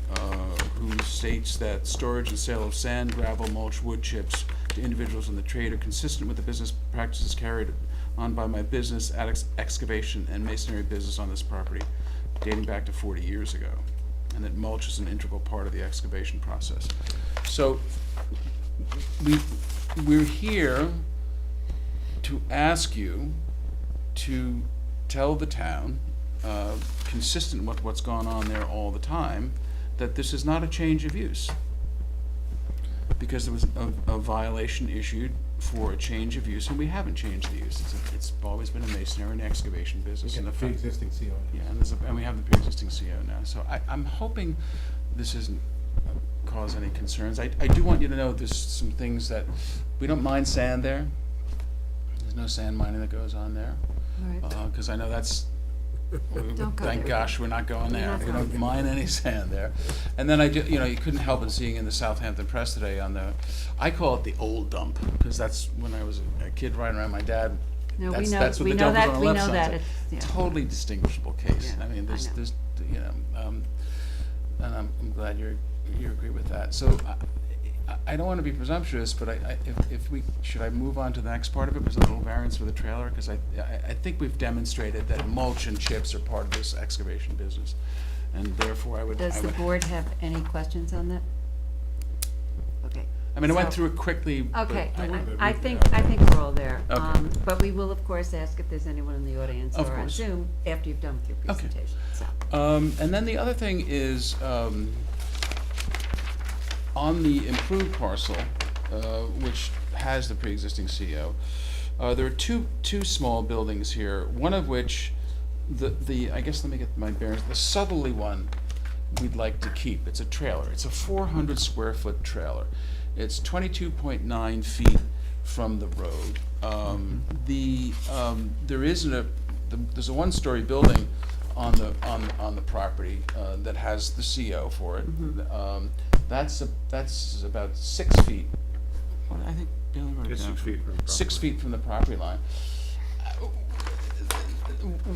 who states that storage and sale of sand, gravel, mulch, wood chips to individuals in the trade are consistent with the business practices carried on by my business, excavation and masonry business on this property, dating back to 40 years ago, and that mulch is an integral part of the excavation process. So we're here to ask you to tell the town, consistent with what's gone on there all the time, that this is not a change of use. Because there was a violation issued for a change of use, and we haven't changed the use. It's always been a masonry and excavation business. And the pre-existing CO. Yeah, and we have the pre-existing CO now. So I'm hoping this isn't cause any concerns. I do want you to know there's some things that, we don't mind sand there. There's no sand mining that goes on there. Right. Because I know that's, Don't go thank there. gosh, we're not going there. We're not We don't going mine any sand there. And then you couldn't help but seeing in the Southampton Press today I call it the old dump, because that's when I was a kid riding around my dad. No, That's we know, what we the know dump was that, on the we left know side. that, So it's, yeah. totally distinguishable case. Yeah, I mean, I know. there's, and I'm glad you agree with that. So I don't want to be presumptuous, but should I move on to the next part of it, was a little variance for the trailer? Because I think we've demonstrated that mulch and chips are part of this excavation business, and therefore I would. Does the board have any questions on that? Okay. I mean, I went So- through it quickly. but Okay, I I think we're all there. Okay. But we will, of course, ask if there's anyone in the audience Of or on course. Zoom after you've done with your Okay. presentation, so. And then the other thing is, on the improved parcel, which has the pre-existing CO, there are two small buildings here, one of which, I guess let me get my bearings, the southerly one we'd like to keep. It's a trailer. It's a 400 square foot trailer. It's 22.9 feet from the road. There's a one-story building on the property that has the CO for it. That's about 6 feet. What, I think Billy wrote it It's down. 6 feet from the property 6 feet from the property line.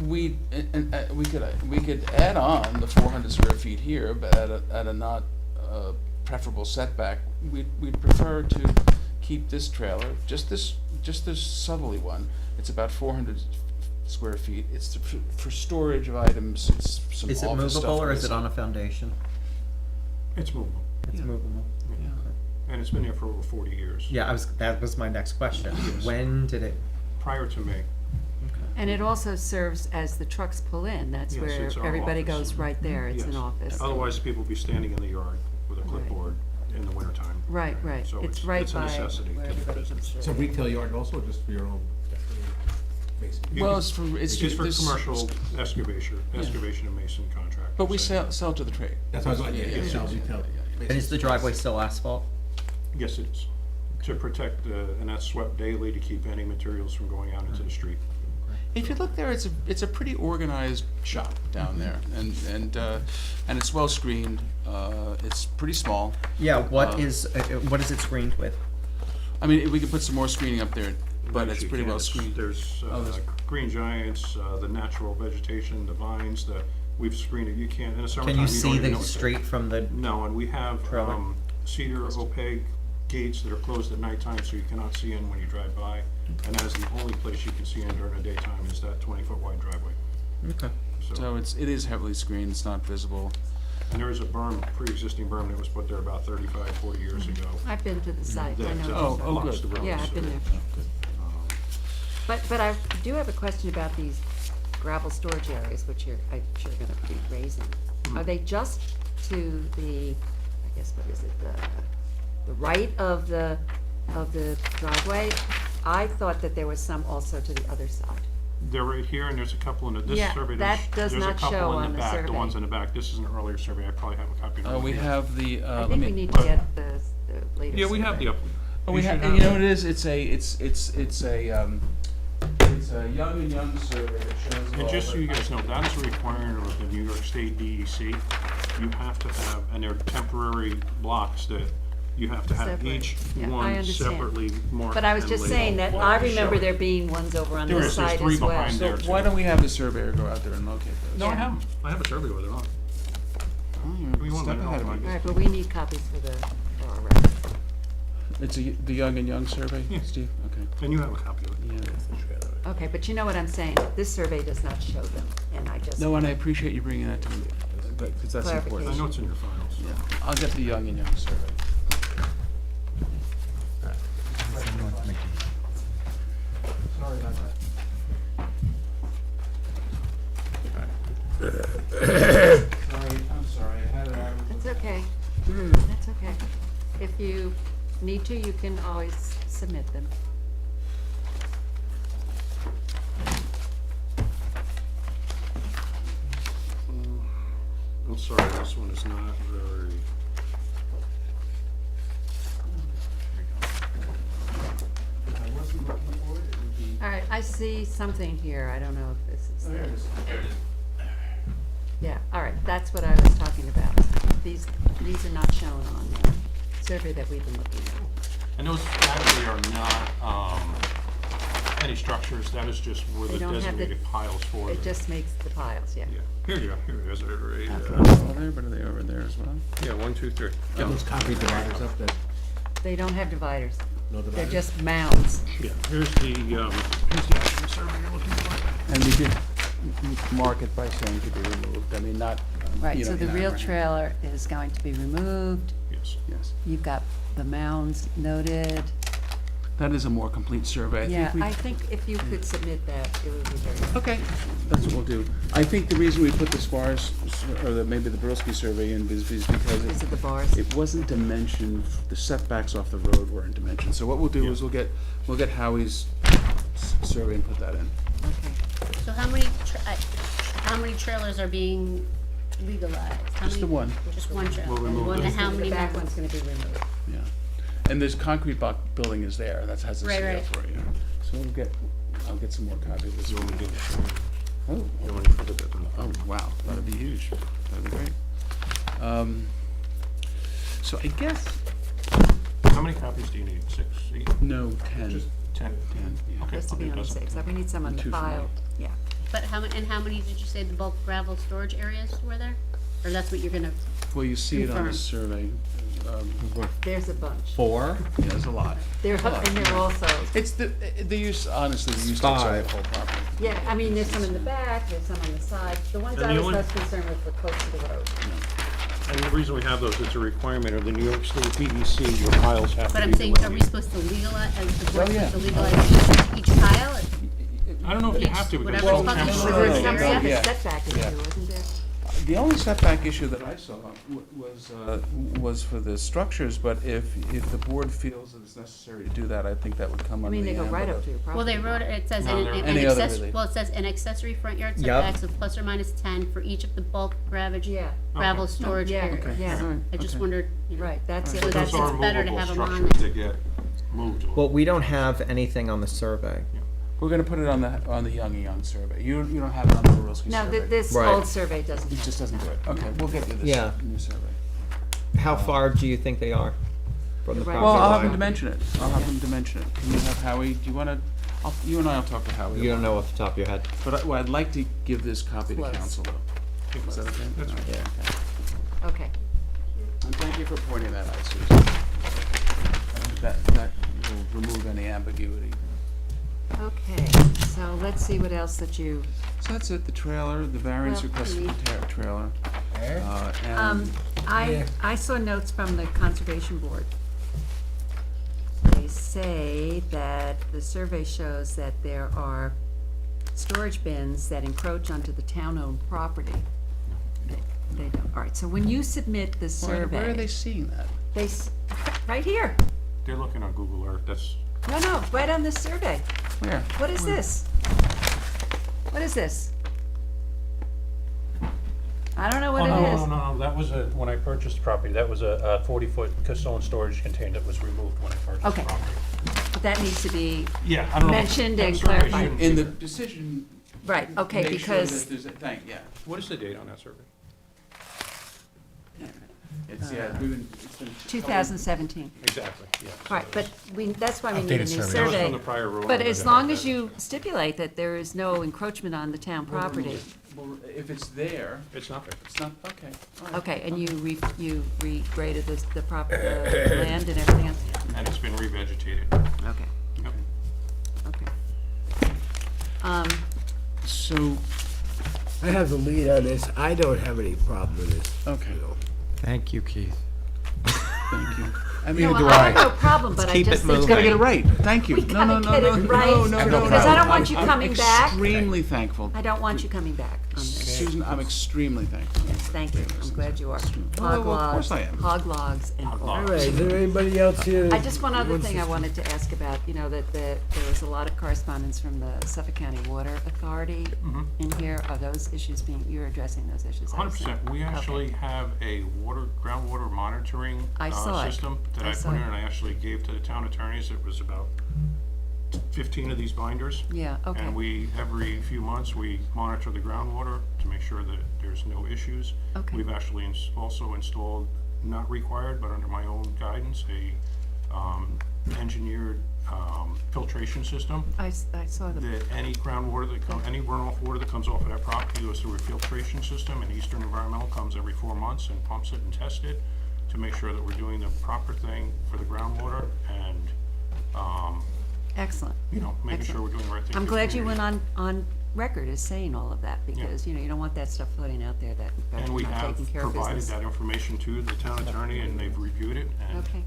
We could add on the 400 square feet here, but at a not preferable setback. We'd prefer to keep this trailer, just this southerly one. It's about 400 square feet. It's for storage of items. It's some Is it office stuff movable or is it inside. on a foundation? It's movable. It's movable. Yeah. And it's been there for over 40 years. Yeah, that was my next question. Yes. When did it? Prior to me. And it also serves as the trucks pull in, that's Yes, where it's our everybody office. goes right there, it's an Yes. office. Otherwise, people would be standing in the yard with a clipboard in the wintertime. Right, So it's right it's a by necessity where to the everybody business. comes It's a retail yard also, or just for your own? Well, it's for It's just for this- commercial excavation and mason contractors. But we sell to the trade. That's what I was like, yeah, Yes, sell yes. retail. And is the driveway still asphalt? Yes, it is. To protect, and that's swept daily to keep any materials from going out into the street. If you look there, it's a pretty organized shop down there, and it's well screened. It's pretty small. Yeah, what is it screened with? I mean, we could put some more screening up there, but Yes, it's you pretty can. well It's- screened. There's green giants, the natural vegetation, the vines, we've screened it. You can't, in the summertime, Can you don't see even the know it's there. street from the? No, and we have trailer? cedar opaque gates that are closed at nighttime, so you cannot see in when you drive by. And that is the only place you can see in during the daytime is that 20-foot wide driveway. Okay. So it is heavily screened. It's not visible. And there is a berm, pre-existing berm that was put there about 35, 40 years ago. I've been to the site, I that, know. blocks the road, Yeah, I've so- been there. But I do have a question about these gravel storage areas, which I'm sure gonna be raising. Are they just to the guess, what is it, the right of the driveway. I thought that there was some also to the other side. They're right here, and there's a couple in this Yeah, survey. that There's does a not couple show in on the back. The survey. ones in the back, this is an earlier survey, I probably have a copy of it. We have the, I let think me. we need to get the latest. Yeah, we have survey. the, Oh, we have, you know what it is, it's a young and young survey that shows all and just so the- you guys know, that is a requirement of the New York State DEC. You have to have, and they're temporary blocks that you have to have Separate. each Yeah, I one understand. separately marked. But I was and just labeled. saying that I remember there being ones over on There this is, there's side three as well. behind there. So why don't we have the surveyor go out there and locate those? No, I Yeah. have, I have a survey with it on. Oh, Give me you're one step minute, ahead of I'll me. find All right, but we need copies for our record. It's the young and young survey, Yeah. Steve? Okay. And you have a copy of it. Yeah. Okay, but you know what I'm saying, this survey does not show them, and I just. No, and I appreciate you bringing that to me, because that's important. I know it's in your files. Yeah, I'll get the young and young survey. Sorry about that. I'm sorry, I had it out. That's okay. That's okay. If you need to, you can always submit them. I'm sorry, this one is not very. If I wasn't looking for it, it would be. All right, I see something here, I don't know if this is. There it is. Yeah, all right, that's what I was talking about. These are not shown on the survey that we've been looking at. And those actually are not, any structures, that is just where They the don't have the- designated piles for It them. just makes the piles, yeah. Yeah, here you go, here it is, they're right, All there, but are they over there as well? yeah, 1, 2, 3. Yeah. Those Concrete dividers up there. They don't have dividers. No They're dividers? just mounds. Yeah, here's the actual survey you're looking for. And we did mark it by saying to be removed, I mean, not, Right, you so know, the you're not real running. trailer is going to be removed. Yes. Yes, You've got the mounds noted. that is a more complete survey. Yeah, we- I think if you could submit that, it would be very good. Okay, that's what we'll do. I think the reason we put the SPARS, or maybe the Brosky survey in is because Is it the bars? it wasn't dimensioned, the setbacks off the road weren't dimensioned. So what we'll do is we'll get Howie's survey and put that in. Okay. So how many trailers are being legalized? How Just the many- one. Just one trailer? We'll remove And this. how The many back more? one's gonna be removed. Yeah. And this concrete block building is there, that has a Right, CO right. for it, yeah. So I'll get some more copies of this. You want me to do this? Oh, You want to put it in the- oh, wow, that'd be huge. That'd be great. So I guess, How many copies do you need? 6, 8? no, 10. Just 10? 10, yeah. Okay, Just to I'll be do on the dozen. safe side. We need some on the Two for file. me. Yeah. But how many did you say the bulk gravel storage areas were there? Or that's what you're gonna, Well, you see it on the Confirm. survey. There's a bunch. 4? Yeah, there's a lot. And they're also, It's the use, honestly, the use takes over the whole property. yeah, I mean, there's some in the back, there's some on the side. The ones And I the was only- most concerned with were close to the road. And the reason we have those, it's a requirement of the New York State DEC, your piles have to be. but I'm saying, are we delineated. supposed to legalize, as the board Oh, yeah. supposed to legalize each tile? I don't know if you have to, because Whatever it's all it's temporary. called. But there's no, some no, kind of yeah. setback issue, Yeah. wasn't there? The only setback issue that I saw was for the structures, but if the board feels that it's necessary to do that, I think that would come I under mean, the they go right ambit up of- to your property. Well, they wrote, it says, No, an they're- Any other access, relief. well, it says an accessory front yard Yep. setbacks of plus or minus 10 for each of the bulk gravel Yeah. gravel storage Yeah, areas. Okay. yeah. All right, I just okay. wondered, you know, Right, that's So it. that's- Those are it's better to movable have 'em on structures there. that get moved. Well, we don't have anything on the survey. We're gonna put it on the Young and Young survey. You don't have it on the Borowski No, survey. this Right. old survey doesn't It have just doesn't do it. Okay, we'll get you this Yeah. new survey. How far do you think they are from the Right. property Well, I'll have line? him dimension it. I'll have him dimension it. Can you have Howie, do you wanna, you and I will talk to Howie. You don't about know it. off the top of your head. But I'd like to give this copy to Close. council though. Is that okay? That's All right, right. okay. Okay. And thank you for pointing that out, Susan. That will remove any ambiguity. Okay, so let's see what else that you, So that's it, the trailer, the variance Well, request for we- the trailer. And I saw notes from the Conservation Board. They say that the survey shows that there are storage bins that encroach onto the town-owned property. They don't. All right, so when you submit the survey. Where are they seeing that? Right here. They're looking on Google Earth, that's, No, right on this survey. Where? What is this? What is this? I don't know what oh, it is. no, that was when I purchased the property, that was a 40-foot Keystone storage container that was removed when I purchased the Okay. property. But that needs to be Yeah, I don't know. mentioned That and survey clarified. shouldn't In be the there. decision. Right, okay, make sure because, that there's a thing, yeah. What is the date on that survey? It's, yeah, it's been. 2017. Exactly, yeah. All right, but that's why we need a Updated new survey. That was survey. from the prior rule. But as long as you stipulate that there is no encroachment on the town property. Well, if it's there, It's not there. it's not, okay. all right. Okay, and you regraded the proper land and everything else? And it's been revegetated. Okay, Yep. okay. So, I have the lead on this. I don't have any problem with this. okay, Thank you, Keith. thank you. I No, mean, I have no problem, but I keep it just think. moving. gotta get it right, thank you. We No, no, gotta no, get no, it no, right, no, no, no. because I don't want you I'm coming back. extremely thankful. I don't want you coming back on this. Susan, I'm extremely thankful. Yes, thank you. I'm glad you are. Oh, Hog well, of course logs, I am. hog logs, and all. All right, is there anybody else here? I just, one other wants thing to- I wanted to ask about, that there was a lot of correspondence from the Suffolk County Water Authority in here. Are those issues you're addressing those issues? I 100%. We assume? actually Okay. have a groundwater monitoring I saw it. system that I I saw put in it. and I actually gave to the town attorneys. It was about 15 of these binders. Yeah, okay. And every few months, we monitor the groundwater to make sure that there's no issues. Okay. We've actually also installed, not required, but under my own guidance, a engineered filtration system. I saw them. That any groundwater any runoff water that comes off of that property goes through a filtration system, and Eastern Environmental comes every 4 months and pumps it and tests it to make sure that we're doing the proper thing for the groundwater and, Excellent. making sure we're doing the right thing. I'm for the glad you community. went on record as saying all of that, because, you don't want that stuff floating out there that in fact And you're we not have taking care of provided business. that information to the town attorney, and they've reviewed it, and Okay.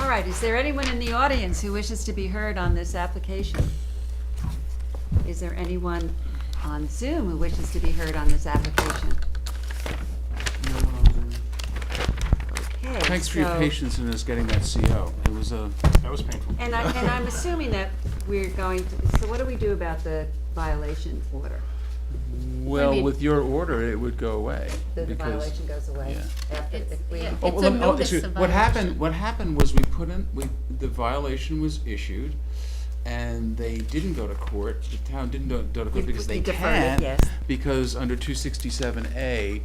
All right, is there anyone in the audience who wishes to be heard on this application? Is there anyone on Zoom who wishes to be heard on this application? Okay. Thanks for your so- patience in us getting that CO. It was a. that was painful. And I'm assuming that we're going to, so what do we do about the violation order? Well, mean- with your order, it would go away. The because- violation goes away after, It's- if we, yeah. Oh, It's well, a let me- notice excuse- of What violation. what happened was the violation was issued, and they didn't go to court, the town didn't go to court because they we deferred it, can't. yes. Because under 267A,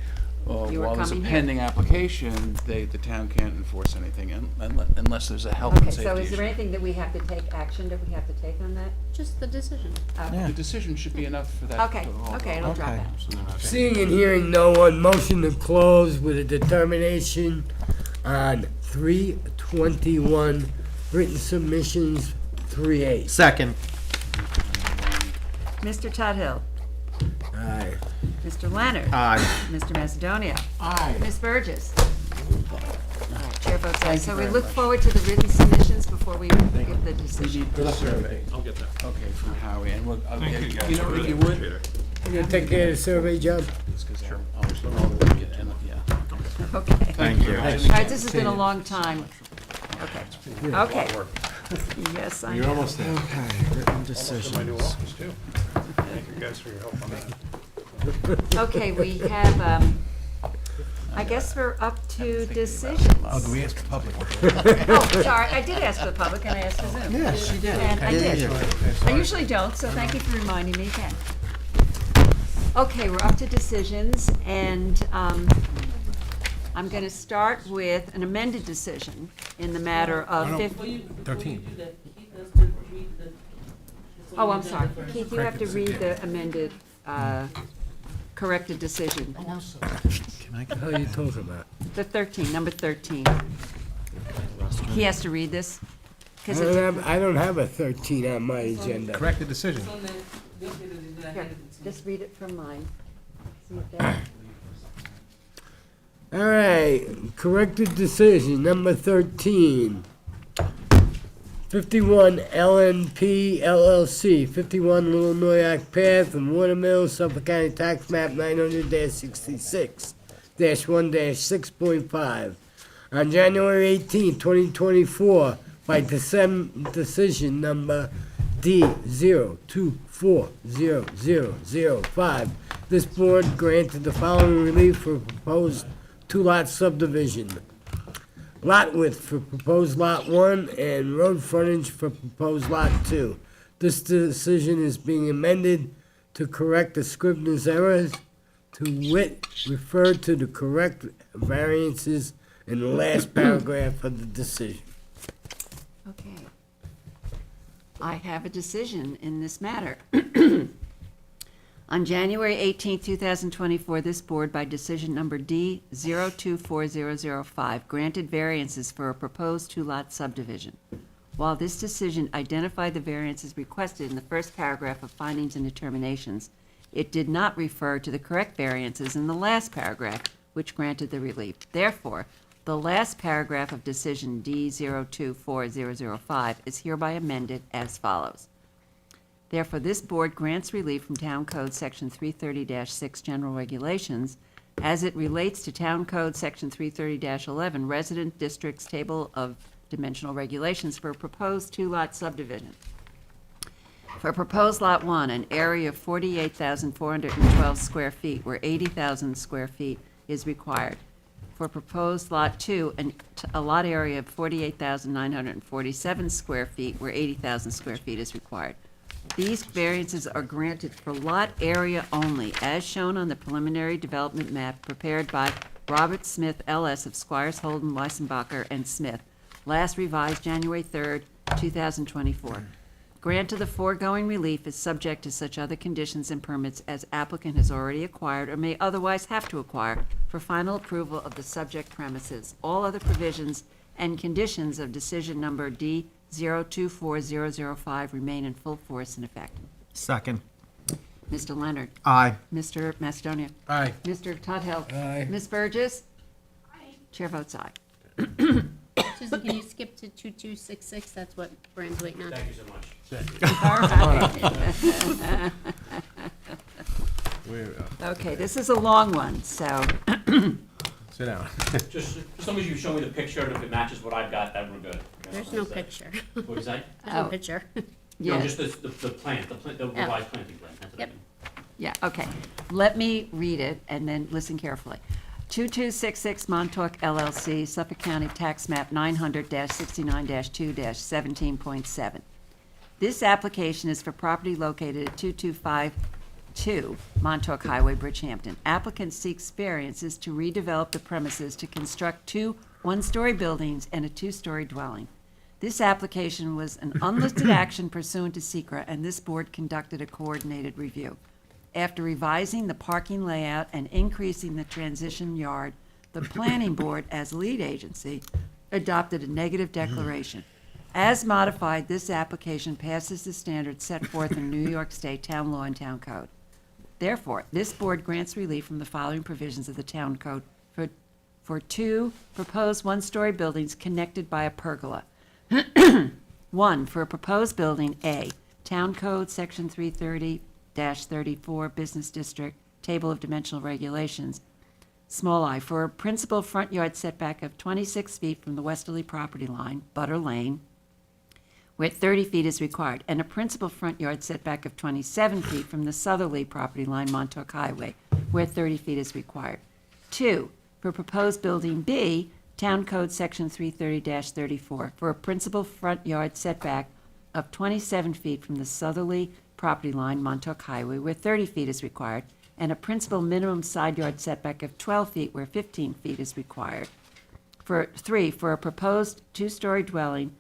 You were while there's a coming here. pending application, the town can't enforce anything unless there's a health and okay, safety so is there issue. anything that we have to take, action that we have to take on that? Just the decision. The decision should be enough for that. Okay, to all okay, go. it'll drop Okay. out. So then that's- Seeing and hearing no one, motion to close with a determination on 321 written submissions, 3A. Second. Mr. Tudhill, Aye. Mr. Leonard. Aye. Mr. Macedonia. Aye. Ms. Burgess. All right, chair votes aye. Thank you So we very look much. forward to the written submissions before we give the We decision. need the survey. I'll get that. Okay, from Howie, and we'll, I'll Thank get, you, guys. you know, I if really you appreciate would. it. You gonna take care of the survey, John? Okay. Thank you. All right, this has been a long time. Okay. Okay. Yes, I You're know. almost there. Okay, written My new decisions. office, too. Thank you guys for your help on that. Okay, we have, I guess we're up to decisions. Oh, do we ask the public? Oh, sorry, I did ask for the public and I asked for Zoom. Yes, you did. And I Yeah, did. yeah. I usually don't, so thank you for reminding me again. Okay, we're up to decisions, and I'm going to start with an amended decision in the matter of Before you 13. do that, Keith has to read the. Oh, I'm sorry. Keith, you have to read the amended, corrected decision. Can I What the hell are you talking about? The 13, number 13. He has to read this? I 'Cause don't it's, have, I don't have a 13 on my agenda. Correct the decision. So then, this is the- here, just read it from mine. See if that, All right, corrected decision, number 13. 51 LNP LLC, 51 Little Noyak Path in Watermill, Suffolk County Tax Map 900-66-1-6.5. On January 18, 2024, by decision number D02400005, this board granted the following relief for proposed two-lot subdivision. Lot width for proposed Lot 1 and road frontage for proposed Lot 2. This decision is being amended to correct the Scrivener's errors, to wit, refer to the correct variances in the last paragraph of the decision. Okay. I have a decision in this matter. On January 18, 2024, this board, by decision number D024005, granted variances for a proposed two-lot subdivision. While this decision identified the variances requested in the first paragraph of findings and determinations, it did not refer to the correct variances in the last paragraph, which granted the relief. Therefore, the last paragraph of decision D024005 is hereby amended as follows. Therefore, this board grants relief from Town Code Section 330-6 General Regulations as it relates to Town Code Section 330-11 Resident Districts Table of Dimensional Regulations for a proposed two-lot subdivision. For proposed Lot 1, an area of 48,412 square feet, where 80,000 square feet is required. For proposed Lot 2, a lot area of 48,947 square feet, where 80,000 square feet is required. These variances are granted for lot area only, as shown on the preliminary development map prepared by Robert Smith, L.S. of Squires, Holden, Weissenbacher, and Smith, last revised January 3rd, 2024. Grant of the foregoing relief is subject to such other conditions and permits as applicant has already acquired or may otherwise have to acquire for final approval of the subject premises. All other provisions and conditions of decision number D024005 remain in full force and effect. Second. Mr. Leonard. Aye. Mr. Macedonia. Aye. Mr. Tudhill. Aye. Ms. Burgess. Aye. Chair votes aye. Susan, can you skip to 2266? That's what Brian's waiting on. Thank you so much. Okay, this is a long one, so. Sit down. Just as long as you show me the picture, and if it matches what I've got, then we're good. There's no picture. What'd you say? There's no Oh. picture. No, Yeah. just the plant, the revised planting plan, that's what I Yep. mean. Yeah, okay. Let me read it and then listen carefully. 2266 Montauk LLC, Suffolk County Tax Map 900-69-2-17.7. This application is for property located at 2252 Montauk Highway, Bridgehampton. Applicant seeks variances to redevelop the premises to construct two one-story buildings and a two-story dwelling. This application was an unlisted action pursuant to SECRA, and this board conducted a coordinated review. After revising the parking layout and increasing the transition yard, the planning board, as lead agency, adopted a negative declaration. As modified, this application passes the standards set forth in New York State Town Law and Town Code. Therefore, this board grants relief from the following provisions of the Town Code for two proposed one-story buildings connected by a pergola. 1, for a proposed building, A, Town Code Section 330-34, Business District, Table of Dimensional Regulations, small I, for a principal front yard setback of 26 feet from the westerly property line, Butter Lane, where 30 feet is required, and a principal front yard setback of 27 feet from the southerly property line, Montauk Highway, where 30 feet is required. 2, for proposed building B, Town Code Section 330-34, for a principal front yard setback of 27 feet from the southerly property line, Montauk Highway, where 30 feet is required, and a principal minimum side yard setback of 12 feet where 15 feet is required. 3, for a proposed two-story dwelling,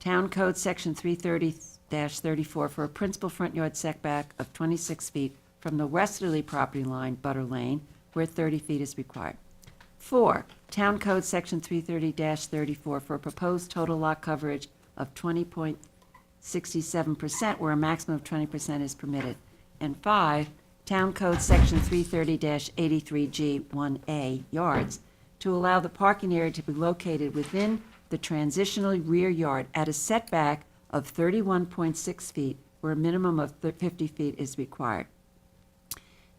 Town Code Section 330-34, for a principal front yard setback of 26 feet from the westerly property line, Butter Lane, where 30 feet is required. 4, Town Code Section 330-34, for a proposed total lot coverage of 20.67%, where a maximum of 20% is permitted. And 5, Town Code Section 330-83G1A, yards, to allow the parking area to be located within the transitional rear yard at a setback of 31.6 feet, where a minimum of 50 feet is required.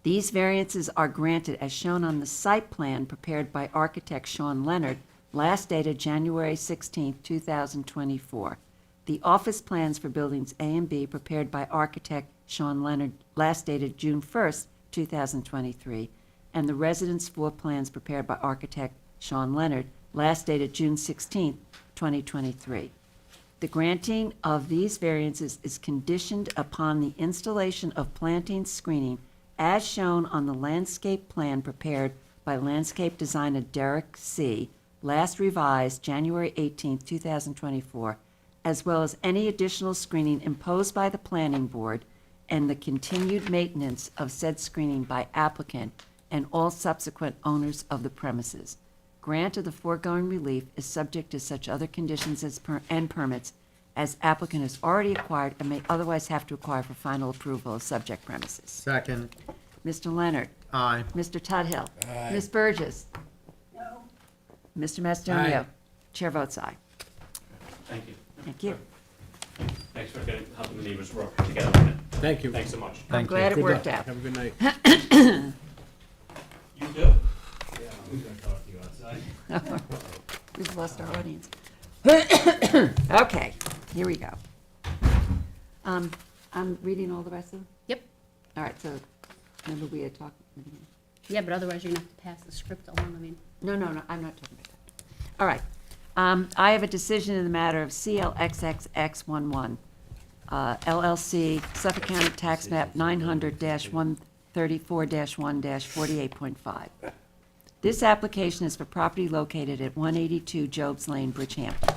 These variances are granted as shown on the site plan prepared by architect Sean Leonard, last dated January 16, 2024. The office plans for buildings A and B prepared by architect Sean Leonard, last dated June 1st, 2023, and the residence floor plans prepared by architect Sean Leonard, last dated June 16, 2023. The granting of these variances is conditioned upon the installation of planting screening as shown on the landscape plan prepared by landscape designer Derek C., last revised January 18, 2024, as well as any additional screening imposed by the planning board and the continued maintenance of said screening by applicant and all subsequent owners of the premises. Grant of the foregoing relief is subject to such other conditions and permits as applicant has already acquired and may otherwise have to acquire for final approval of subject premises. Second. Mr. Leonard. Aye. Mr. Tudhill. Aye. Ms. Burgess. No. Mr. Macedonia. Aye. Chair votes aye. Thank you. Thank you. Thanks for helping the neighbors work together on it. Thank you. Thanks so much. I'm glad it Good worked luck. out. Have a good night. You too? Yeah, I'm gonna talk to you outside. We've lost our audience. Okay, here we go. I'm reading all the rest of them? Yep. All right, so, remember we had talked? Yeah, but otherwise you're gonna have to pass the script along, I mean. No, I'm not talking about that. All right. I have a decision in the matter of CLXXX11, LLC, Suffolk County Tax Map 900-134-1-48.5. This application is for property located at 182 Jobs Lane, Bridgehampton.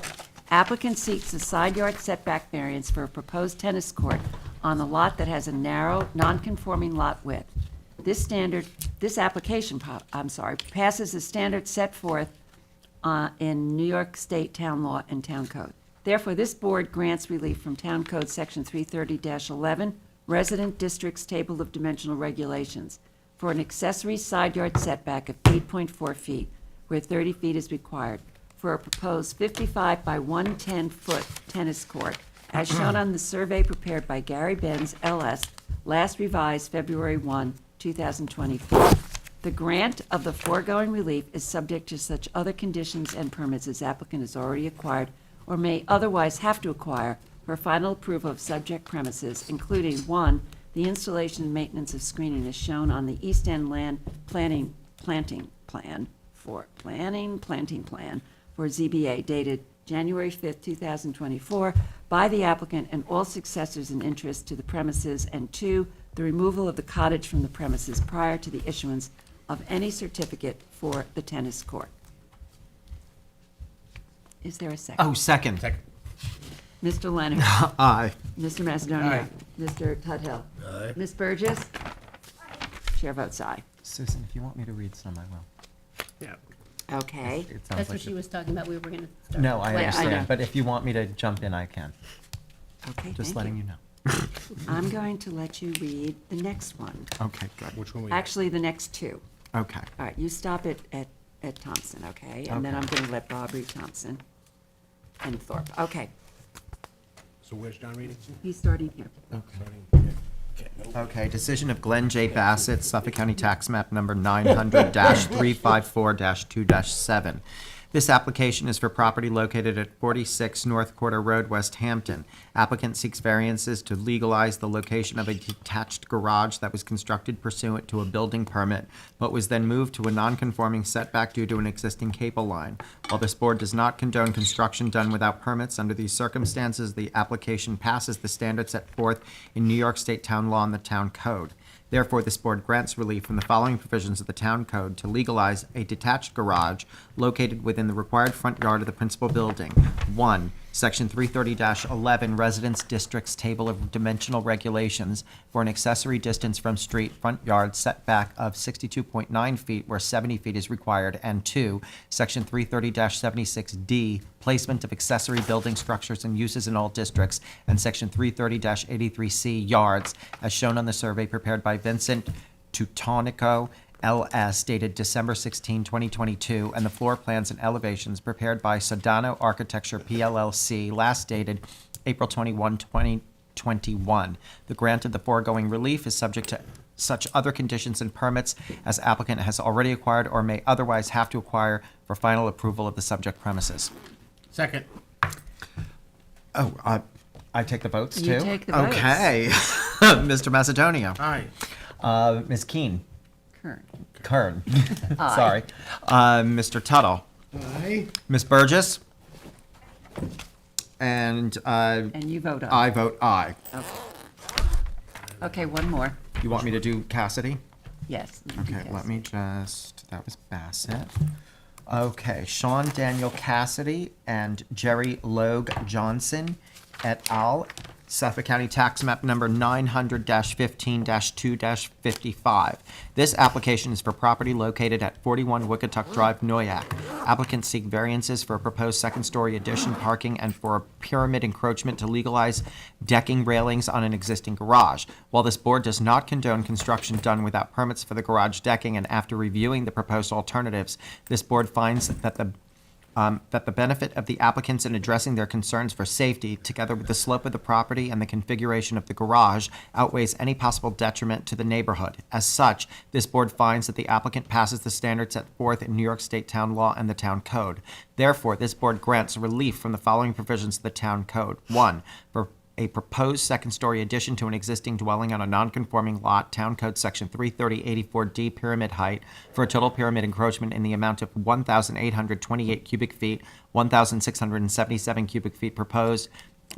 Applicant seeks a side yard setback variance for a proposed tennis court on the lot that has a narrow, non-conforming lot width. This application, passes the standard set forth in New York State Town Law and Town Code. Therefore, this board grants relief from Town Code Section 330-11, Resident Districts Table of Dimensional Regulations, for an accessory side yard setback of 8.4 feet, where 30 feet is required, for a proposed 55 by 110-foot tennis court, as shown on the survey prepared by Gary Benz, LS, last revised February 1, 2024. The grant of the foregoing relief is subject to such other conditions and permits as applicant has already acquired or may otherwise have to acquire for final approval of subject premises, including, 1, the installation and maintenance of screening as shown on the East End Land planting plan for ZBA dated January 5th, 2024, by the applicant and all successors in interest to the premises, and 2, the removal of the cottage from the premises prior to the issuance of any certificate for the tennis court. Is there a second? Oh, second. Mr. Leonard. Aye. Mr. Macedonia. Aye. Mr. Tudhill. Aye. Ms. Burgess. Chair votes aye. Susan, if you want me to read some, I will. Yeah. Okay. It sounds That's what like she was talking about, we were gonna start. No, I Wait, I know. understand, but if you want me to jump in, I can. Okay, Just thank letting you. you know. I'm going to let you read the next one. Okay, good. Which one we? Actually, the next two. Okay. All right, you stop at Thompson, okay? And then Okay. I'm going to let Bob read Thompson and Thorpe. Okay, So where's John reading? he's starting here. Starting, okay. Okay, decision of Glenn J. Bassett, Suffolk County Tax Map Number 900-354-2-7. This application is for property located at 46 North Quarter Road, West Hampton. Applicant seeks variances to legalize the location of a detached garage that was constructed pursuant to a building permit, but was then moved to a non-conforming setback due to an existing cable line. While this board does not condone construction done without permits, under these circumstances, the application passes the standards set forth in New York State Town Law and the Town Code. Therefore, this board grants relief from the following provisions of the Town Code to legalize a detached garage located within the required front yard of the principal building. 1, Section 330-11, Residence Districts Table of Dimensional Regulations, for an accessory distance from street front yard setback of 62.9 feet where 70 feet is required. And 2, Section 330-76D, Placement of Accessory Building Structures and Uses in All Districts, and Section 330-83C, Yards, as shown on the survey prepared by Vincent Teutonico, LS, dated December 16, 2022, and the floor plans and elevations prepared by Sodano Architecture, PLLC, last dated April 21, 2021. The grant of the foregoing relief is subject to such other conditions and permits as applicant has already acquired or may otherwise have to acquire for final approval of the subject premises. Second. Oh, I take the votes too? You take the votes. Okay. Mr. Macedonia. Aye. Ms. Keen. Kern. Aye. Sorry. Mr. Tuttle. Aye. Ms. Burgess. And And you vote aye. I vote aye. Okay, one more. You want me to do Cassidy? Yes. Okay, let me just, that was Bassett. Okay, Sean Daniel Cassidy and Jerry Logue Johnson et al., Suffolk County Tax Map Number 900-15-2-55. This application is for property located at 41 Wickatuck Drive, Noyak. Applicants seek variances for a proposed second-story addition, parking, and for a pyramid encroachment to legalize decking railings on an existing garage. While this board does not condone construction done without permits for the garage decking, and after reviewing the proposed alternatives, this board finds that the benefit of the applicants in addressing their concerns for safety, together with the slope of the property and the configuration of the garage, outweighs any possible detriment to the neighborhood. As such, this board finds that the applicant passes the standards set forth in New York State Town Law and the Town Code. Therefore, this board grants relief from the following provisions of the Town Code. 1. For a proposed second-story addition to an existing dwelling on a non-conforming lot, Town Code Section 330-84D, pyramid height, for a total pyramid encroachment in the amount of 1,828 cubic feet, 1,677 cubic feet proposed,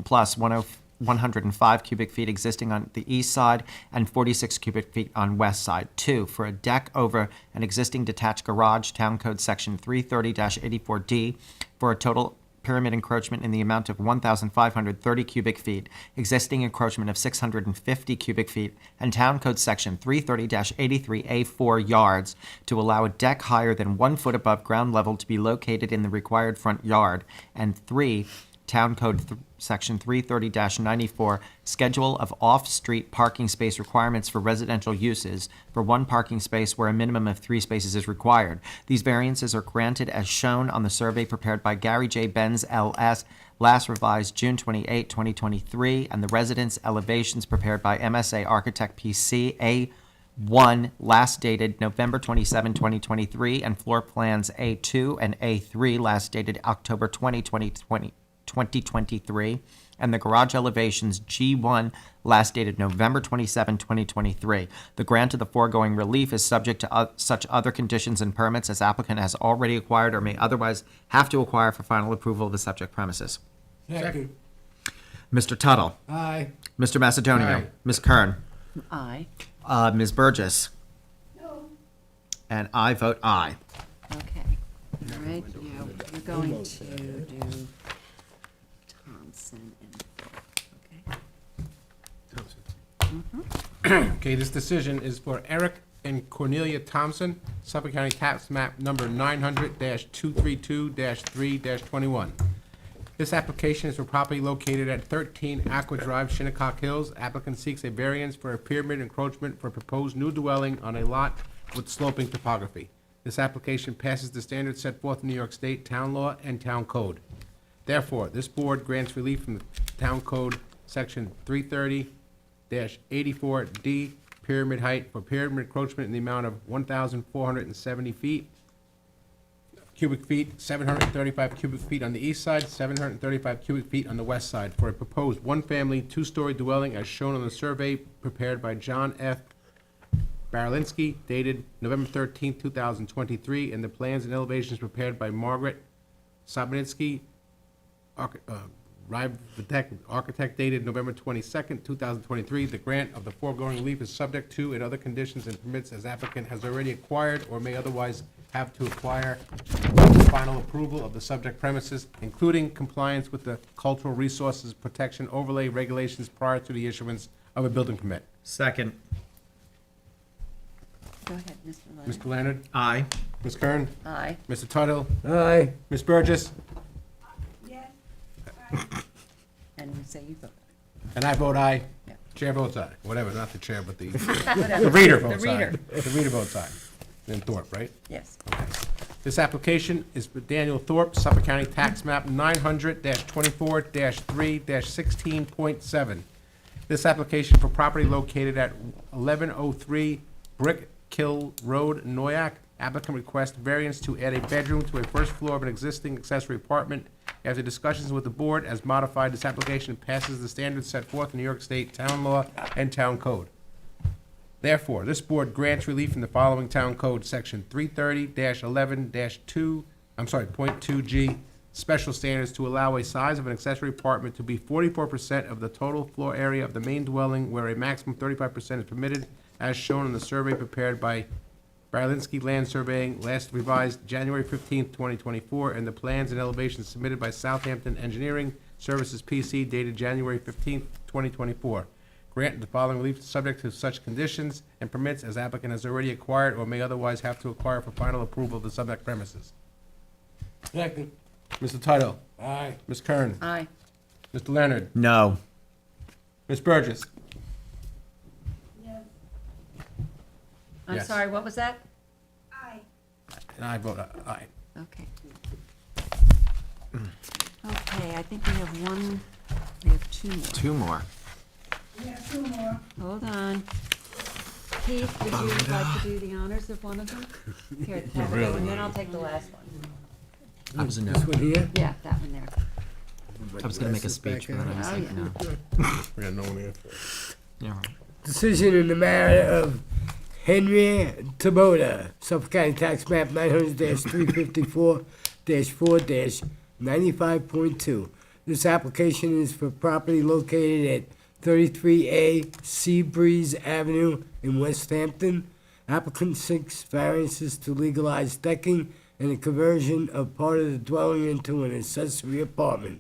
plus 105 cubic feet existing on the east side and 46 cubic feet on west side. 2. For a deck over an existing detached garage, Town Code Section 330-84D, for a total pyramid encroachment in the amount of 1,530 cubic feet, existing encroachment of 650 cubic feet, and Town Code Section 330-83A4 yards to allow a deck higher than 1 foot above ground level to be located in the required front yard. And 3. Town Code Section 330-94, Schedule of Off-Street Parking Space Requirements for Residential Uses, for 1 parking space where a minimum of 3 spaces is required. These variances are granted as shown on the survey prepared by Gary J. Benz, L.S., last revised June 28, 2023, and the residence elevations prepared by MSA Architect PC, A1, last dated November 27, 2023, and floor plans A2 and A3, last dated October 20, 2023, and the garage elevations G1, last dated November 27, 2023. The grant of the foregoing relief is subject to such other conditions and permits as applicant has already acquired or may otherwise have to acquire for final approval of the subject premises. Second. Mr. Tuttle. Aye. Mr. Macedonia. Aye. Ms. Kern. Aye. Ms. Burgess. No. And I vote aye. Okay. All right, you're going to do Thompson and, okay? Okay, this decision is for Eric and Cornelia Thompson, Suffolk County Tax Map Number 900-232-3-21. This application is for property located at 13 Aqua Drive, Shinnecock Hills. Applicant seeks a variance for a pyramid encroachment for a proposed new dwelling on a lot with sloping topography. This application passes the standards set forth in New York State Town Law and Town Code. Therefore, this board grants relief from the Town Code Section 330-84D, pyramid height for pyramid encroachment in the amount of 1,470 feet, cubic feet, 735 cubic feet on the east side, 735 cubic feet on the west side, for a proposed one-family, two-story dwelling as shown on the survey prepared by John F. Baralinsky, dated November 13, 2023, and the plans and elevations prepared by Margaret Sabaninsky, architect, dated November 22nd, 2023. The grant of the foregoing relief is subject to and other conditions and permits as applicant has already acquired or may otherwise have to acquire final approval of the subject premises, including compliance with the Cultural Resources Protection Overlay regulations prior to the issuance of a building permit. Second. Go ahead, Mr. Leonard. Mr. Leonard? Aye. Ms. Kern? Aye. Mr. Tuttle? Aye. Ms. Burgess? And you say you vote. And I vote aye. Yeah. Chair votes aye. Whatever, not the chair, but the Whatever. the reader votes The aye. reader. The reader votes aye. Then Thorpe, right? Yes. Okay. This application is for Daniel Thorpe, Suffolk County Tax Map 900-24-3-16.7. This application for property located at 1103 Brick Kill Road, Noyak. Applicant requests variance to add a bedroom to a first floor of an existing accessory apartment. After discussions with the board as modified, this application passes the standards set forth in New York State town law and town code. Therefore, this board grants relief in the following town code, section 330-11-2.2G, special standards to allow a size of an accessory apartment to be 44% of the total floor area of the main dwelling, where a maximum 35% is permitted, as shown in the survey prepared by Barlinski Land Surveying, last revised January 15th, 2024, and the plans and elevations submitted by Southampton Engineering Services PC dated January 15th, 2024. Grant the following relief subject to such conditions and permits as applicant has already acquired or may otherwise have to acquire for final approval of the subject premises. Second. Mr. Tuttle. Aye. Ms. Kern. Aye. Mr. Leonard. No. Ms. Burgess. I'm Yes. sorry, what was that? And I vote aye. Okay. Okay, I think we have two more. Two more. Hold on. Keith, would you like to do the honors of one of them? Here, have it, and then I'll take the last one. I was a no. This one here? Yeah, that one there. I was gonna make a speech, but then I was Oh, like, yeah. no. We got no one here. Yeah. Decision in the matter of Henry Taboda, Suffolk County Tax Map 900-354-4-95.2. This application is for property located at 33A Seabreeze Avenue in West Hampton. Applicant seeks variances to legalize decking and the conversion of part of the dwelling into an accessory apartment.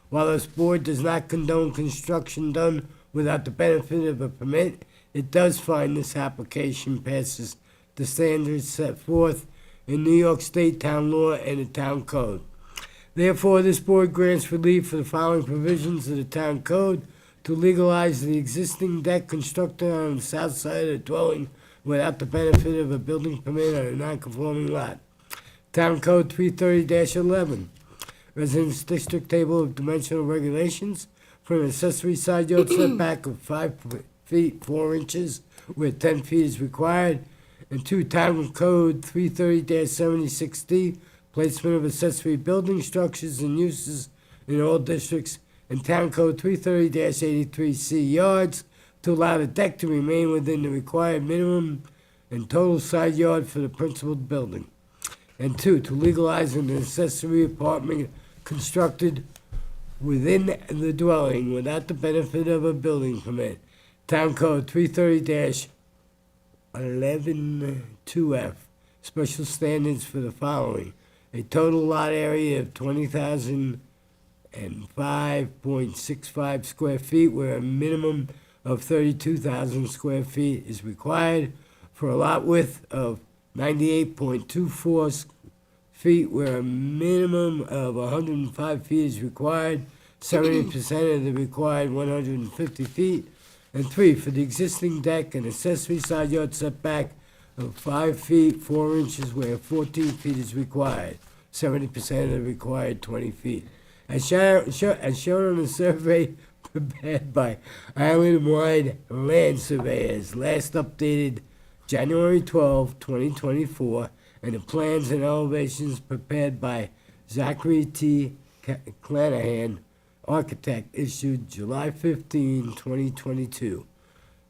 While this board does not condone construction done without the benefit of a permit, it does find this application passes the standards set forth in New York State town law and the town code. Therefore, this board grants relief for the following provisions of the town code: to legalize the existing deck constructed on the south side of the dwelling without the benefit of a building permit on a non-conforming lot. Town Code 330-11, Residence District Table of Dimensional Regulations, for an accessory side yard setback of 5 feet 4 inches, where 10 feet is required. And 2, Town Code 330-76D, placement of accessory building structures and uses in all districts. And Town Code 330-83C, yards, to allow the deck to remain within the required minimum and total side yard for the principal building. And 2, to legalize an accessory apartment constructed within the dwelling without the benefit of a building permit. Town Code 330-11-2F, special standards for the following: a total lot area of 20,005.65 square feet, where a minimum of 32,000 square feet is required, for a lot width of 98.24 feet, where a minimum of 105 feet is required, 70% of the required 150 feet. And 3, for the existing deck, an accessory side yard setback of 5 feet 4 inches, where 14 feet is required, 70% of the required 20 feet. As shown on the survey prepared by Island-wide Land Surveyors, last updated January 12, 2024, and the plans and elevations prepared by Zachary T. Clanahan, architect, issued July 15, 2022.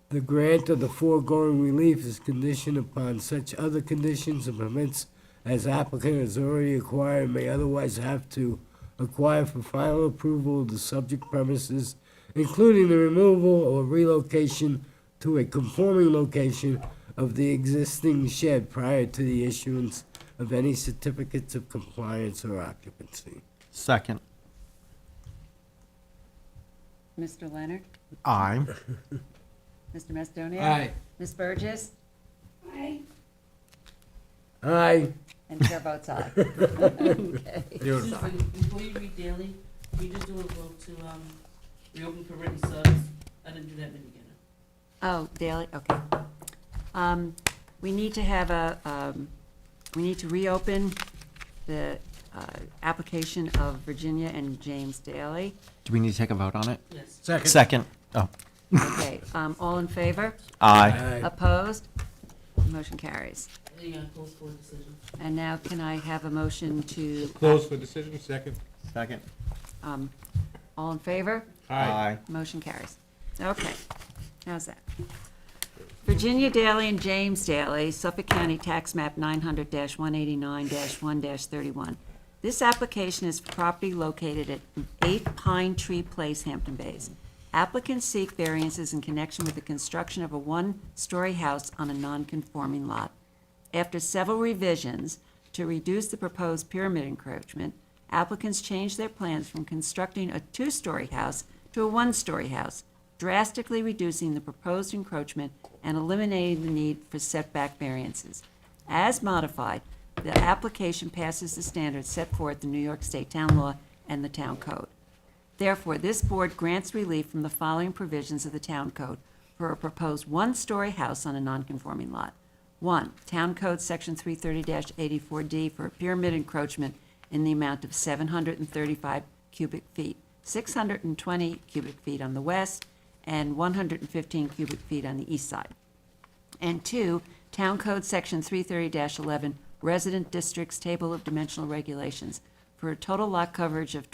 The grant of the foregoing relief is conditioned upon such other conditions and permits as applicant has already acquired and may otherwise have to acquire for final approval of the subject premises, including the removal or relocation to a conforming location of the existing shed prior to the issuance of any certificates of compliance or occupancy. Second. Mr. Leonard? Aye. Mr. Macedonia? Aye. Ms. Burgess? Aye. And chair votes aye. Okay. Excuse me, before you read daily, can you just do a vote to, reopen for written subs? I didn't do that in the beginning. Oh, Daley, okay. We need to have we need to reopen the application of Virginia and James Daly. Do we need to take a vote on it? Yes. Second. Oh. Okay, all in favor? Aye. Opposed? Motion carries. You gotta close for a decision. And now can I have a motion to? Close for decision, second. Second. All in favor? Aye. Motion carries. Okay, how's that? Virginia Daly and James Daly, Suffolk County Tax Map 900-189-1-31. This application is for property located at 8 Pine Tree Place, Hampton Bays. Applicants seek variances in connection with the construction of a one-story house on a non-conforming lot. After several revisions to reduce the proposed pyramid encroachment, applicants changed their plans from constructing a two-story house to a one-story house, drastically reducing the proposed encroachment and eliminating the need for setback variances. As modified, the application passes the standards set forth in New York State Town Law and the Town Code. Therefore, this board grants relief from the following provisions of the Town Code for a proposed one-story house on a non-conforming lot. 1, Town Code Section 330-84D for a pyramid encroachment in the amount of 735 cubic feet, 620 cubic feet on the west, and 115 cubic feet on the east side. And 2, Town Code Section 330-11, Resident Districts Table of Dimensional Regulations, for a total lot coverage of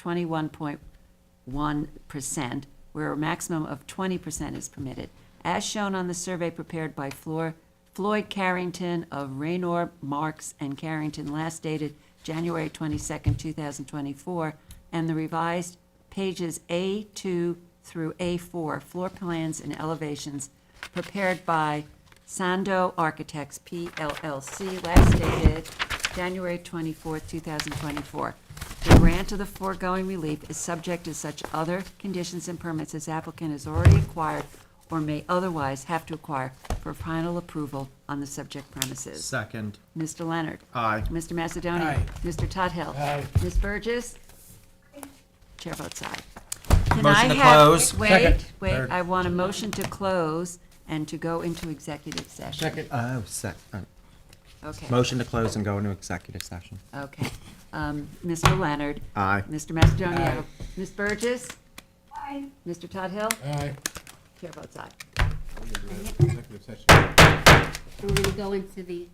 21.1%, where a maximum of 20% is permitted, as shown on the survey prepared by Floyd Carrington of Raynor, Marks, and Carrington, last dated January 22nd, 2024, and the revised pages A2 through A4, floor plans and elevations prepared by Sando Architects, PLLC, last dated January 24th, 2024. The grant of the foregoing relief is subject to such other conditions and permits as applicant has already acquired or may otherwise have to acquire for final approval on the subject premises. Second. Mr. Leonard. Aye. Mr. Macedonia. Aye. Mr. Tudhill. Aye. Ms. Burgess. Chair votes aye. Can Motion I to have- close. Wait, Second. wait, Third. I want a motion to close and to go into executive session. Second. Okay, Motion to close and go into executive session. okay. Mr. Leonard. Aye. Mr. Macedonia. Aye. Ms. Burgess. Aye. Mr. Tudhill. Aye. Chair votes aye. Executive session. We're gonna go into the